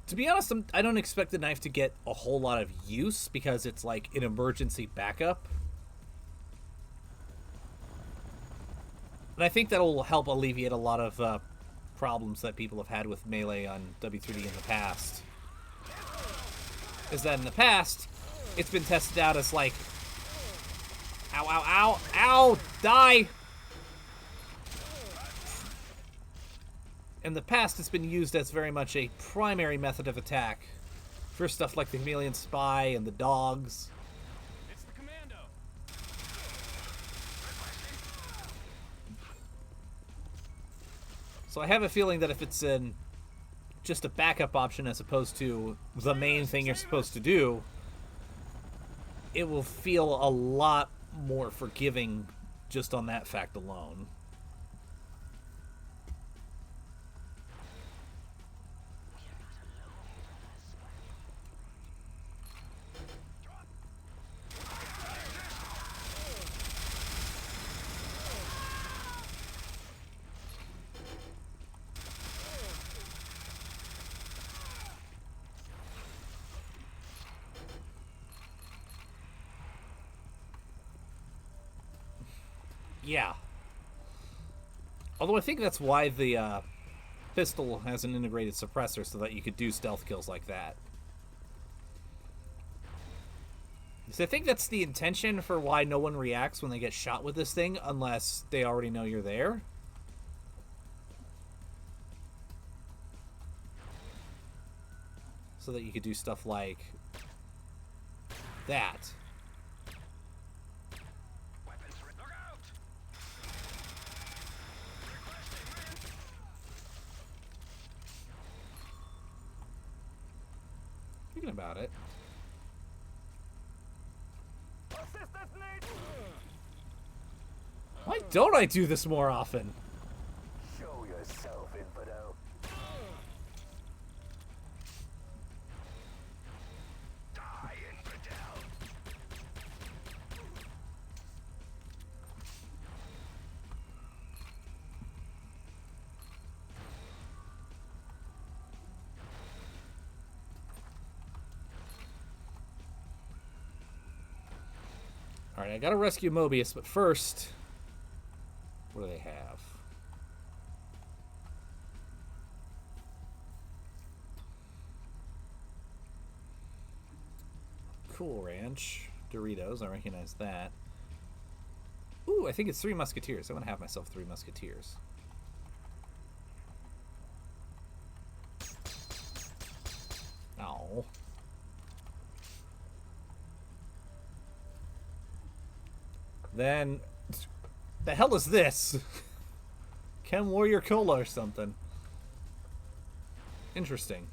To be honest, I don't expect the knife to get a whole lot of use because it's like an emergency backup. And I think that'll help alleviate a lot of problems that people have had with melee on W3D in the past. Is that in the past, it's been tested out as like, ow, ow, ow, ow, die! In the past, it's been used as very much a primary method of attack for stuff like the Chameleon Spy and the dogs. It's the commando. So I have a feeling that if it's just a backup option as opposed to the main thing you're supposed to do, it will feel a lot more forgiving just on that fact alone. Yeah. Although I think that's why the pistol has an integrated suppressor, so that you could do stealth kills like that. So I think that's the intention for why no one reacts when they get shot with this thing, unless they already know you're there. So that you could do stuff like that. Thinking about it. Why don't I do this more often? Show yourself, infidel. Die, infidel. Alright, I gotta rescue Mobius, but first, what do they have? Cool Ranch. Doritos, I recognize that. Ooh, I think it's 3 Musketeers. I want to have myself 3 Musketeers. Oh. Then, the hell is this? Chem Warrior Cola or something. Interesting.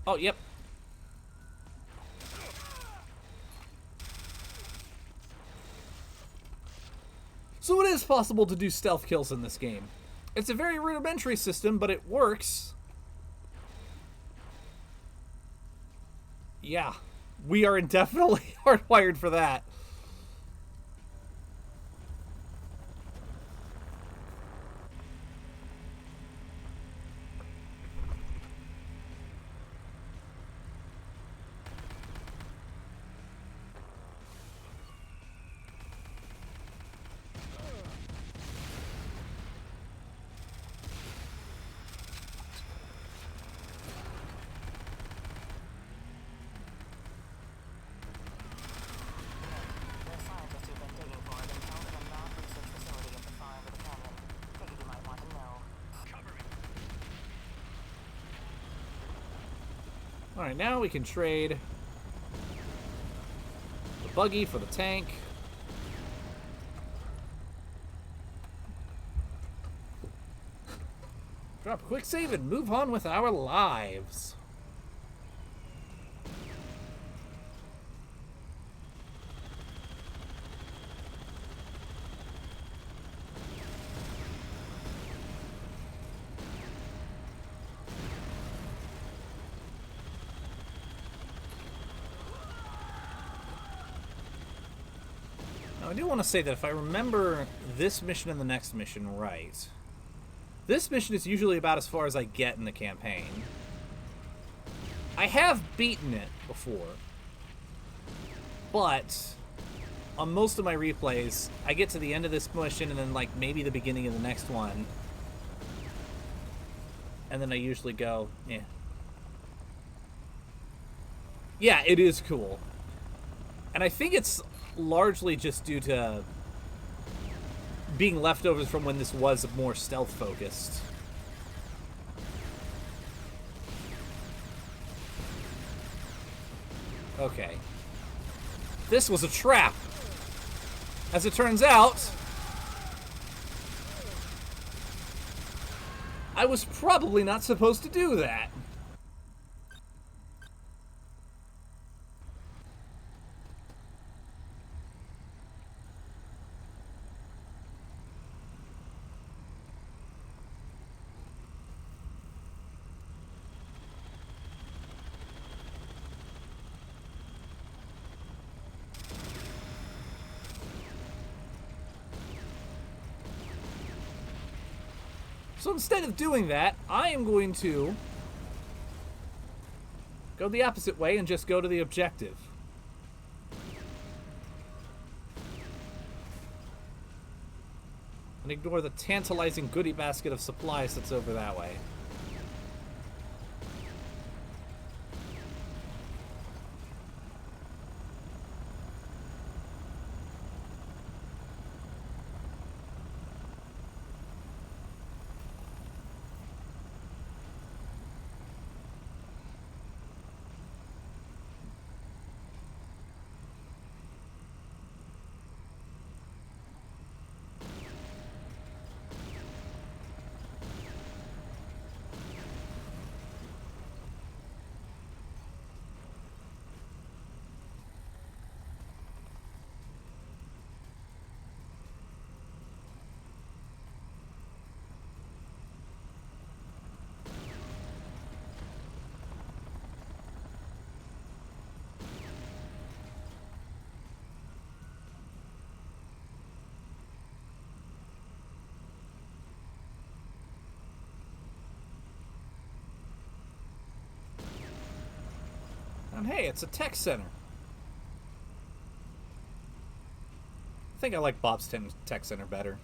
Oh, yep. So it is possible to do stealth kills in this game. It's a very rudimentary system, but it works. Yeah, we are indefinitely hardwired for that. Alright, now we can trade the buggy for the tank. Drop a quick save and move on with our lives. I do want to say that if I remember this mission and the next mission right, this mission is usually about as far as I get in the campaign. I have beaten it before, but on most of my replays, I get to the end of this mission and then like maybe the beginning of the next one, and then I usually go, eh. Yeah, it is cool. And I think it's largely just due to being leftovers from when this was more stealth focused. Okay. This was a trap. As it turns out, I was probably not supposed to do that. So instead of doing that, I am going to go the opposite way and just go to the objective. And ignore the tantalizing goodie basket of supplies that's over that way. And hey, it's a tech center. I think I like Bob's Tech Center better.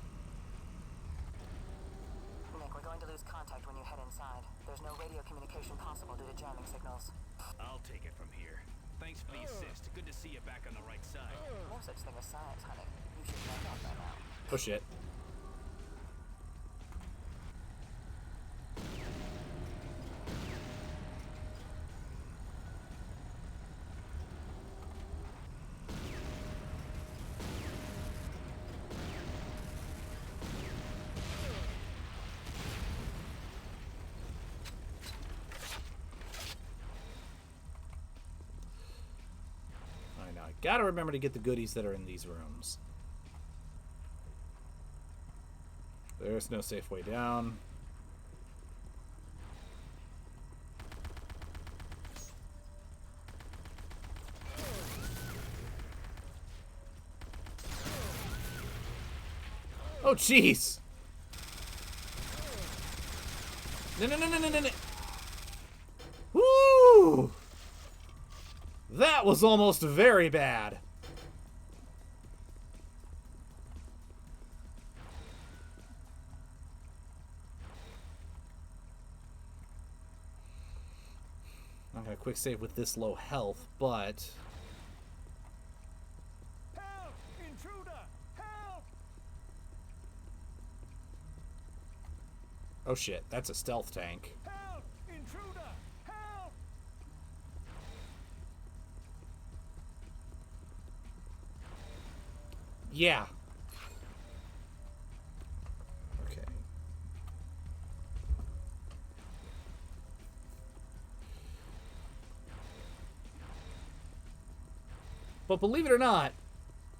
Nick, we're going to lose contact when you head inside. There's no radio communication possible due to jamming signals. I'll take it from here. Thanks for the assist. Good to see you back on the right side. No such thing as science, honey. You should know that by now. Oh shit. Gotta remember to get the goodies that are in these rooms. There's no safe way down. Oh, jeez! No, no, no, no, no, no, no! Woo! That was almost very bad. I'm gonna quick save with this low health, but Help! Intruder! Help! oh shit, that's a stealth tank. Help! Intruder! Help! Yeah. Okay. But believe it or not,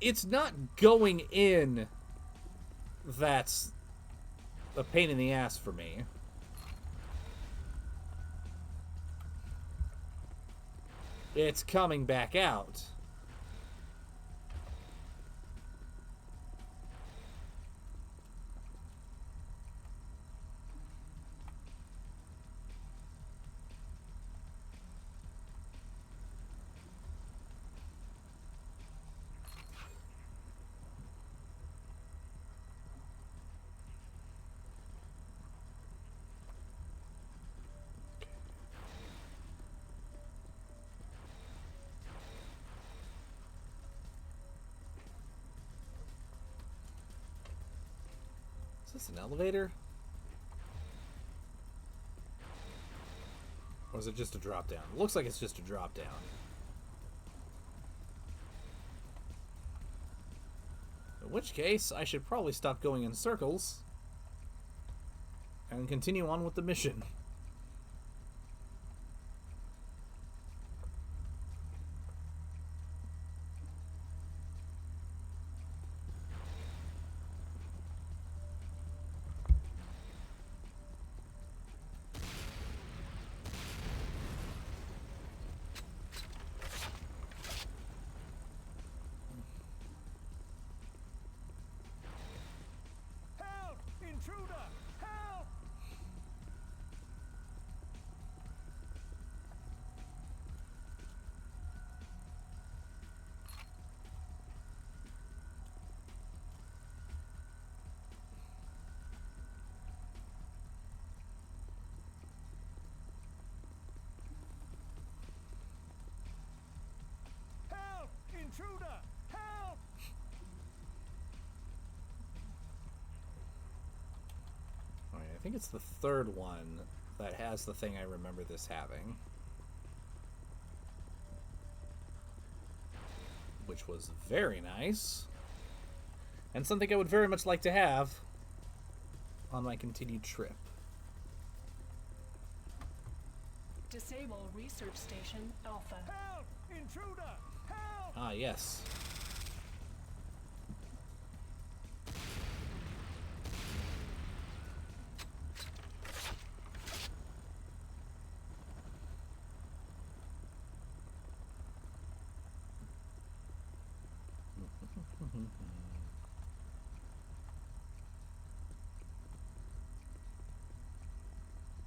it's not going in that's a pain in the ass for me. It's coming back out. Is this an elevator? Or is it just a drop down? It looks like it's just a drop down. In which case, I should probably stop going in circles and continue on with the mission. Help! Intruder! Help! Help! Intruder! Help! Alright, I think it's the third one that has the thing I remember this having. Which was very nice. And something I would very much like to have on my continued trip. Disable Research Station Alpha. Help! Intruder! Help! Ah, yes.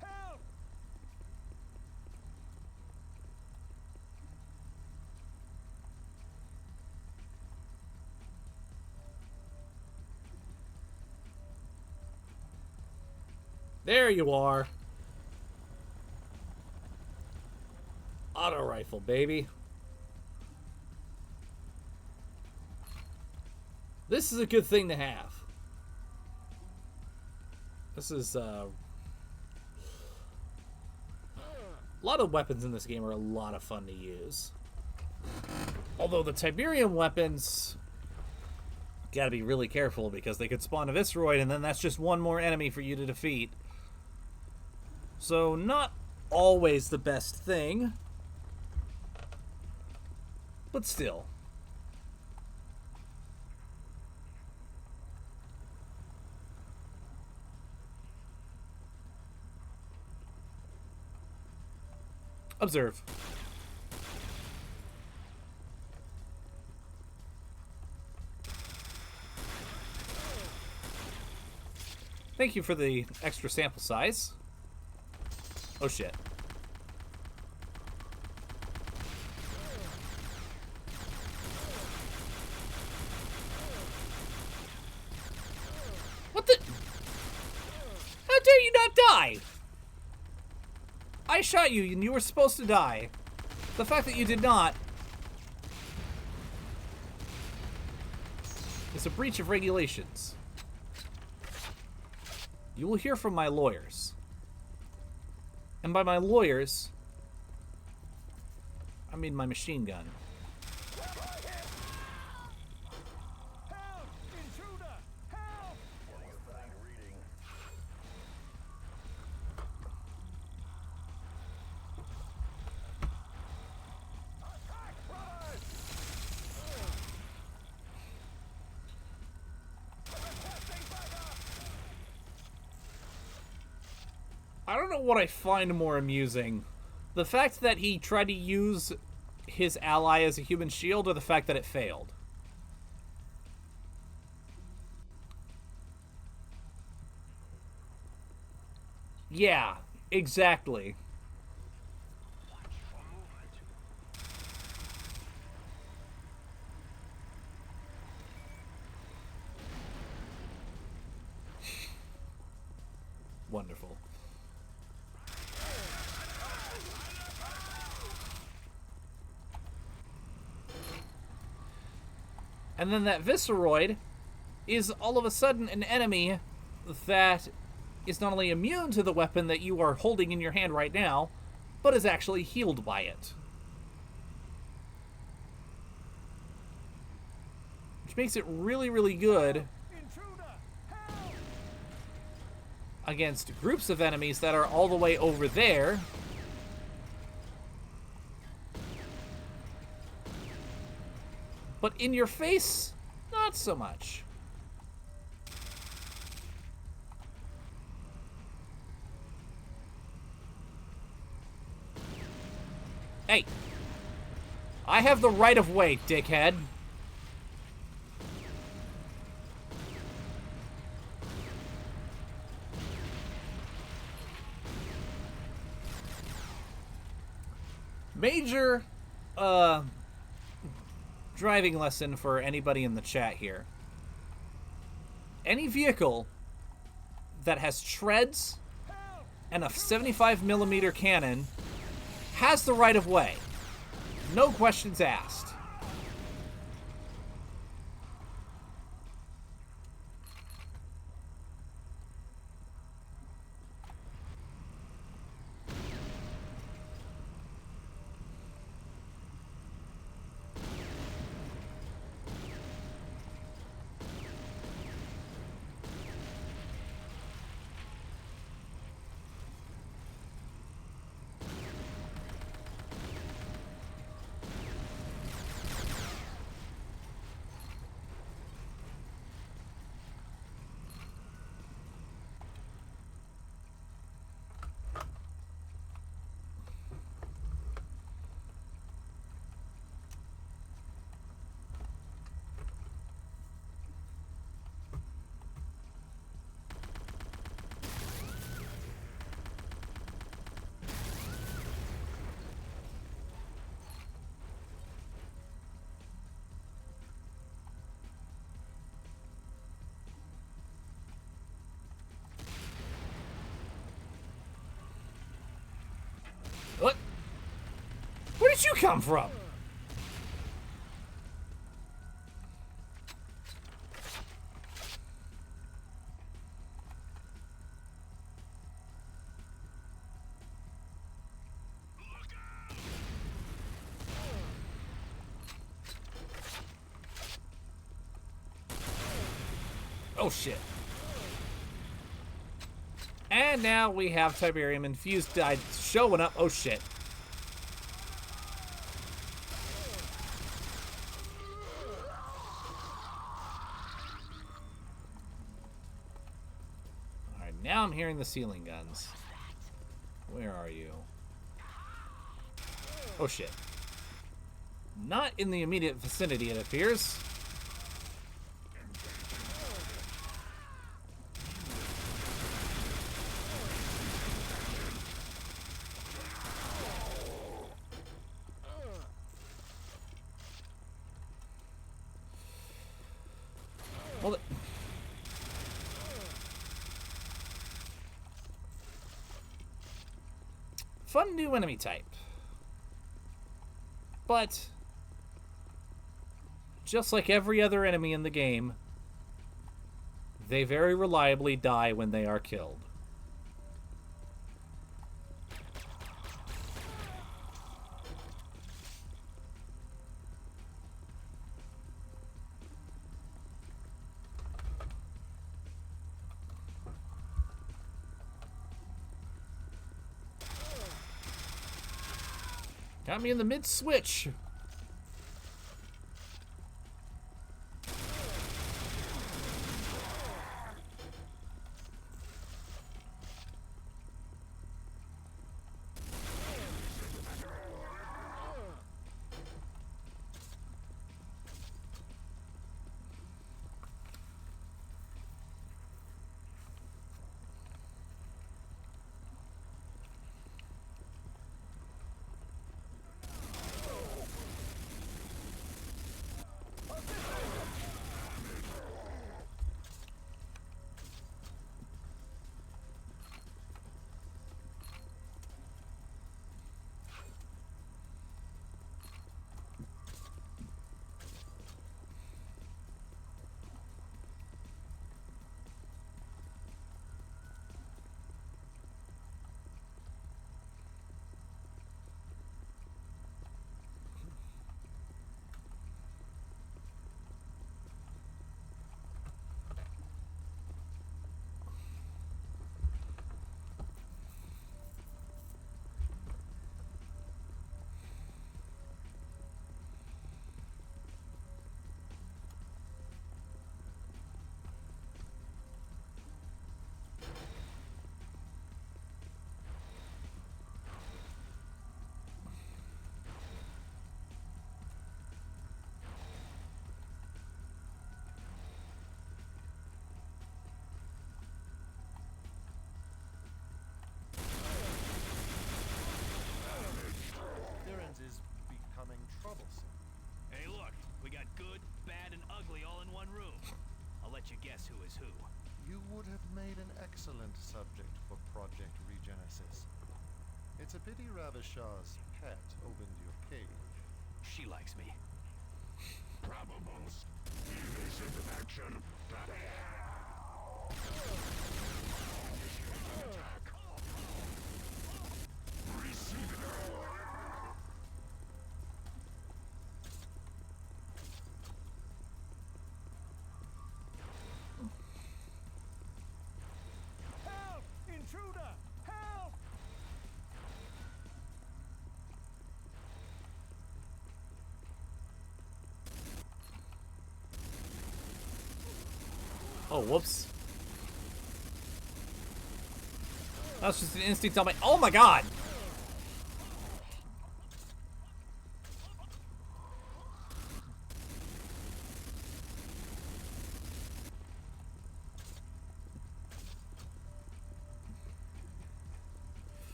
Help! There you are. Auto rifle, baby. This is a good thing to have. This is, a lot of weapons in this game are a lot of fun to use. Although the Tiberium weapons, gotta be really careful because they could spawn a Visceroid and then that's just one more enemy for you to defeat. So not always the best thing, but still. Observe. Thank you for the extra sample size. Oh shit. What the? How dare you not die? I shot you and you were supposed to die. The fact that you did not is a breach of regulations. You will hear from my lawyers. And by my lawyers, I mean my machine gun. Help! I don't know what I find more amusing. The fact that he tried to use his ally as a human shield, or the fact that it failed. Yeah, exactly. Wonderful. And then that Visceroid is all of a sudden an enemy that is not only immune to the weapon that you are holding in your hand right now, but is actually healed by it. Which makes it really, really good against groups of enemies that are all the way over there. But in your face, not so much. Hey, I have the right of way, dickhead. Major, driving lesson for anybody in the chat here. Any vehicle that has treads and a 75mm cannon has the right of way. No questions asked. What? Where did you come from? Oh shit. And now we have Tiberium infused showing up. Oh shit. Alright, now I'm hearing the ceiling guns. Where are you? Oh shit. Not in the immediate vicinity, it appears. Well, fun new enemy type. But just like every other enemy in the game, they very reliably die when they are killed. Got me in the mid-switch. one room. I'll let you guess who is who. You would have made an excellent subject for Project Regenesis. It's a pity Ravishaw's pet opened your cage. She likes me. Probables. Evasive action. Attack. Receive it. Help! Intruder! Help! Oh, whoops. That's just an instinct on my. Oh my god!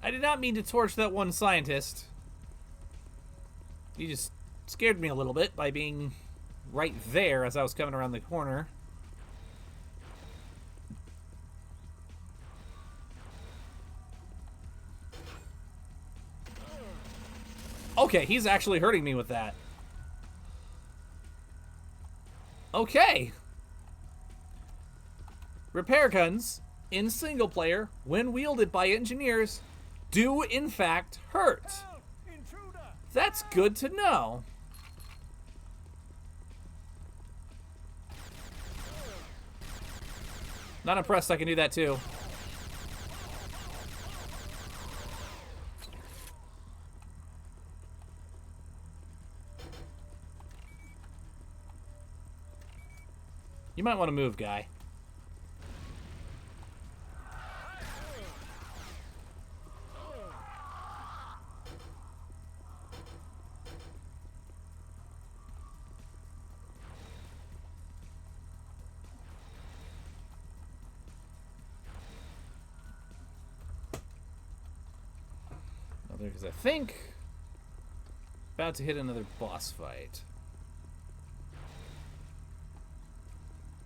I did not mean to torch that one scientist. He just scared me a little bit by being right there as I was coming around the corner. Okay, he's actually hurting me with that. Okay. Repair guns in single player, when wielded by engineers, do in fact hurt. That's good to know. Not impressed I can do that too. You might want to move, guy. Because I think about to hit another boss fight.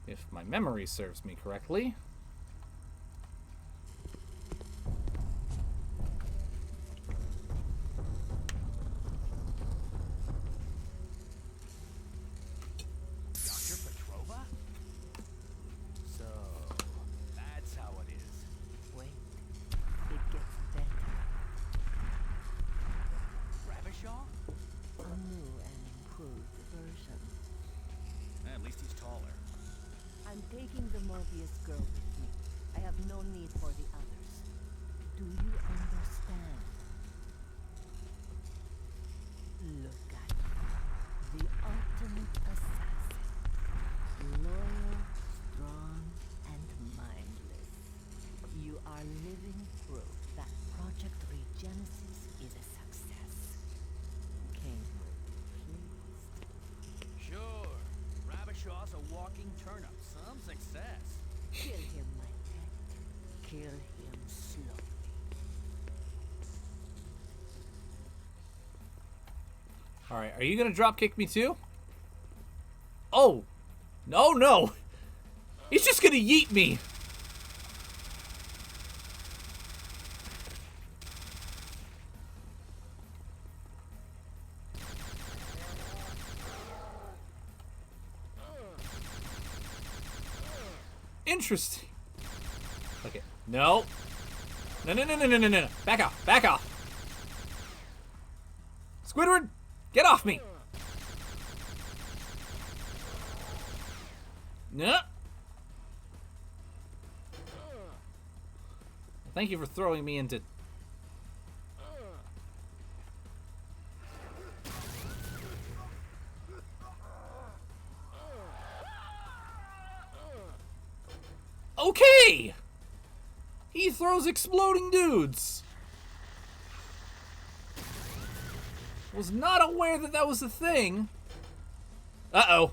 If my memory serves me correctly. Dr. Petrova? So, that's how it is. Wait, it gets better. Ravishaw? A new and improved version. At least he's taller. I'm taking the Mobius girl with me. I have no need for the others. Do you understand? Look at me. The ultimate assassin. Loyal, strong, and mindless. You are living proof that Project Regenesis is a success. Came pleased. Sure. Ravishaw's a walking turnip. Some success. Kill him, my pet. Kill him slowly. Alright, are you gonna drop kick me too? Oh! No, no! He's just gonna yeet me! Interesting. Okay. No. No, no, no, no, no, no, no. Back off. Back off. Squidward, get off me. No. Thank you for throwing me into... Okay! He throws exploding dudes. Was not aware that that was a thing. Uh-oh.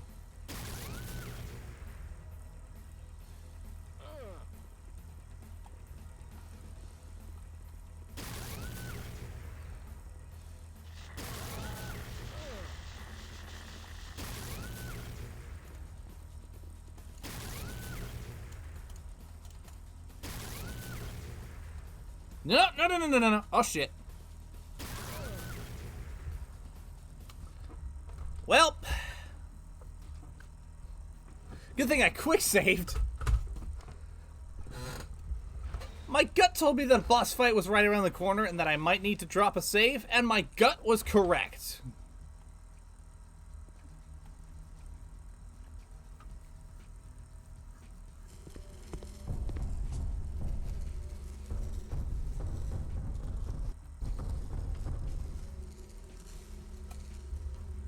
No, no, no, no, no, no, no. Oh, shit. Well. Good thing I quick saved. My gut told me that a boss fight was right around the corner and that I might need to drop a save, and my gut was correct.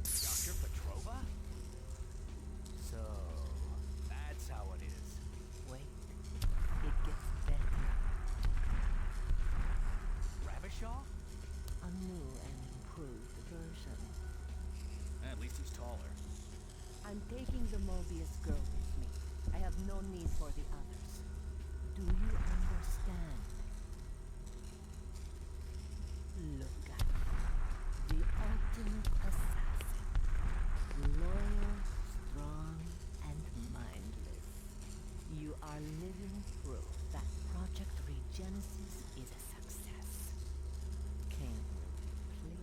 Dr. Petrova? So, that's how it is. Wait, it gets better. Ravishaw? A new and improved version. At least he's taller. I'm taking the Mobius girl with me. I have no need for the others. Do you understand? Look at her. The ultimate assassin. Loyal, strong, and mindless. You are living proof that Project Regenesis is a success. King will be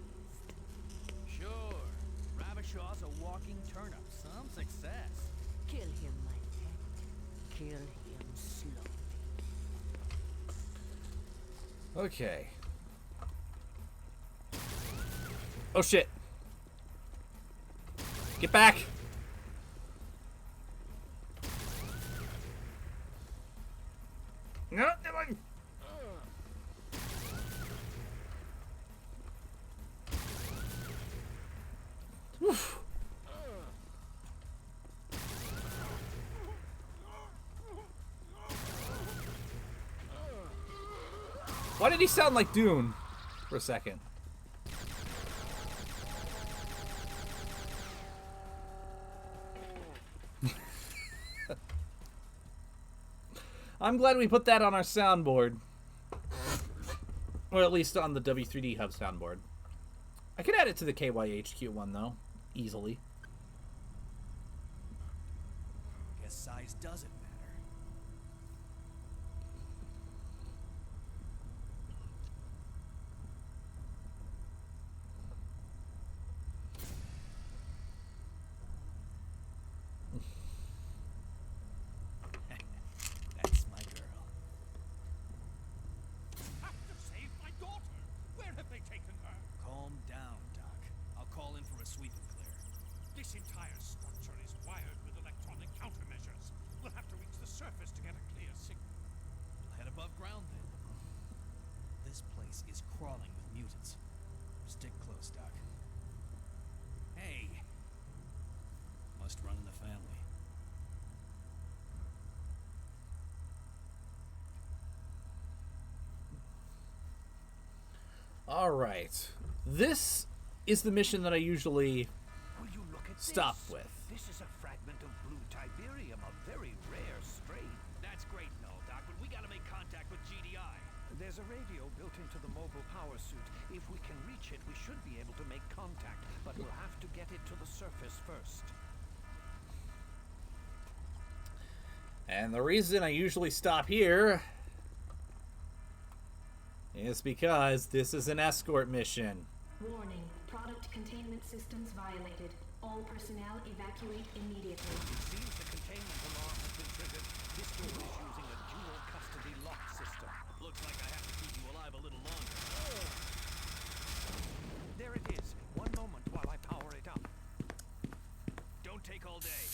pleased. Sure. Ravishaw's a walking turnip. Some success. Kill him, my pet. Kill him slowly. Okay. Oh, shit. Get back. No, never mind. Oof. Why did he sound like Dune for a second? I'm glad we put that on our soundboard. Or at least on the W3D Hub soundboard. I could add it to the KYHQ one, though. Easily. Guess size doesn't matter. That's my girl. Have to save my daughter! Where have they taken her? Calm down, Doc. I'll call in for a sweep and clear. This entire structure is wired with electronic countermeasures. We'll have to reach the surface to get a clear signal. We'll head above ground then. This place is crawling with mutants. Stick close, Doc. Hey! Must run in the family. Alright. This is the mission that I usually Will you look at stop this? with. This is a fragment of blue Tiberium, a very rare strain. That's great and all, Doc, but we gotta make contact with GDI. There's a radio built into the mobile power suit. If we can reach it, we should be able to make contact, but we'll have to get it to the surface first. And the reason I usually stop here is because this is an escort mission. Warning. Product containment systems violated. All personnel evacuate immediately. It seems the containment alarm has been triggered. This door is using a dual custody lock system. Looks like I have to keep you alive a little longer. There it is. One moment while I power it up. Don't take all day.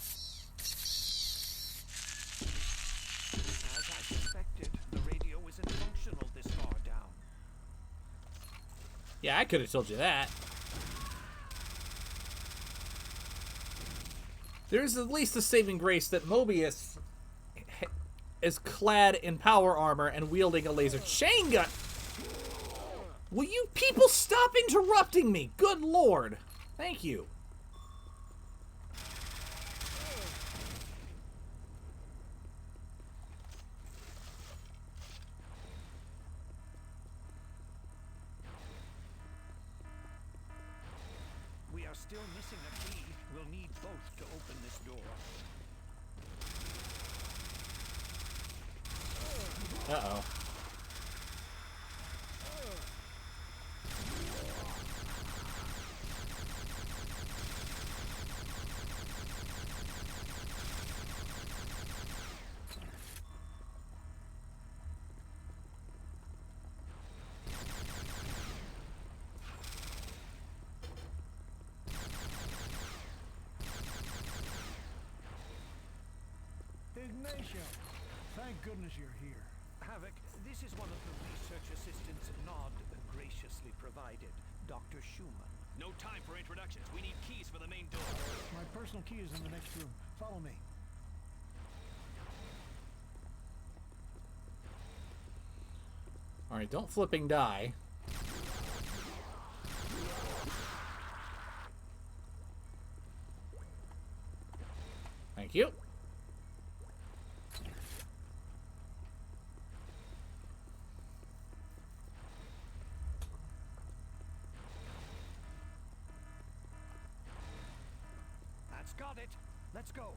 As I suspected, the radio isn't functional this far down. Yeah, I could have told you that. There's at least a saving grace that Mobius is clad in power armor and wielding a laser chain gun. Will you people stop interrupting me? Good lord. Thank you. We are still missing a key. We'll need both to open this door. Uh-oh. Ignacio, thank goodness you're here. Havoc, this is one of the research assistants Nod graciously provided, Dr. Schumann. No time for introductions. We need keys for the main door. My personal key is in the next room. Follow me. Alright, don't flipping die. Thank you. That's got it. Let's go.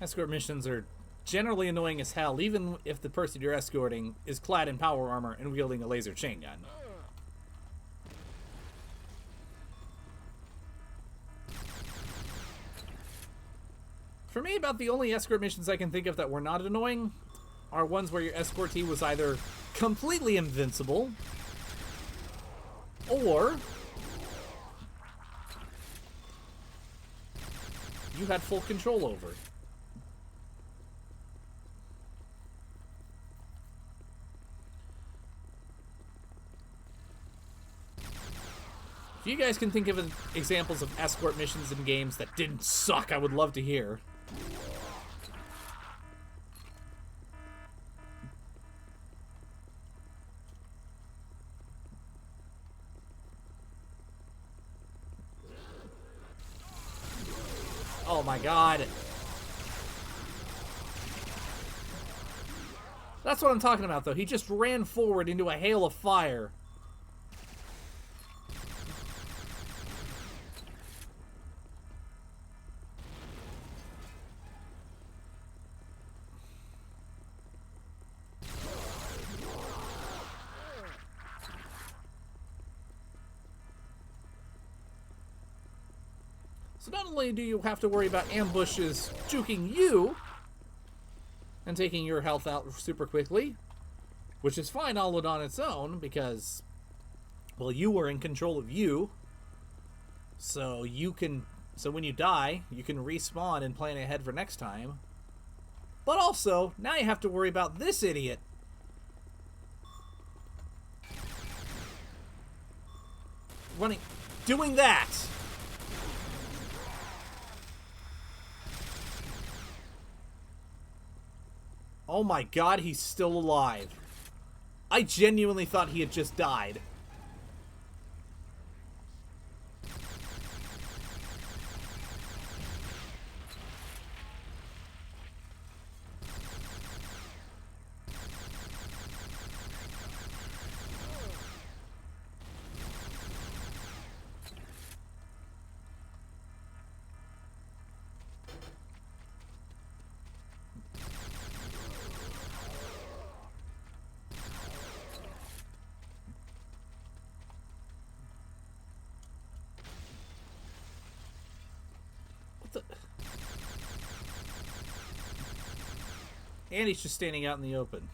Escort missions are generally annoying as hell, even if the person you're escorting is clad in power armor and wielding a laser chain gun. For me, about the only escort missions I can think of that were not annoying are ones where your escortee was either completely invincible or you had full control over. If you guys can think of examples of escort missions in games that didn't suck, I would love to hear. Oh my god. That's what I'm talking about, though. He just ran forward into a hail of fire. So not only do you have to worry about ambushes juking you and taking your health out super quickly, which is fine all on its own because, well, you were in control of you. So when you die, you can respawn and plan ahead for next time. But also, now you have to worry about this idiot. Doing that. Oh my god, he's still alive. I genuinely thought he had just died. And he's just standing out in the open.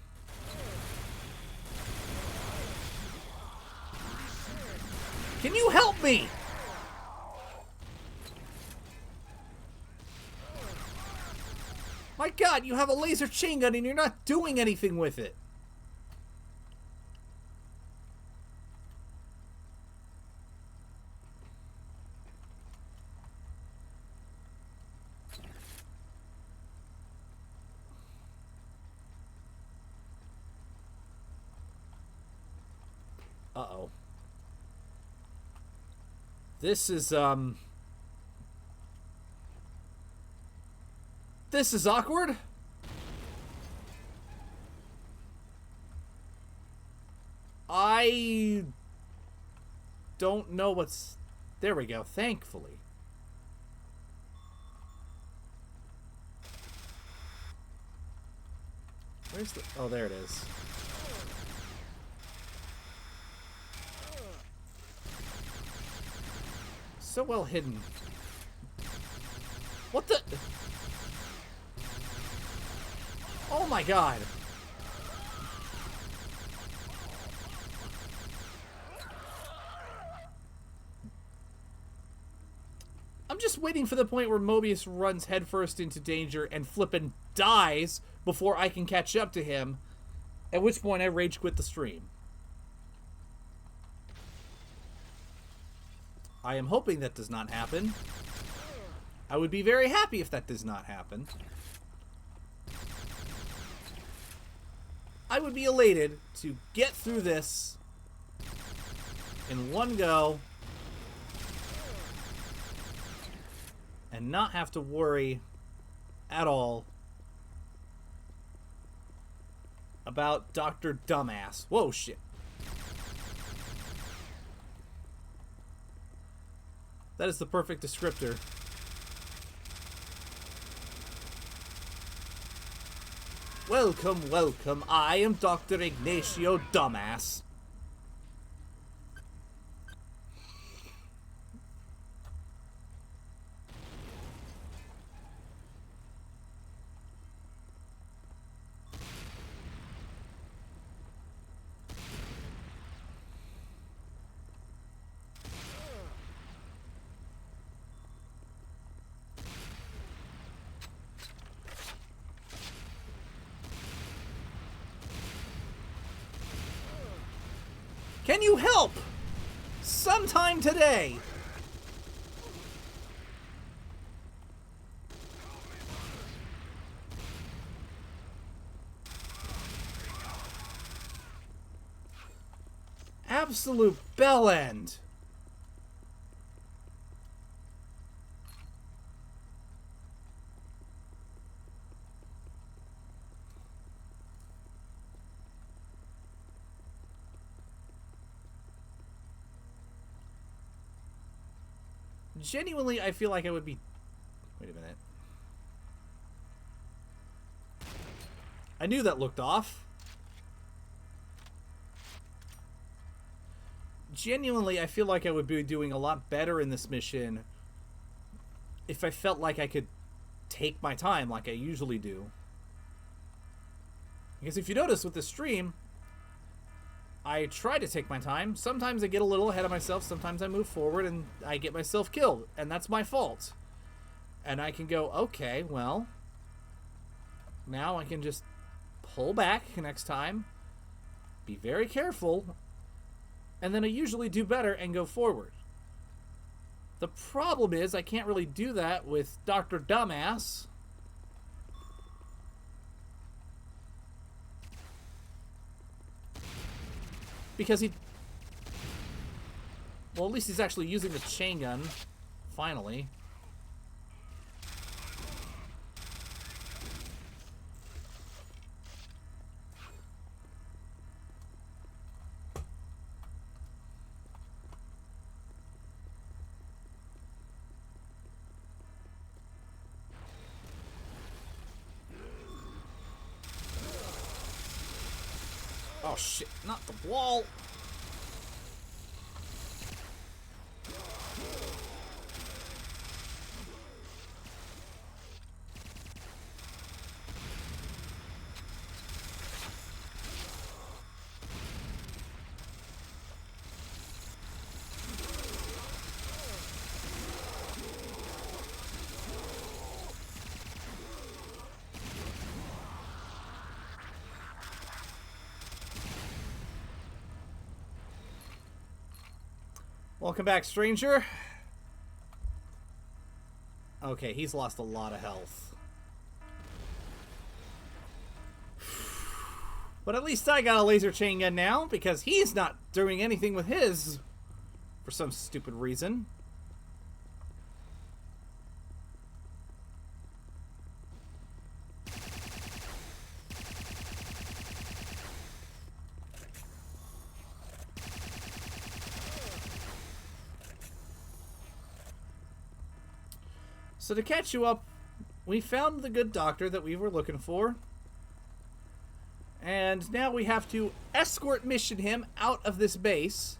Can you help me? My god, you have a laser chain gun and you're not doing anything with it. Uh-oh. This is awkward. I don't know what's... There we go, thankfully. Where's the... Oh, there it is. So well hidden. What the... Oh my god. I'm just waiting for the point where Mobius runs headfirst into danger and flippin' dies before I can catch up to him, at which point I rage quit the stream. I am hoping that does not happen. I would be very happy if that does not happen. I would be elated to get through this in one go and not have to worry at all about Dr. Dumbass. Whoa, shit. That is the perfect descriptor. Welcome, welcome. I am Dr. Ignacio Dumbass. Can you help? Sometime today. Absolute bell end. Genuinely, I feel like I would be... Wait a minute. I knew that looked off. Genuinely, I feel like I would be doing a lot better in this mission if I felt like I could take my time like I usually do. Because if you notice with this stream, I try to take my time. Sometimes I get a little ahead of myself. Sometimes I move forward and I get myself killed. And that's my fault. And I can go, okay, well, now I can just pull back next time. Be very careful. And then I usually do better and go forward. The problem is I can't really do that with Dr. Dumbass. Because he... Well, at least he's actually using the chain gun. Finally. Oh shit, not the wall! Welcome back, stranger. Okay, he's lost a lot of health. But at least I got a laser chain gun now, because he's not doing anything with his for some stupid reason. So to catch you up, we found the good doctor that we were looking for. And now we have to escort mission him out of this base.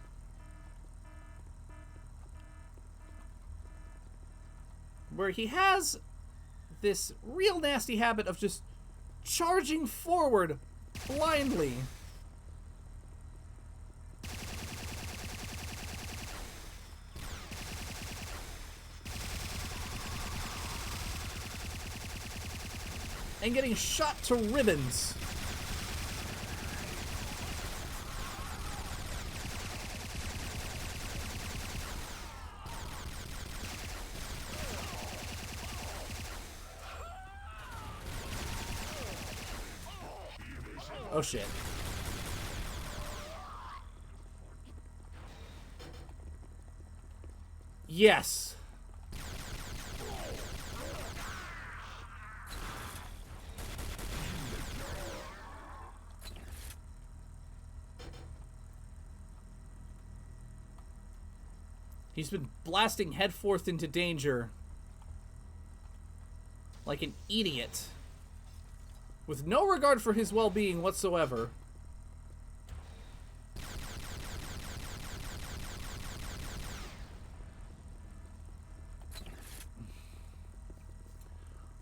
Where he has this real nasty habit of just charging forward blindly. And getting shot to ribbons. Oh shit. Yes. He's been blasting headforth into danger like an idiot, with no regard for his well-being whatsoever.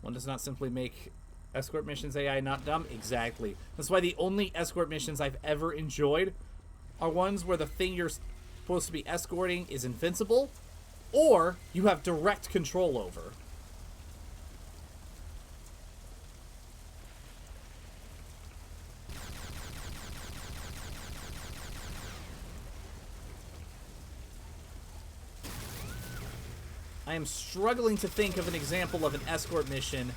One does not simply make escort missions AI not dumb. Exactly. That's why the only escort missions I've ever enjoyed are ones where the thing you're supposed to be escorting is invincible, or you have direct control over. I am struggling to think of an example of an escort mission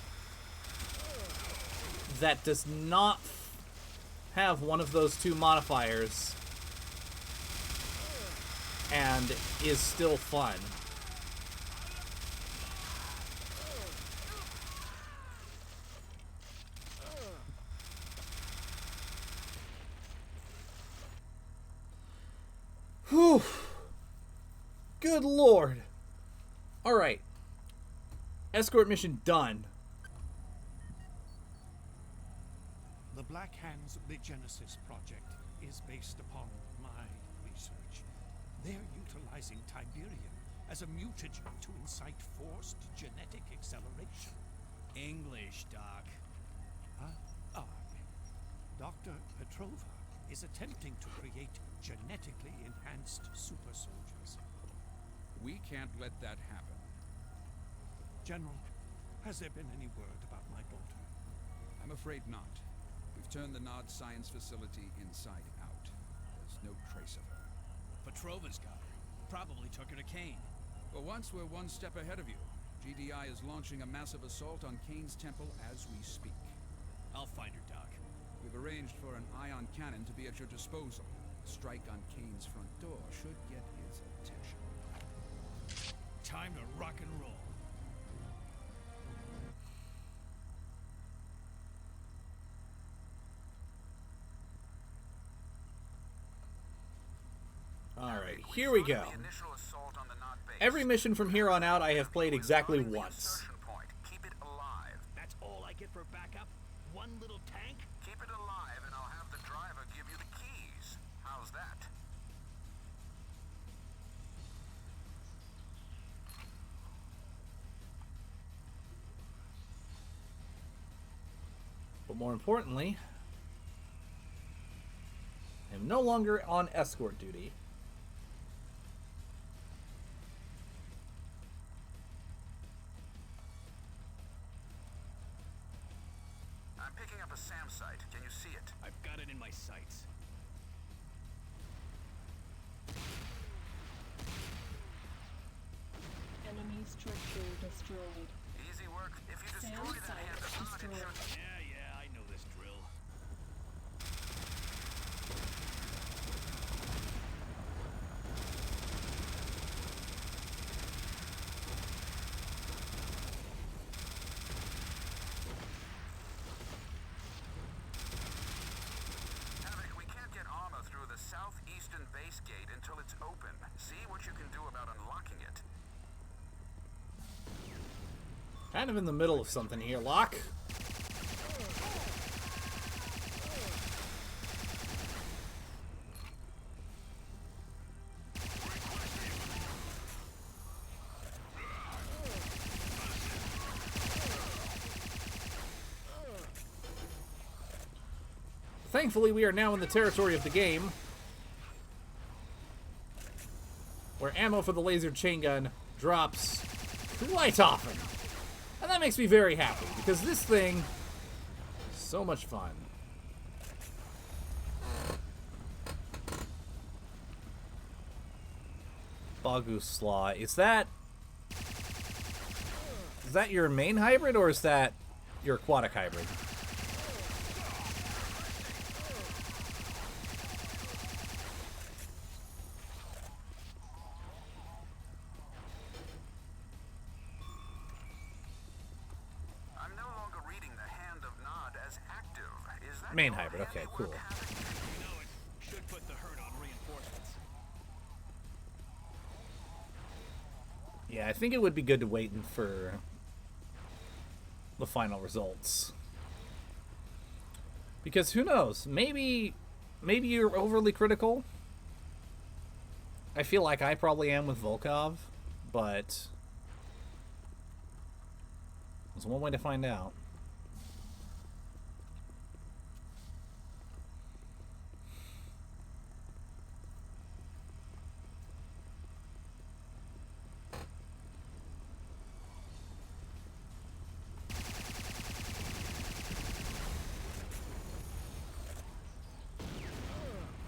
that does not have one of those two modifiers and is still fun. Whew. Good lord. Alright. Escort mission done. The Black Hand's Regenesis project is based upon my research. They're utilizing Tiberium as a mutagen to incite forced genetic acceleration. English, Doc. Huh? Dr. Petrova is attempting to create genetically enhanced super soldiers. We can't let that happen. General, has there been any word about my daughter? I'm afraid not. We've turned the Nod Science Facility inside out. There's no trace of her. Petrova's got her. Probably took her to Kane. For once, we're one step ahead of you. GDI is launching a massive assault on Kane's temple as we speak. I'll find her, Doc. We've arranged for an ion cannon to be at your disposal. A strike on Kane's front door should get his attention. Time to rock and roll. Alright, here we go. Every mission from here on out I have played exactly once. Keep it alive. That's all I get for backup? One little tank? Keep it alive and I'll have the driver give you the keys. How's that? But more importantly, I am no longer on escort duty. I'm picking up a SAM site. Can you see it? I've got it in my sights. Enemy structure destroyed. Easy work. If you destroy SAM that hand of God, it should... Yeah, I know this drill. Havoc, we can't get armor through the southeastern base gate until it's open. See what you can do about unlocking it. Kind of in the middle of something here, Locke. thankfully we are now in the territory of the game where ammo for the laser chain gun drops quite often. And that makes me very happy, because this thing is so much fun. Bagu Slaw, is that your main hybrid, or is that your aquatic hybrid? I'm no longer reading the Hand of Nod as active. Is that Main hybrid, okay, cool. You know it. Should put the hurt on reinforcements. Yeah, I think it would be good to wait for the final results. Because who knows? Maybe you're overly critical. I feel like I probably am with Volkov, but there's one way to find out.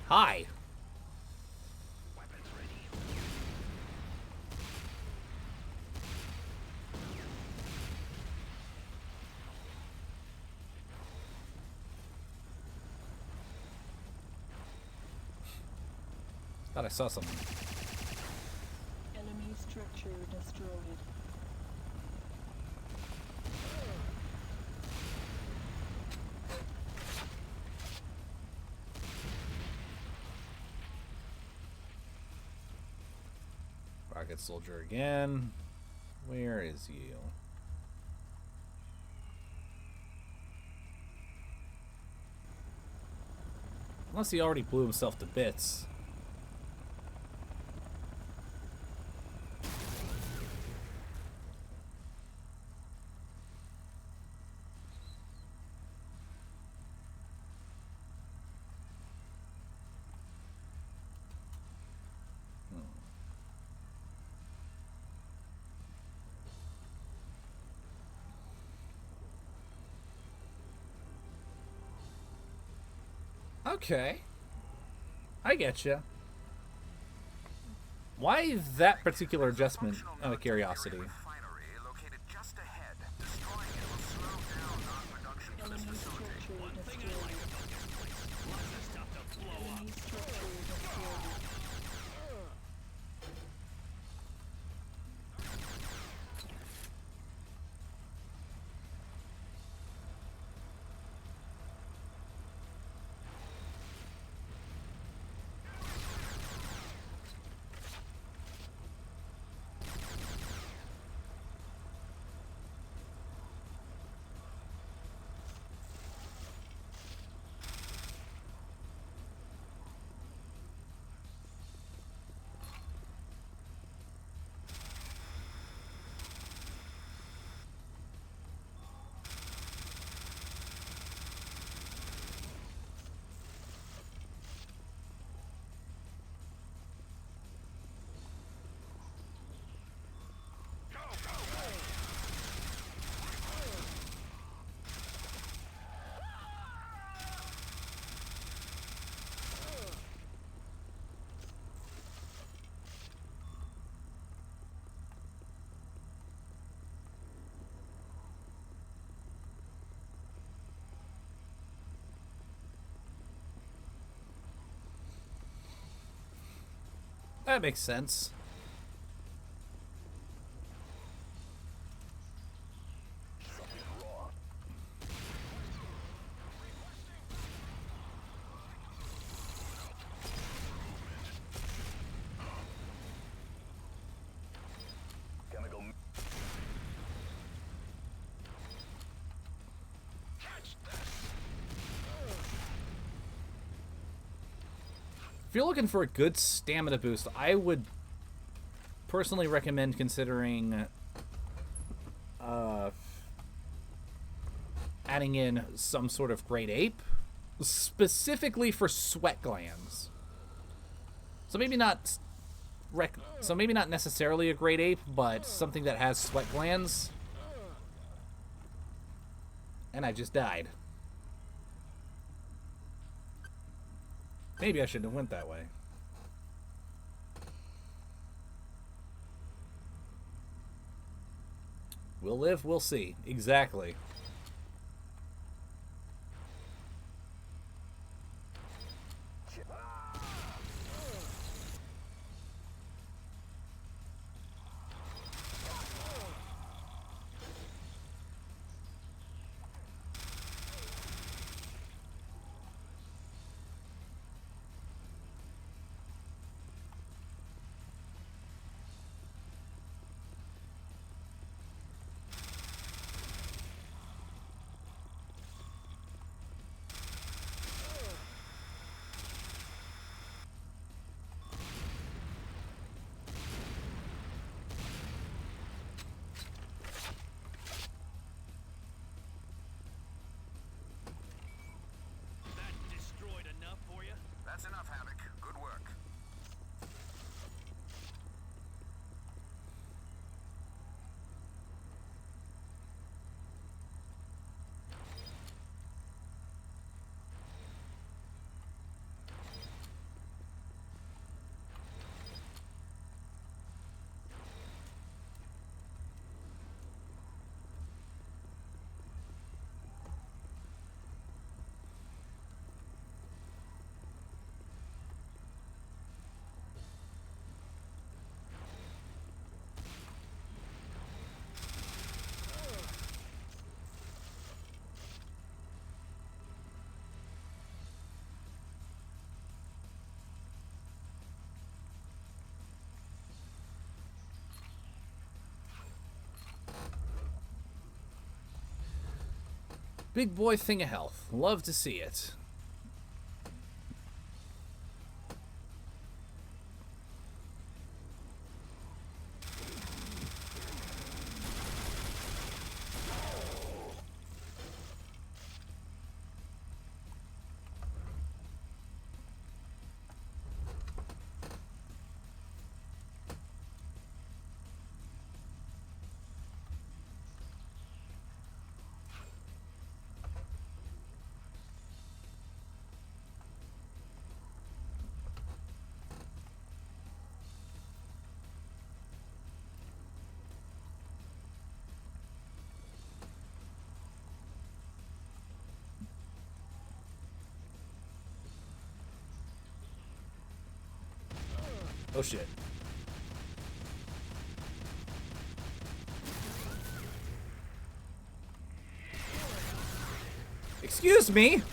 Hi. Thought I saw something. Enemy structure destroyed. Rocket Soldier again. Where is you? Unless he already blew himself to bits. Okay. I get you. Why that particular adjustment, out of curiosity? located just ahead. Destroying it will slow down non-production for this facility. One thing I like about this place, lots of stuff to blow up. Enemy structure destroyed. That makes sense. If you're looking for a good stamina boost, I would personally recommend considering adding in some sort of great ape, specifically for sweat glands. So maybe not necessarily a great ape, but something that has sweat glands. And I just died. Maybe I shouldn't have went that way. We'll live, we'll see. Exactly. That's enough, Havoc. Good work. Big boy thing of health. Love to see it. Oh shit. Excuse me!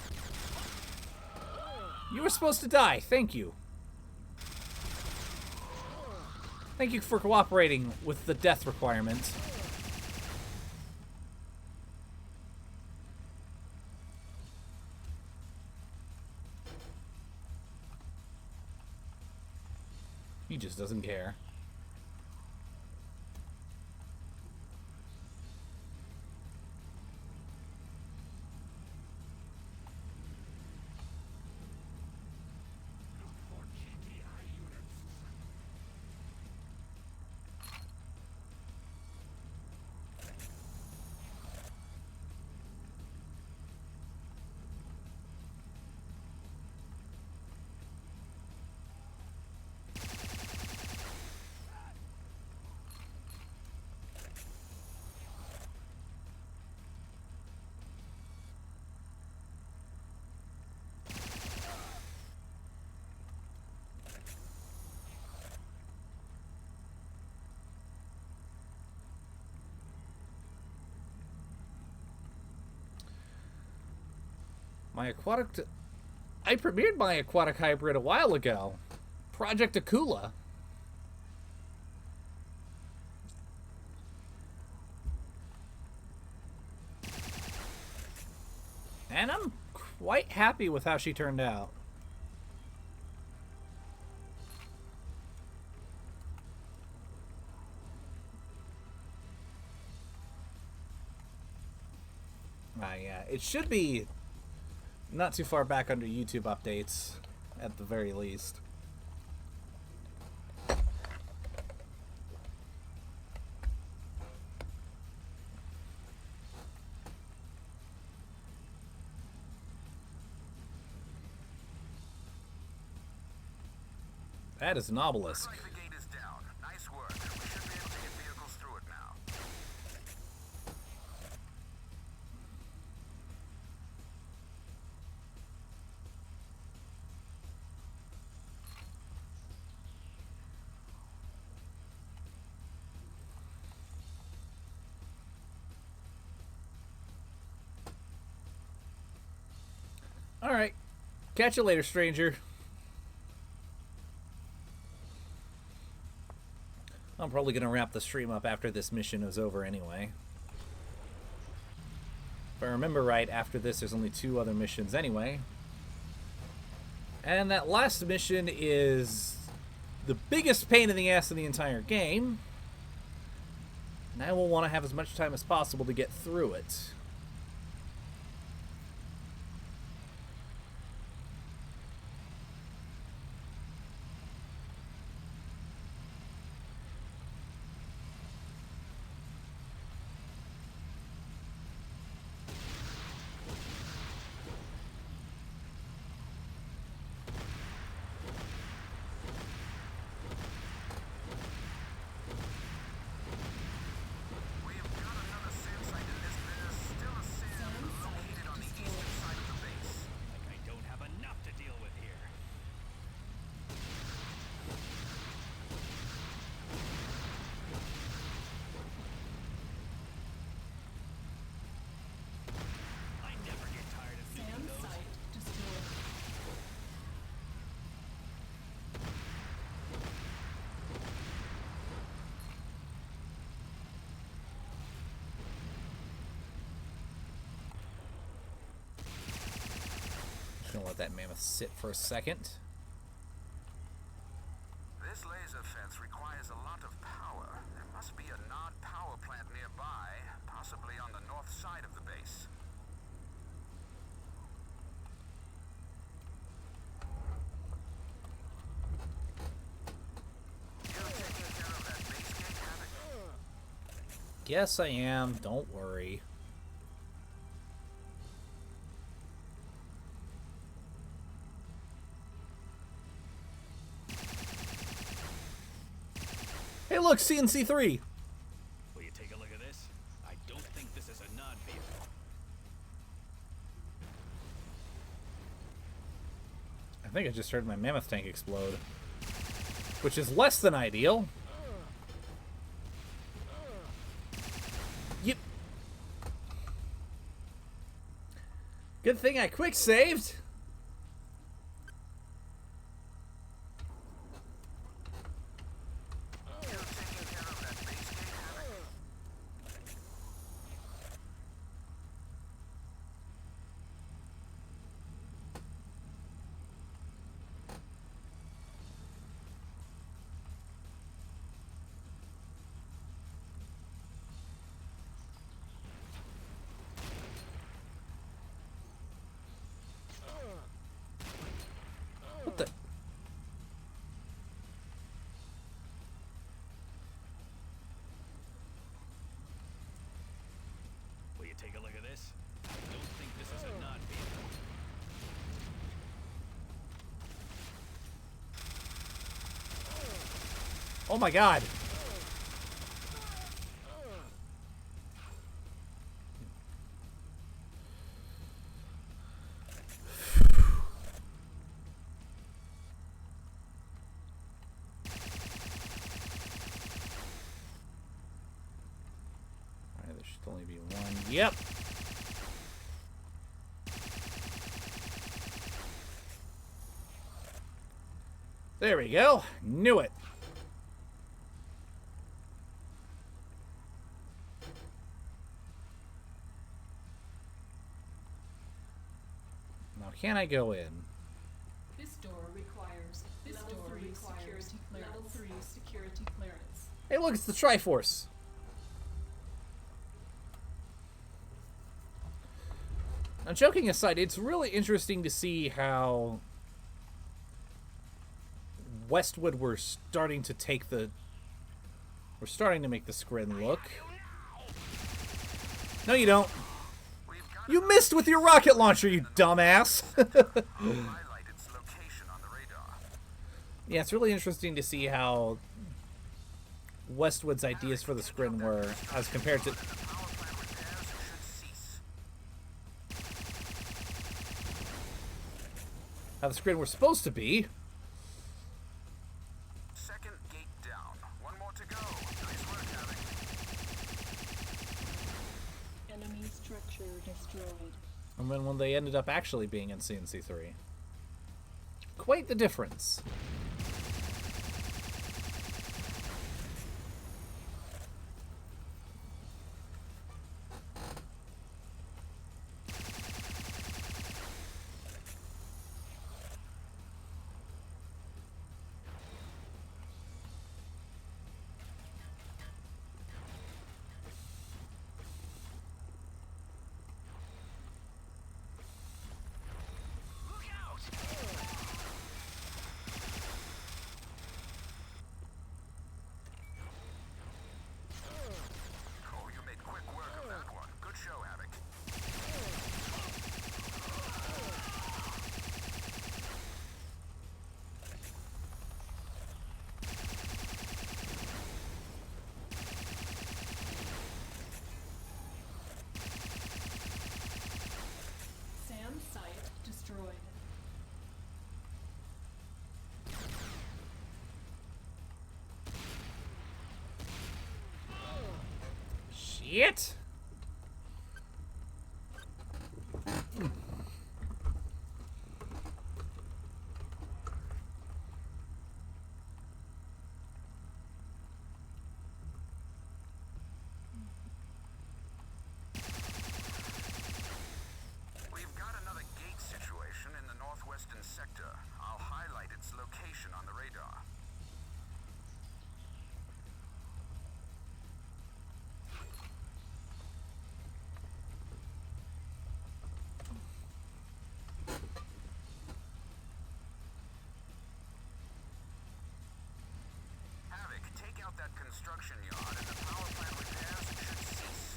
You were supposed to die. Thank you. Thank you for cooperating with the death requirement. He just doesn't care. I premiered my aquatic hybrid a while ago. Project Akula. And I'm quite happy with how she turned out. Yeah, it should be not too far back under YouTube updates, at the very least. That is an obelisk. Looks like the gate is down. Nice work. We should be able to get vehicles through it now. Alright. Catch you later, stranger. I'm probably going to wrap the stream up after this mission is over anyway. If I remember right, after this there's only 2 other missions anyway. And that last mission is the biggest pain in the ass in the entire game. And I will want to have as much time as possible to get through it. Gonna let that mammoth sit for a second. This laser fence requires a lot of power. There must be a non-power plant nearby, possibly on the north side of the base. You're taking care of that base gate, Havoc? Yes, I am. Don't worry. Hey, look, CNC3. Will you take a look at this? I don't think this is a Nod vehicle. I think I just heard my mammoth tank explode, which is less than ideal. Yep. Good thing I quick saved. What the? Will you take a look at this? I don't think this is a Nod vehicle. Oh my god. Alright, there should only be one. Yep. There we go. Knew it. Now, can I go in? This door requires level 3 security clearance. Hey, look, it's the Triforce. Now, joking aside, it's really interesting to see how Westwood were starting to take the... We're starting to make the Skrin look. No, you don't. You missed with your rocket launcher, you dumbass! Yeah, it's really interesting to see how Westwood's ideas for the Skrin were as compared to... how the Skrin were supposed to be. Second gate down. One more to go. Nice work, Havoc. Enemy structure destroyed. And then when they ended up actually being in CNC3. Quite the difference. Oh, you made quick work of that one. Good show, Havoc. SAM site destroyed. Shit! We've got another gate situation in the northwestern sector. I'll highlight its location on the radar. Havoc, take out that construction yard and the power plant repairs should cease.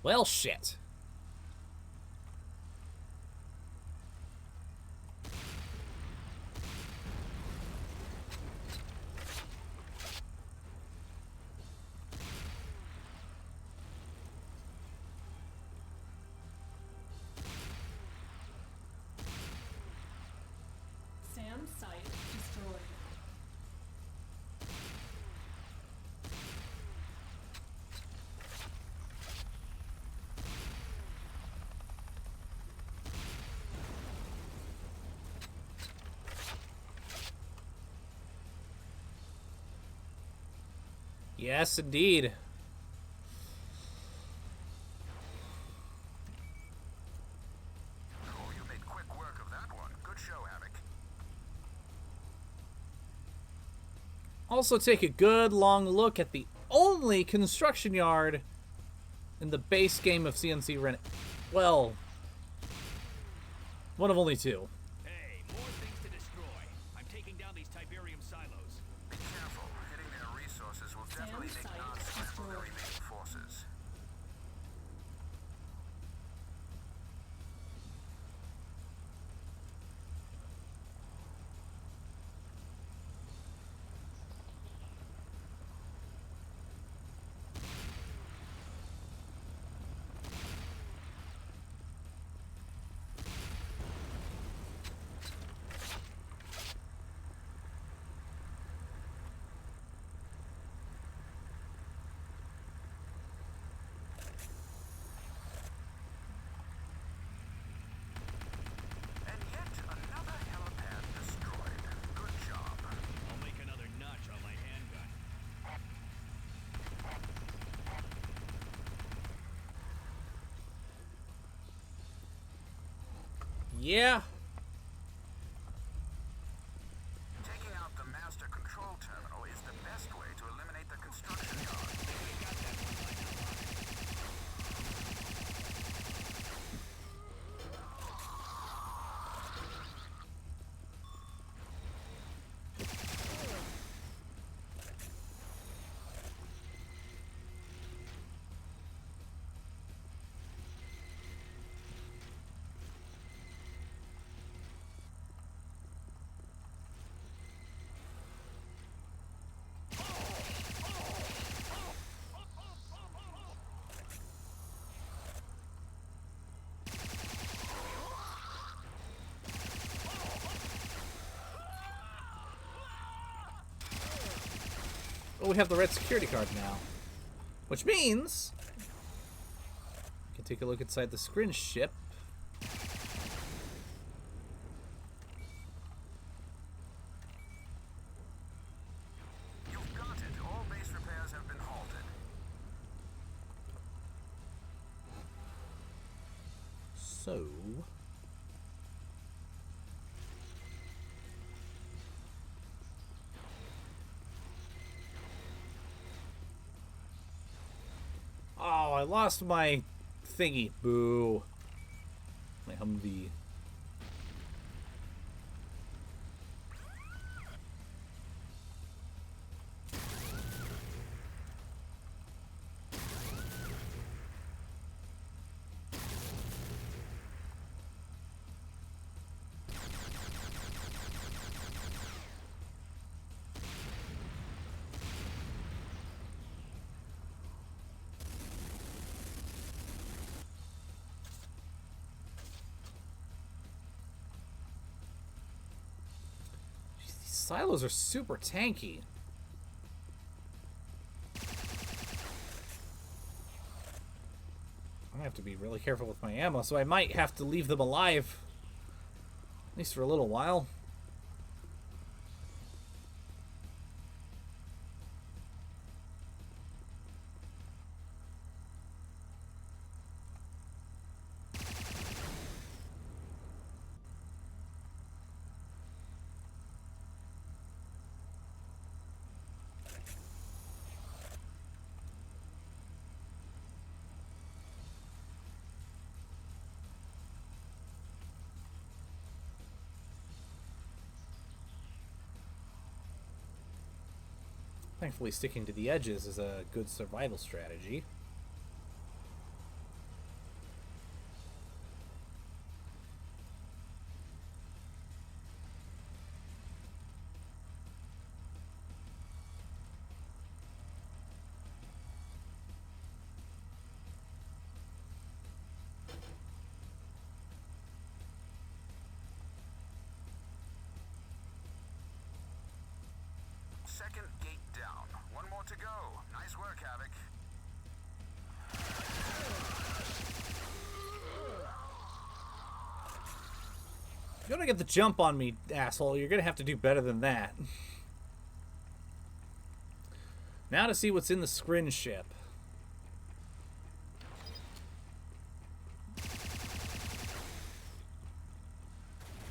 Well, shit. SAM site destroyed. Yes, indeed. Oh, you made quick work of that one. Good show, Havoc. Also take a good long look at the only construction yard in the base game of CNC Renegade. Well, one of only two. Hey, more things to destroy. I'm taking down these Tiberium silos. Be careful. Hitting their resources will definitely make Nods scramble their remaining forces. Yeah. Taking out the master control terminal is the best way to eliminate the construction yard. Oh, we have the red security card now. Which means we can take a look inside the screen ship. You've got it. All base repairs have been halted. So... Oh, I lost my thingy. Boo. My Humvee. Silos are super tanky. I have to be really careful with my ammo, so I might have to leave them alive. At least for a little while. Thankfully, sticking to the edges is a good survival strategy. Second gate down. One more to go. Nice work, Havoc. If you want to get the jump on me, asshole, you're going to have to do better than that. Now to see what's in the scrin ship.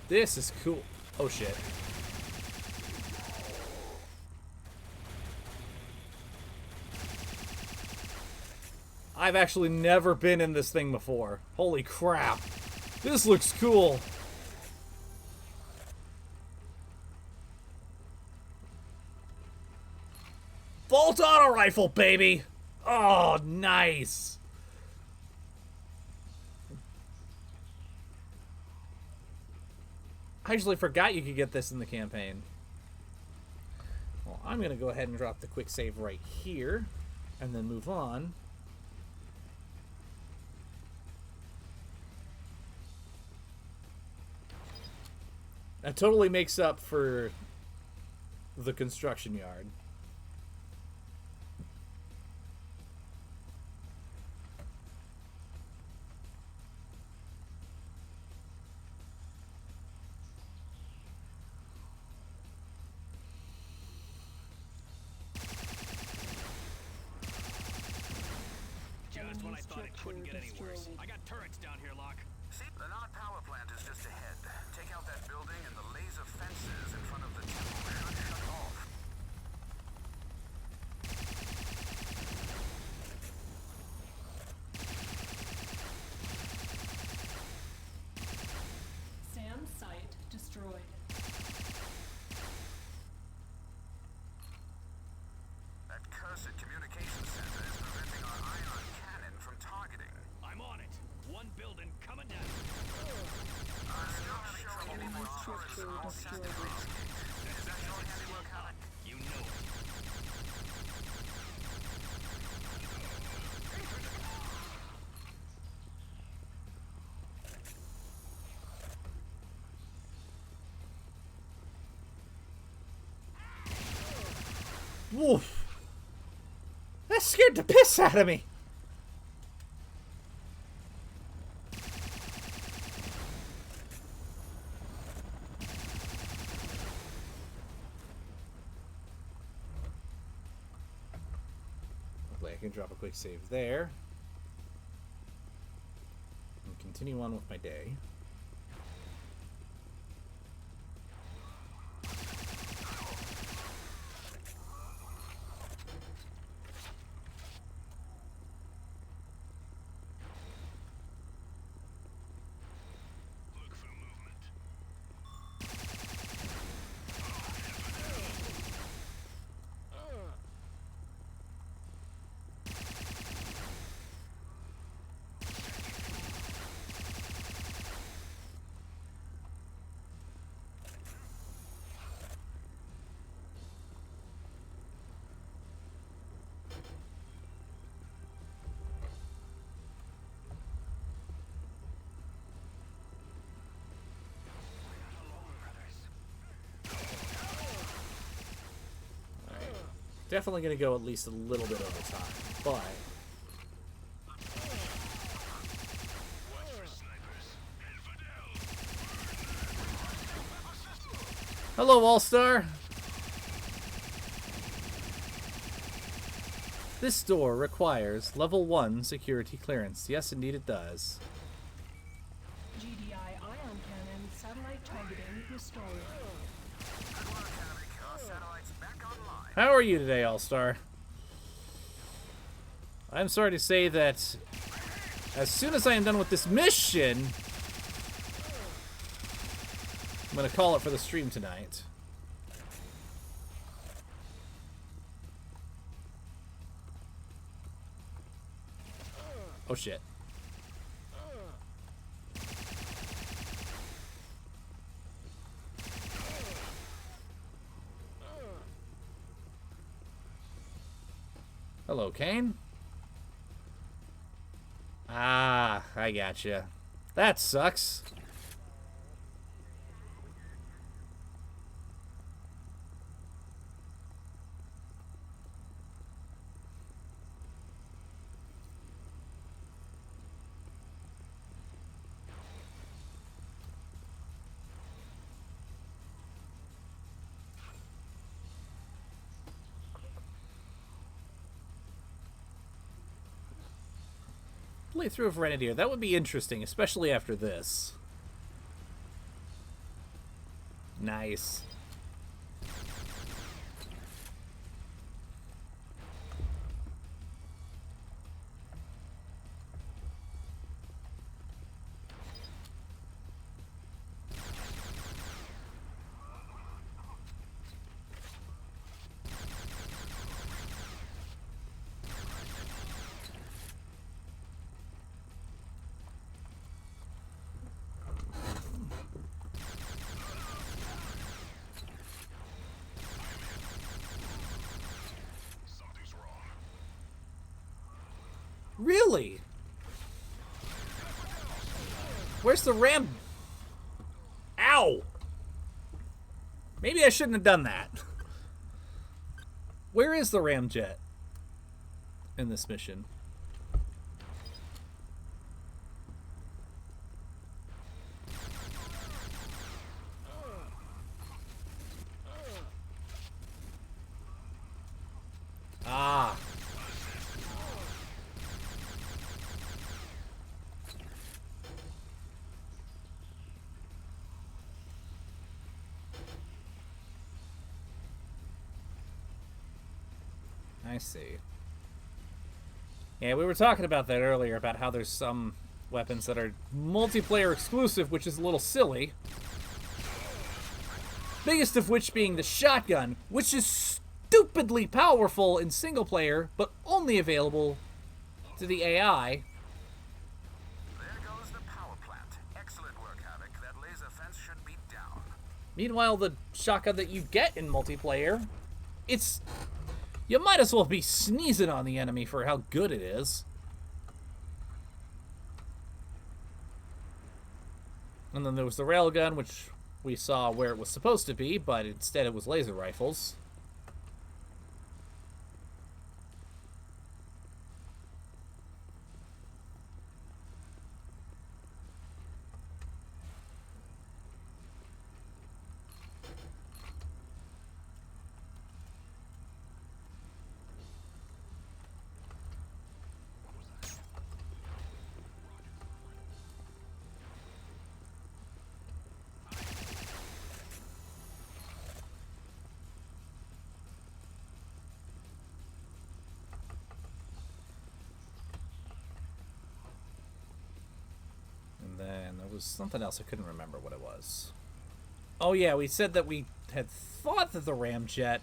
This is cool. Oh, shit. I've actually never been in this thing before. Holy crap. This looks cool. Bolt auto rifle, baby! Oh, nice. I actually forgot you could get this in the campaign. Well, I'm going to go ahead and drop the quick save right here, and then move on. That totally makes up for the construction yard. Just when I thought it couldn't get any worse. I got turrets down here, Locke. The Nod power plant is just ahead. Take out that building and the laser fences in front of the temple should shut off. SAM site destroyed. That cursed communication center is preventing our ion cannon from targeting. I'm on it. One building coming down. You know it. Woof. That scared the piss out of me. Hopefully I can drop a quick save there. And continue on with my day. Definitely going to go at least a little bit over time, but... Hello, All-Star! This door requires level 1 security clearance. Yes, indeed it does. GDI ion cannon satellite targeting restored. How are you today, All-Star? I'm sorry to say that as soon as I am done with this mission, I'm going to call it for the stream tonight. Oh shit. Hello, Kane. Ah, I gotcha. That sucks. Playthrough of Renegade. That would be interesting, especially after this. Nice. Really? Where's the ram? Ow! Maybe I shouldn't have done that. Where is the ramjet in this mission? Ah. I see. Yeah, we were talking about that earlier, about how there's some weapons that are multiplayer exclusive, which is a little silly. Biggest of which being the shotgun, which is stupidly powerful in single player, but only available to the AI. There goes the power plant. Excellent work, Havoc. That laser fence should be down. Meanwhile, the shotgun that you get in multiplayer, it's... you might as well be sneezing on the enemy for how good it is. And then there was the railgun, which we saw where it was supposed to be, but instead it was laser rifles. And there was something else. I couldn't remember what it was. Oh yeah, we said that we had thought that the ramjet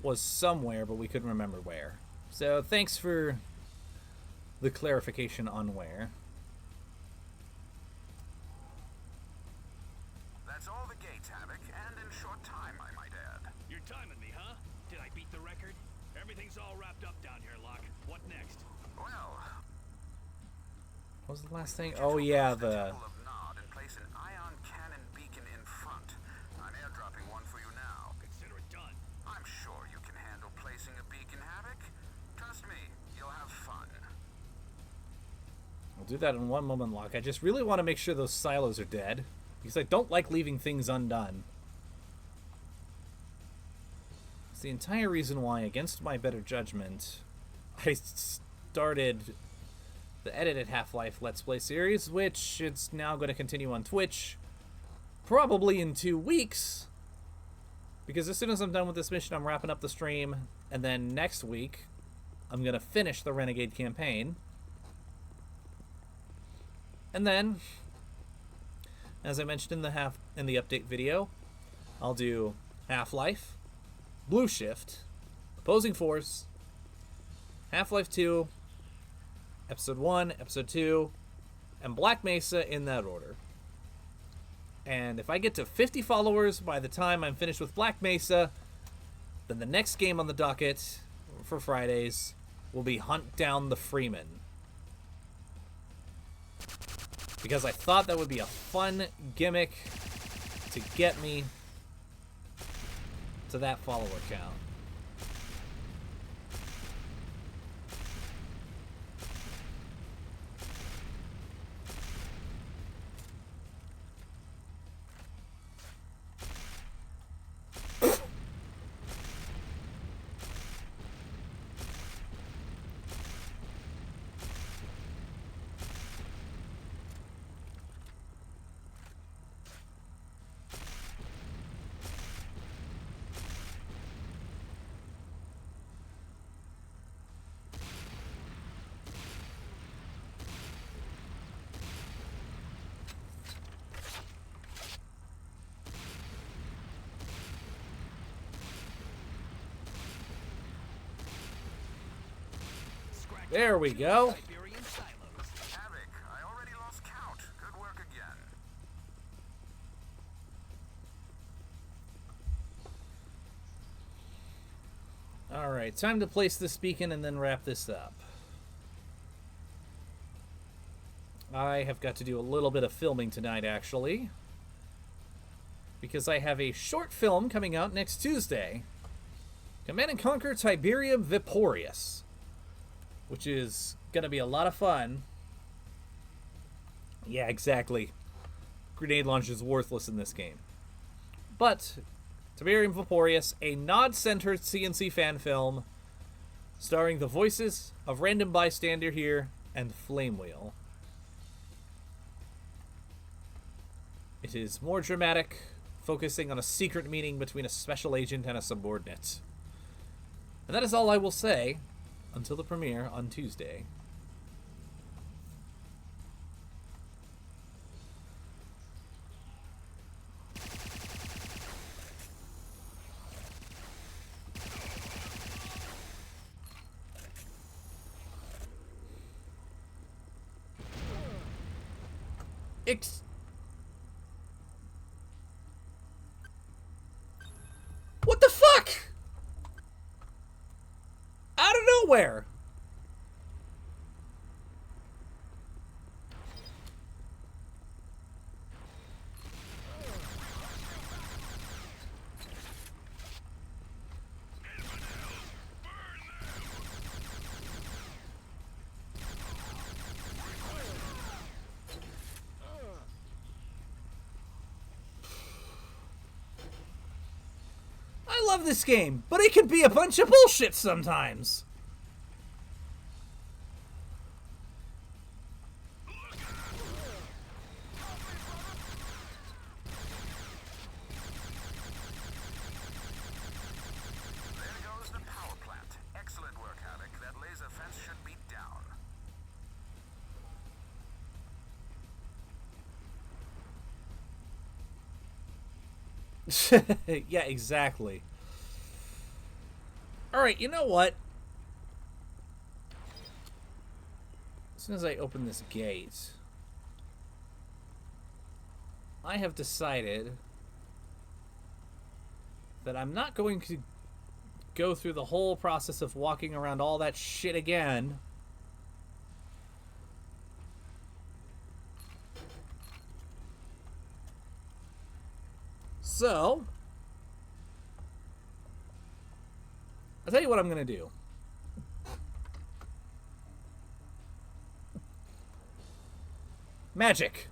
was somewhere, but we couldn't remember where. So thanks for the clarification on where. That's all the gates, Havoc, and in short time, I might add. You're timing me, huh? Did I beat the record? Everything's all wrapped up down here, Locke. What next? Well, What was the last thing? Oh yeah, the... Temple of Nod and place an ion cannon beacon in front. I'm airdropping one for you now. Consider it done. I'm sure you can handle placing a beacon, Havoc. Trust me, you'll have fun. I'll do that in one moment, Locke. I just really want to make sure those silos are dead, because I don't like leaving things undone. It's the entire reason why, against my better judgment, I started the edited Half-Life Let's Play series, which it's now going to continue on Twitch, probably in 2 weeks, because as soon as I'm done with this mission, I'm wrapping up the stream, and then next week, I'm going to finish the Renegade campaign. And then, as I mentioned in the update video, I'll do Half-Life, Blue Shift, Opposing Force, Half-Life 2, Episode 1, Episode 2, and Black Mesa in that order. And if I get to 50 followers by the time I'm finished with Black Mesa, then the next game on the docket for Fridays will be Hunt Down the Freeman. Because I thought that would be a fun gimmick to get me to that follower count. There we go. Havoc, I already lost count. Good work again. Alright, time to place this beacon and then wrap this up. I have got to do a little bit of filming tonight, actually, because I have a short film coming out next Tuesday. Command & Conquer Tiberium Viporius, which is going to be a lot of fun. Yeah, exactly. Grenade launcher is worthless in this game. But Tiberium Viporius, a nod-centered CNC fan film starring the voices of Random Bystander here and Flamewheel. It is more dramatic, focusing on a secret meeting between a special agent and a subordinate. And that is all I will say until the premiere on Tuesday. What the fuck? Out of nowhere. I love this game, but it can be a bunch of bullshit sometimes. There goes the power plant. Excellent work, Havoc. That laser fence should be down. Yeah, exactly. Alright, you know what? As soon as I open this gate, I have decided that I'm not going to go through the whole process of walking around all that shit again. So, I'll tell you what I'm going to do. Magic.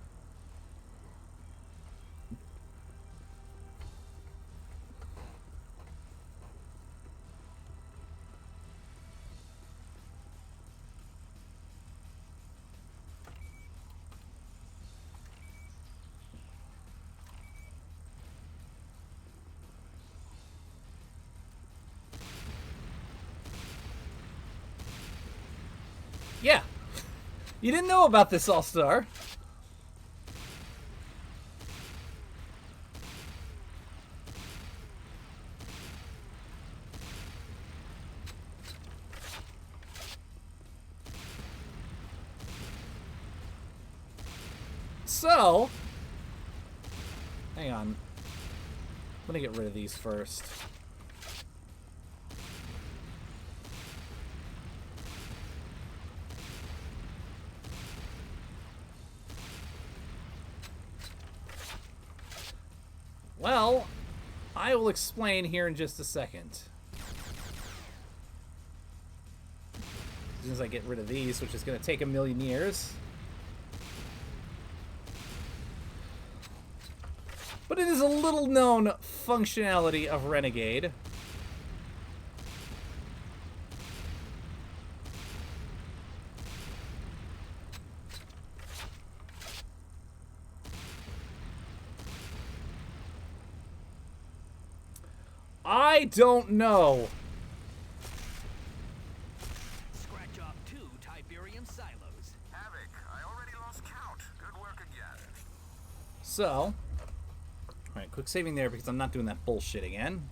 Yeah. You didn't know about this, All-Star. So, hang on. I'm gonna get rid of these first. Well, I will explain here in just a second. As soon as I get rid of these, which is going to take a million years. But it is a little known functionality of Renegade. I don't know. Scratch off 2 Tiberium silos. Havoc, I already lost count. Good work again. So, alright, quick saving there because I'm not doing that bullshit again.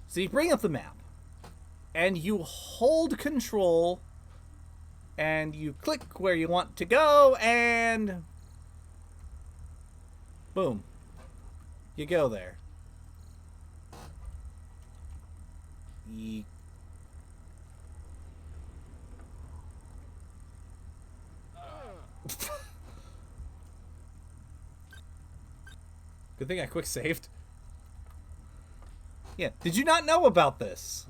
So you bring up the map, and you hold control, and you click where you want to go, and boom, you go there. Good thing I quick saved. Yeah, did you not know about this?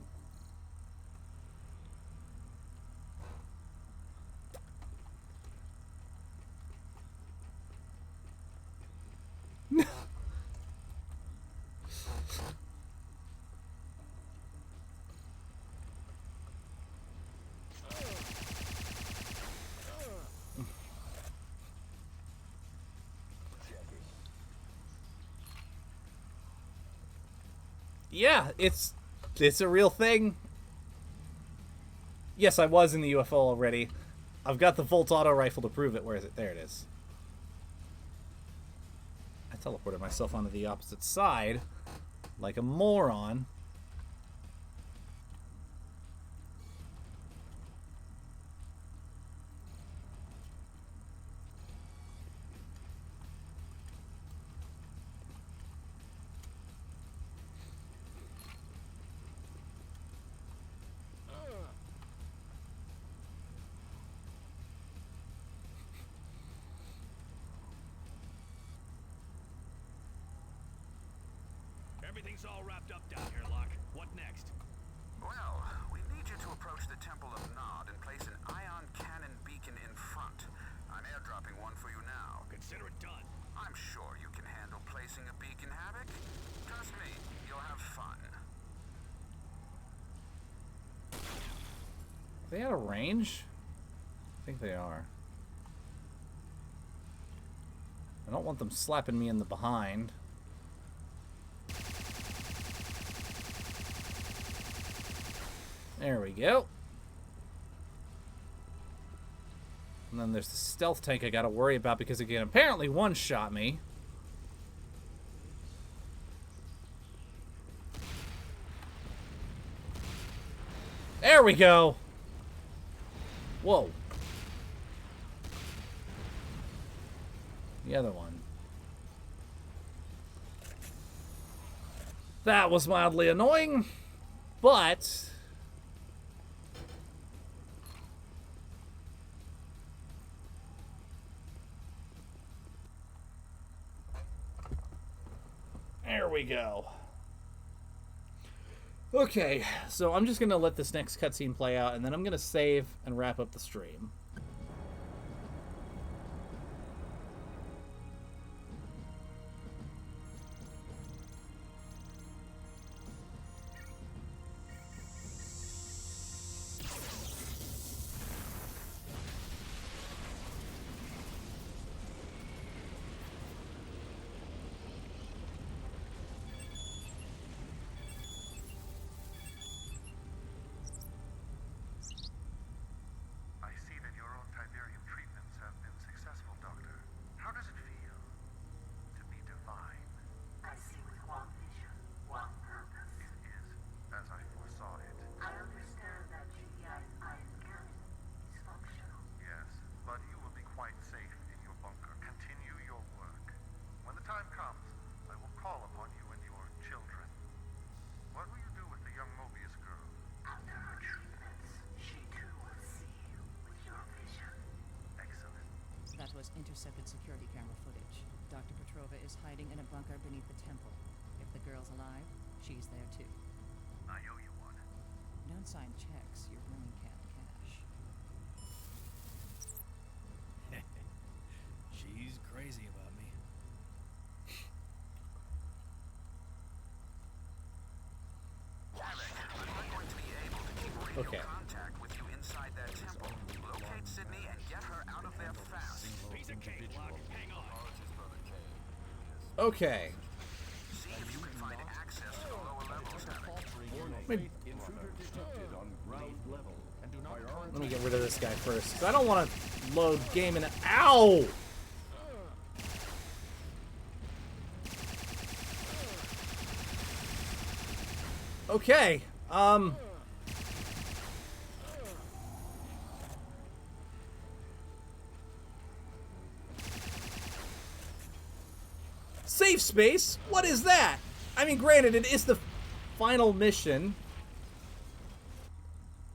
Yeah, it's a real thing. Yes, I was in the UFO already. I've got the Volt Auto Rifle to prove it. Where is it? There it is. I teleported myself onto the opposite side like a moron. Everything's all wrapped up down here, Locke. What next? Well, we need you to approach the Temple of Nod and place an ion cannon beacon in front. I'm airdropping one for you now. Consider it done. I'm sure you can handle placing a beacon, Havoc. Trust me, you'll have fun. Are they out of range? I think they are. I don't want them slapping me in the behind. There we go. And then there's the stealth tank I gotta worry about because it can apparently one-shot me. There we go. Whoa. The other one. That was mildly annoying, but there we go. Okay, so I'm just going to let this next cutscene play out, and then I'm going to save and wrap up the stream. I see that your own Tiberium treatments have been successful, Doctor. How does it feel to be divine? I see with one vision, one purpose. It is as I foresaw it. I understand that GDI's ion cannon is functional. Yes, but you will be quite safe in your bunker. Continue your work. When the time comes, I will call upon you and your children. What will you do with the young Mobius girl? After her treatments, she too will see you with your vision. Excellent. That was intercepted security camera footage. Dr. Petrova is hiding in a bunker beneath the temple. If the girl's alive, she's there too. I owe you one. Don't sign checks you really can't cash. She's crazy about me. Havoc, I'm not going to be able to keep radio Okay. contact with you inside that temple. Locate Sydney and get her out of there fast. Piece of cake, Locke. Hang on. Okay. See if you can find access to the lower levels, Havoc. Intruder detected on ground level. And do not Let me get rid of this guy first, 'cause I don't want to load game in. Ow! Okay. Safe space? What is that? I mean, granted, it is the final mission.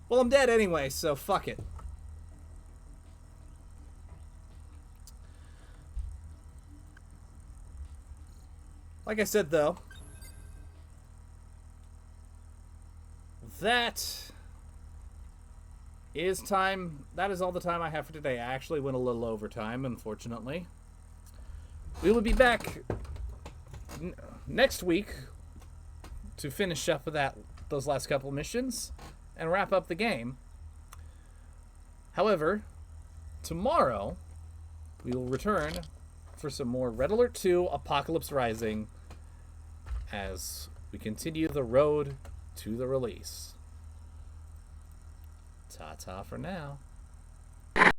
Well, I'm dead anyway, so fuck it. Like I said, though, that is time. That is all the time I have for today. I actually went a little over time, unfortunately. We will be back next week to finish up with those last couple missions and wrap up the game. However, tomorrow we will return for some more Red Alert 2 Apocalypse Rising as we continue the road to the release. Ta-ta for now.